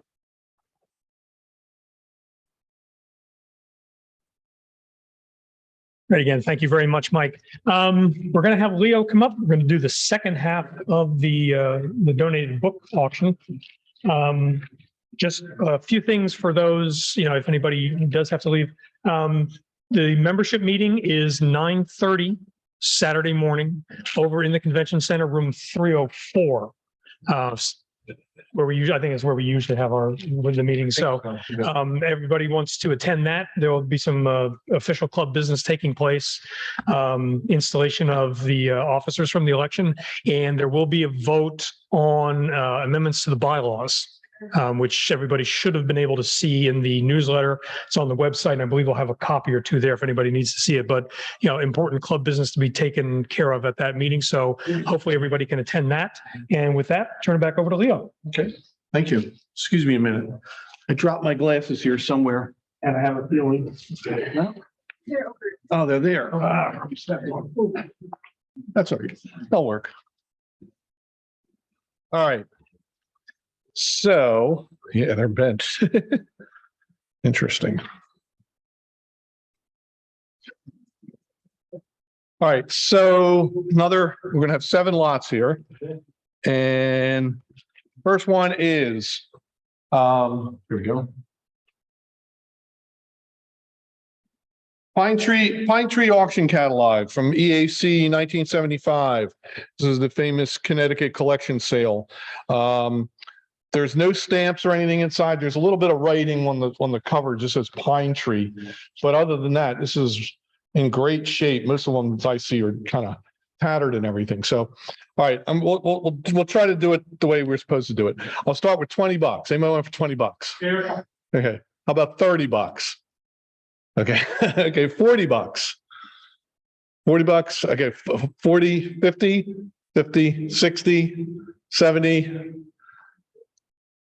Right, again, thank you very much, Mike. We're going to have Leo come up. We're going to do the second half of the donated book auction. Just a few things for those, if anybody does have to leave. The membership meeting is 9:30 Saturday morning over in the Convention Center, room 304. Where we usually, I think is where we usually have the meeting. So everybody wants to attend that. There will be some official club business taking place, installation of the officers from the election, and there will be a vote on amendments to the bylaws, which everybody should have been able to see in the newsletter. It's on the website, and I believe we'll have a copy or two there if anybody needs to see it. But, important club business to be taken care of at that meeting. So hopefully everybody can attend that. And with that, turn it back over to Leo. Okay, thank you. Excuse me a minute. I dropped my glasses here somewhere and I have a feeling. No? Oh, they're there. That's all right. That'll work. All right. So, yeah, they're bent. Interesting. All right, so we're going to have 7 lots here. And first one is, here we go. Pine Tree Auction Catalog from EAC 1975. This is the famous Connecticut collection sale. There's no stamps or anything inside. There's a little bit of writing on the cover, just says Pine Tree. But other than that, this is in great shape. Most of them I see are kind of tattered and everything. So, all right, we'll try to do it the way we're supposed to do it. I'll start with $20. Anybody want for $20? Okay. How about $30? Okay. Okay. $40. $40. Okay. 40, 50, 50, 60, 70.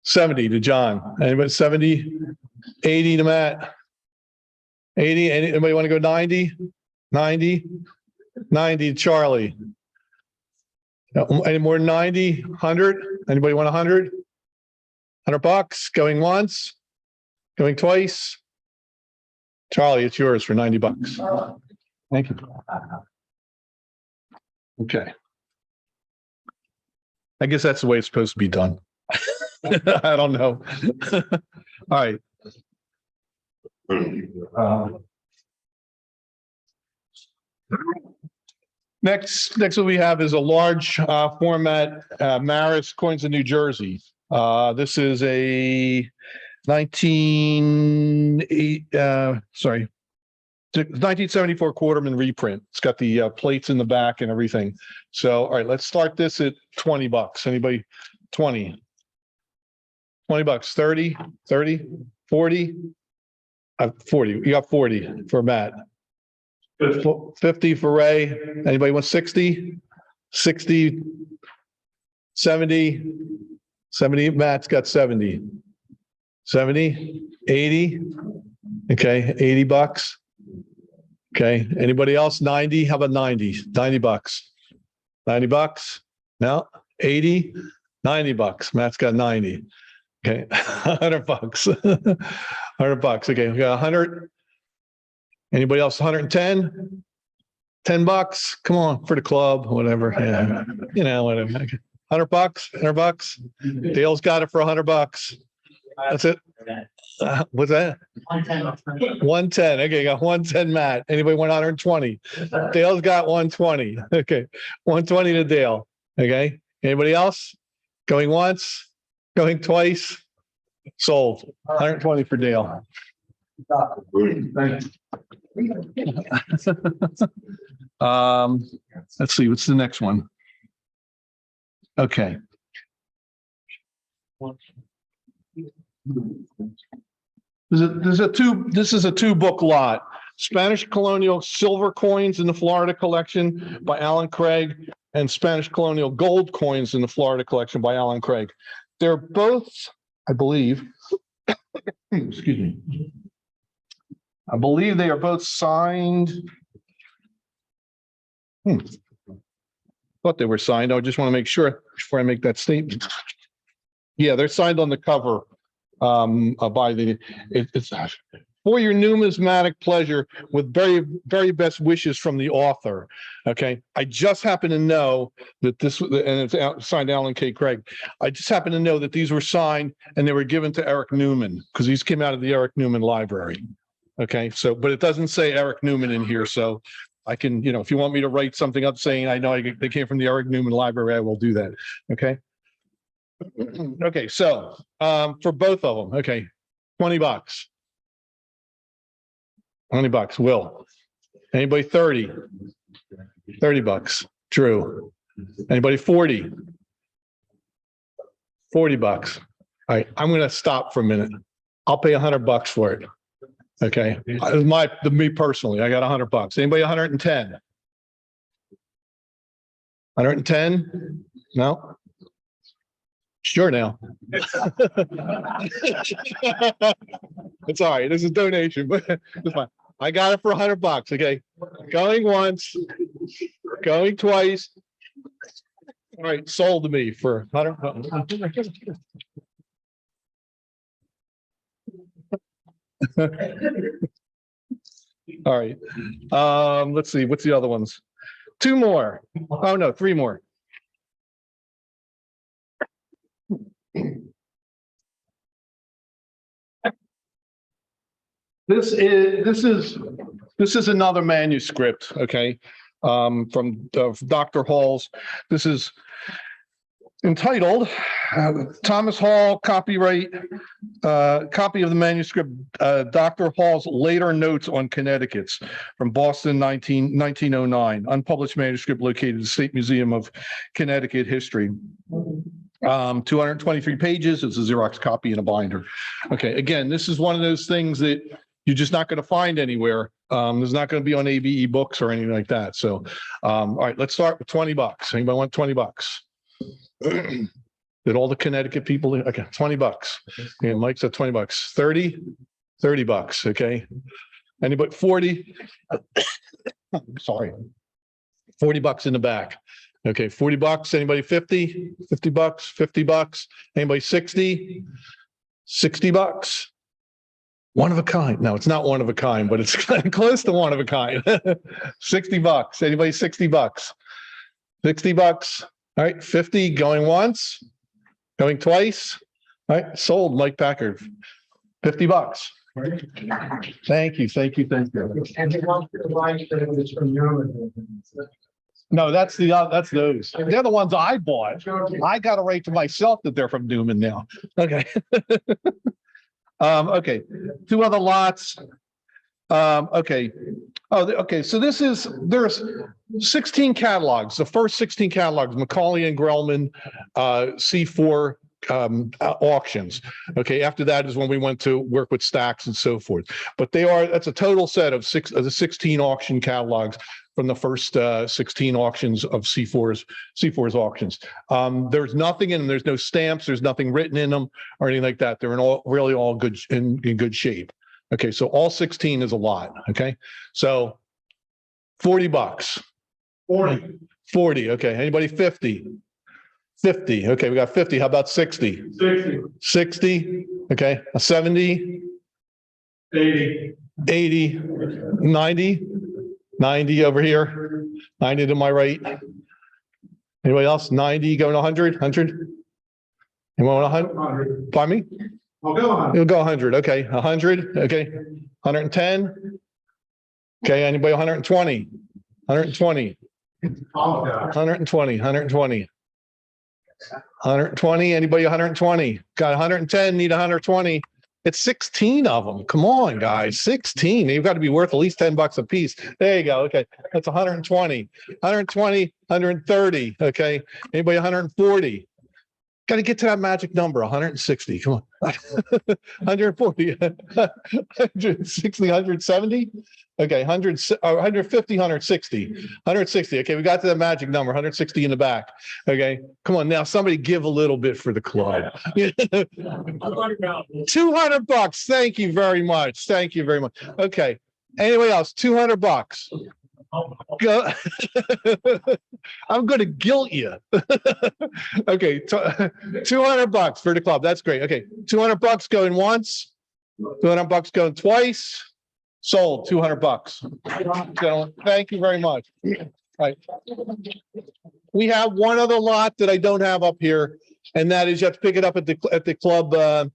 70 to John. Anybody 70, 80 to Matt? 80. Anybody want to go 90? 90? 90 to Charlie. Any more than 90? 100? Anybody want 100? $100 going once? Going twice? Charlie, it's yours for $90. Thank you. Okay. I guess that's the way it's supposed to be done. I don't know. All right. Next what we have is a large format Maris Coins of New Jersey. This is a 1974 Quarterman reprint. It's got the plates in the back and everything. So, all right, let's start this at $20. Anybody? 20. $20, 30, 30, 40, 40. You got 40 for Matt. 50 for Ray. Anybody want 60? 60, 70, 70. Matt's got 70. 70, 80. Okay, $80. Okay, anybody else? 90. How about 90? $90. $90. No, 80, $90. Matt's got 90. Okay, $100. $100. Okay, we got 100. Anybody else? 110? $10. Come on, for the club, whatever. Yeah, whatever. Okay. $100. $100. Dale's got it for $100. That's it. What's that? 110. Okay, got 110. Matt. Anybody want 120? Dale's got 120. Okay, 120 to Dale. Okay. Anybody else? Going once? Going twice? Sold. 120 for Dale. Let's see. What's the next one? Okay. This is a 2-book lot. Spanish colonial silver coins in the Florida collection by Alan Craig and Spanish colonial gold coins in the Florida collection by Alan Craig. They're both, I believe, excuse me. I believe they are both signed Thought they were signed. I just want to make sure before I make that statement. Yeah, they're signed on the cover by it's for your numismatic pleasure with very, very best wishes from the author. Okay. I just happen to know that this, and it's signed Alan K. Craig. I just happen to know that these were signed and they were given to Eric Newman because these came out of the Eric Newman library. Okay. So, but it doesn't say Eric Newman in here. So I can, if you want me to write something up saying, I know they came from the Eric Newman library, I will do that. Okay. Okay. So, for both of them, okay. $20. $20. Will. Anybody 30? $30. Drew. Anybody 40? $40. All right. I'm going to stop for a minute. I'll pay $100 for it. Okay. Me personally, I got $100. Anybody 110? 110? No? Sure now. It's all right. This is a donation, but it's fine. I got it for $100. Okay. Going once, going twice. All right. Sold to me for $100. All right. Let's see. What's the other ones? 2 more. Oh no, 3 more. This is another manuscript, okay, from Dr. Hall's. This is entitled Thomas Hall, copyright, copy of the manuscript, Dr. Hall's later notes on Connecticut's from Boston, 1909, unpublished manuscript located at the State Museum of Connecticut History. 223 pages. It's a Xerox copy in a binder. Okay. Again, this is one of those things that you're just not going to find anywhere. There's not going to be on ABE books or anything like that. So, all right, let's start with $20. Anybody want $20? Did all the Connecticut people? Okay, $20. Yeah, Mike said $20. 30, $30. Okay. Anybody 40? Sorry. $40 in the back. Okay, $40. Anybody 50? $50, $50. Anybody 60? $60. One of a kind. No, it's not one of a kind, but it's close to one of a kind. $60. Anybody 60 bucks? $60. All right, 50 going once, going twice. All right, sold Mike Packard. $50. Thank you, thank you, thank you. And they want to write that it's from Newman. No, that's those. They're the ones I bought. I got to write to myself that they're from Newman now. Okay. Okay. 2 other lots. Okay. Oh, okay. So there's 16 catalogs. The first 16 catalogs, Macaulay and Grellman, C4 auctions. Okay. After that is when we went to work with Stacks and so forth. But that's a total set of the 16 auction catalogs from the first 16 auctions of C4's auctions. There's nothing in them. There's no stamps. There's nothing written in them or anything like that. They're really all good in good shape. Okay, so all 16 is a lot. Okay, so $40. 40. Okay, anybody 50? 50. Okay, we got 50. How about 60? 60. Okay, a 70. 80. 90. 90 over here. 90 to my right. Anybody else? 90 going to 100? 100? Anyone want 100? Pardon me? I'll go on. You'll go 100. Okay. 100. Okay. 110. Okay. Anybody 120? 120. 120. 120. 120. Anybody 120? Got 110. Need 120. It's 16 of them. Come on, guys. 16. You've got to be worth at least $10 a piece. There you go. Okay. That's 120. 120. 130. Okay. Anybody 140? Got to get to that magic number, 160. Come on. 140, 160, 170. Okay, 150, 160. 160. Okay, we got to the magic number, 160 in the back. Okay, come on now, somebody give a little bit for the club. $200. Thank you very much. Thank you very much. Okay, anybody else? $200. Go. I'm going to guilt you. Okay, $200 for the club. That's great. Okay, $200 going once, $200 going twice. Sold. $200. Gentlemen, thank you very much. All right. We have one other lot that I don't have up here, and that is you have to pick it up at the club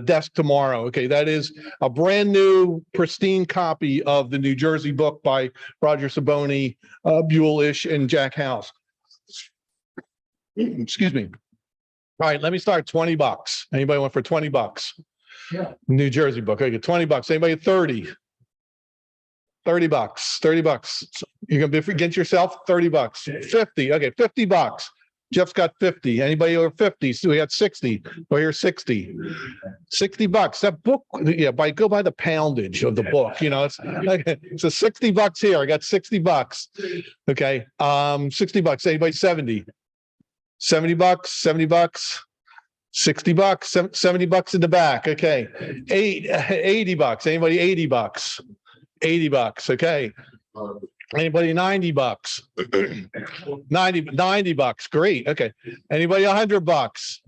desk tomorrow. Okay, that is a brand new, pristine copy of the New Jersey book by Roger Saboni, Buell-ish, and Jack House. Excuse me. All right, let me start. $20. Anybody want for $20? Yeah. New Jersey book. Okay, $20. Anybody at 30? $30. $30. You're gonna be against yourself. $30. 50. Okay, $50. Jeff's got 50. Anybody over 50? So we got 60. Well, here's 60. $60. That book, yeah, go by the poundage of the book. You know, it's so $60 here. I got $60. Okay. $60. Anybody 70? $70, $70, $60, $70 in the back. Okay. $80. Anybody $80? $80. Okay. Anybody $90? $90. Great. Okay. Anybody $100?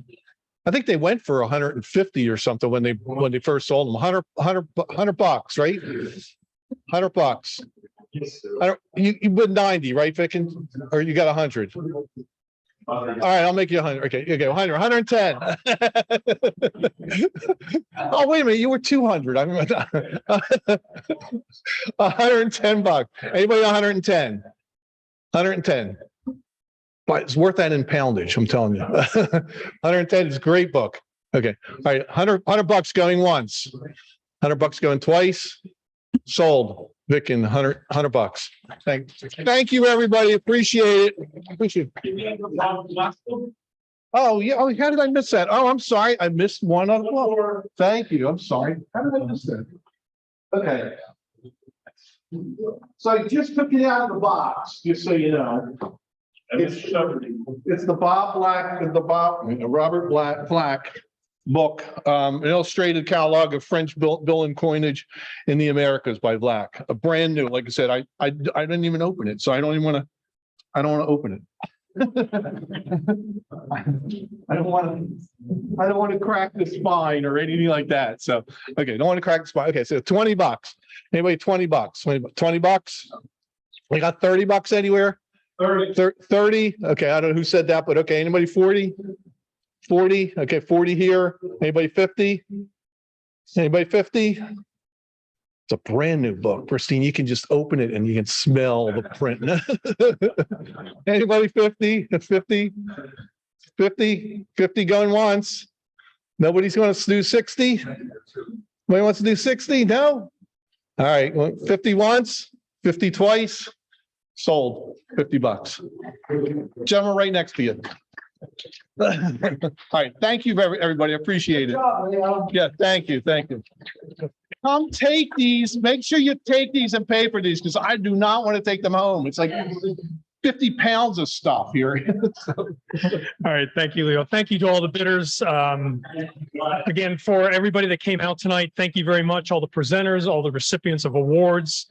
I think they went for 150 or something when they first sold them. $100, right? $100. You put 90, right, Vicken? Or you got 100? All right, I'll make you 100. Okay, 100, 110. Oh, wait a minute, you were 200. I mean, $110. Anybody 110? 110. But it's worth that in poundage, I'm telling you. 110 is a great book. Okay, all right, $100 going once, $100 going twice. Sold. Vicken, $100. Thank you, everybody. Appreciate it. Oh, yeah. Oh, how did I miss that? Oh, I'm sorry. I missed one other one. Thank you. I'm sorry. How did I miss that? Okay. So I just took it out of the box, just so you know. It's the Robert Black book, an illustrated catalog of French bill and coinage in the Americas by Black. A brand new, like I said, I didn't even open it, so I don't want to open it. I don't want to crack the spine or anything like that. So, okay, don't want to crack the spine. Okay, so $20. Anybody $20? $20? We got $30 anywhere? 30. Okay, I don't know who said that, but okay, anybody 40? 40. Okay, 40 here. Anybody 50? Anybody 50? It's a brand new book, pristine. You can just open it and you can smell the print. Anybody 50? 50? 50? 50 going once. Nobody's going to do 60? Nobody wants to do 60? No? All right, 50 once, 50 twice. Sold. $50. Gentleman right next to you. All right, thank you, everybody. I appreciate it. Yeah, thank you. Come take these. Make sure you take these and pay for these, because I do not want to take them home. It's like 50 pounds of stuff here. All right, thank you, Leo. Thank you to all the bidders. Again, for everybody that came out tonight, thank you very much. All the presenters, all the recipients of awards.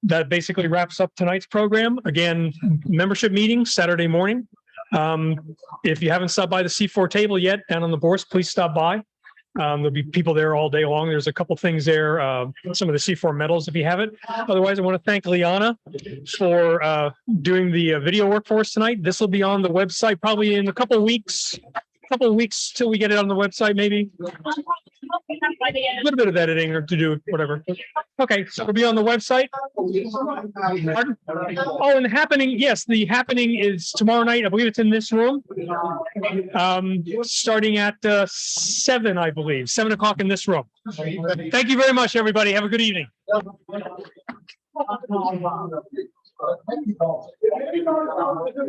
That basically wraps up tonight's program. Again, membership meeting Saturday morning. If you haven't stopped by the C4 table yet down on the boards, please stop by. There'll be people there all day long. There's a couple things there, some of the C4 medals if you have it. Otherwise, I want to thank Liana for doing the video work for us tonight. This will be on the website probably in a couple of weeks. Till we get it on the website, maybe. A little bit of editing or to do whatever. Okay, so it'll be on the website. Pardon? Oh, and the happening, yes, the happening is tomorrow night. I believe it's in this room. Starting at 7, I believe, 7 o'clock in this room. Thank you very much, everybody. Have a good evening.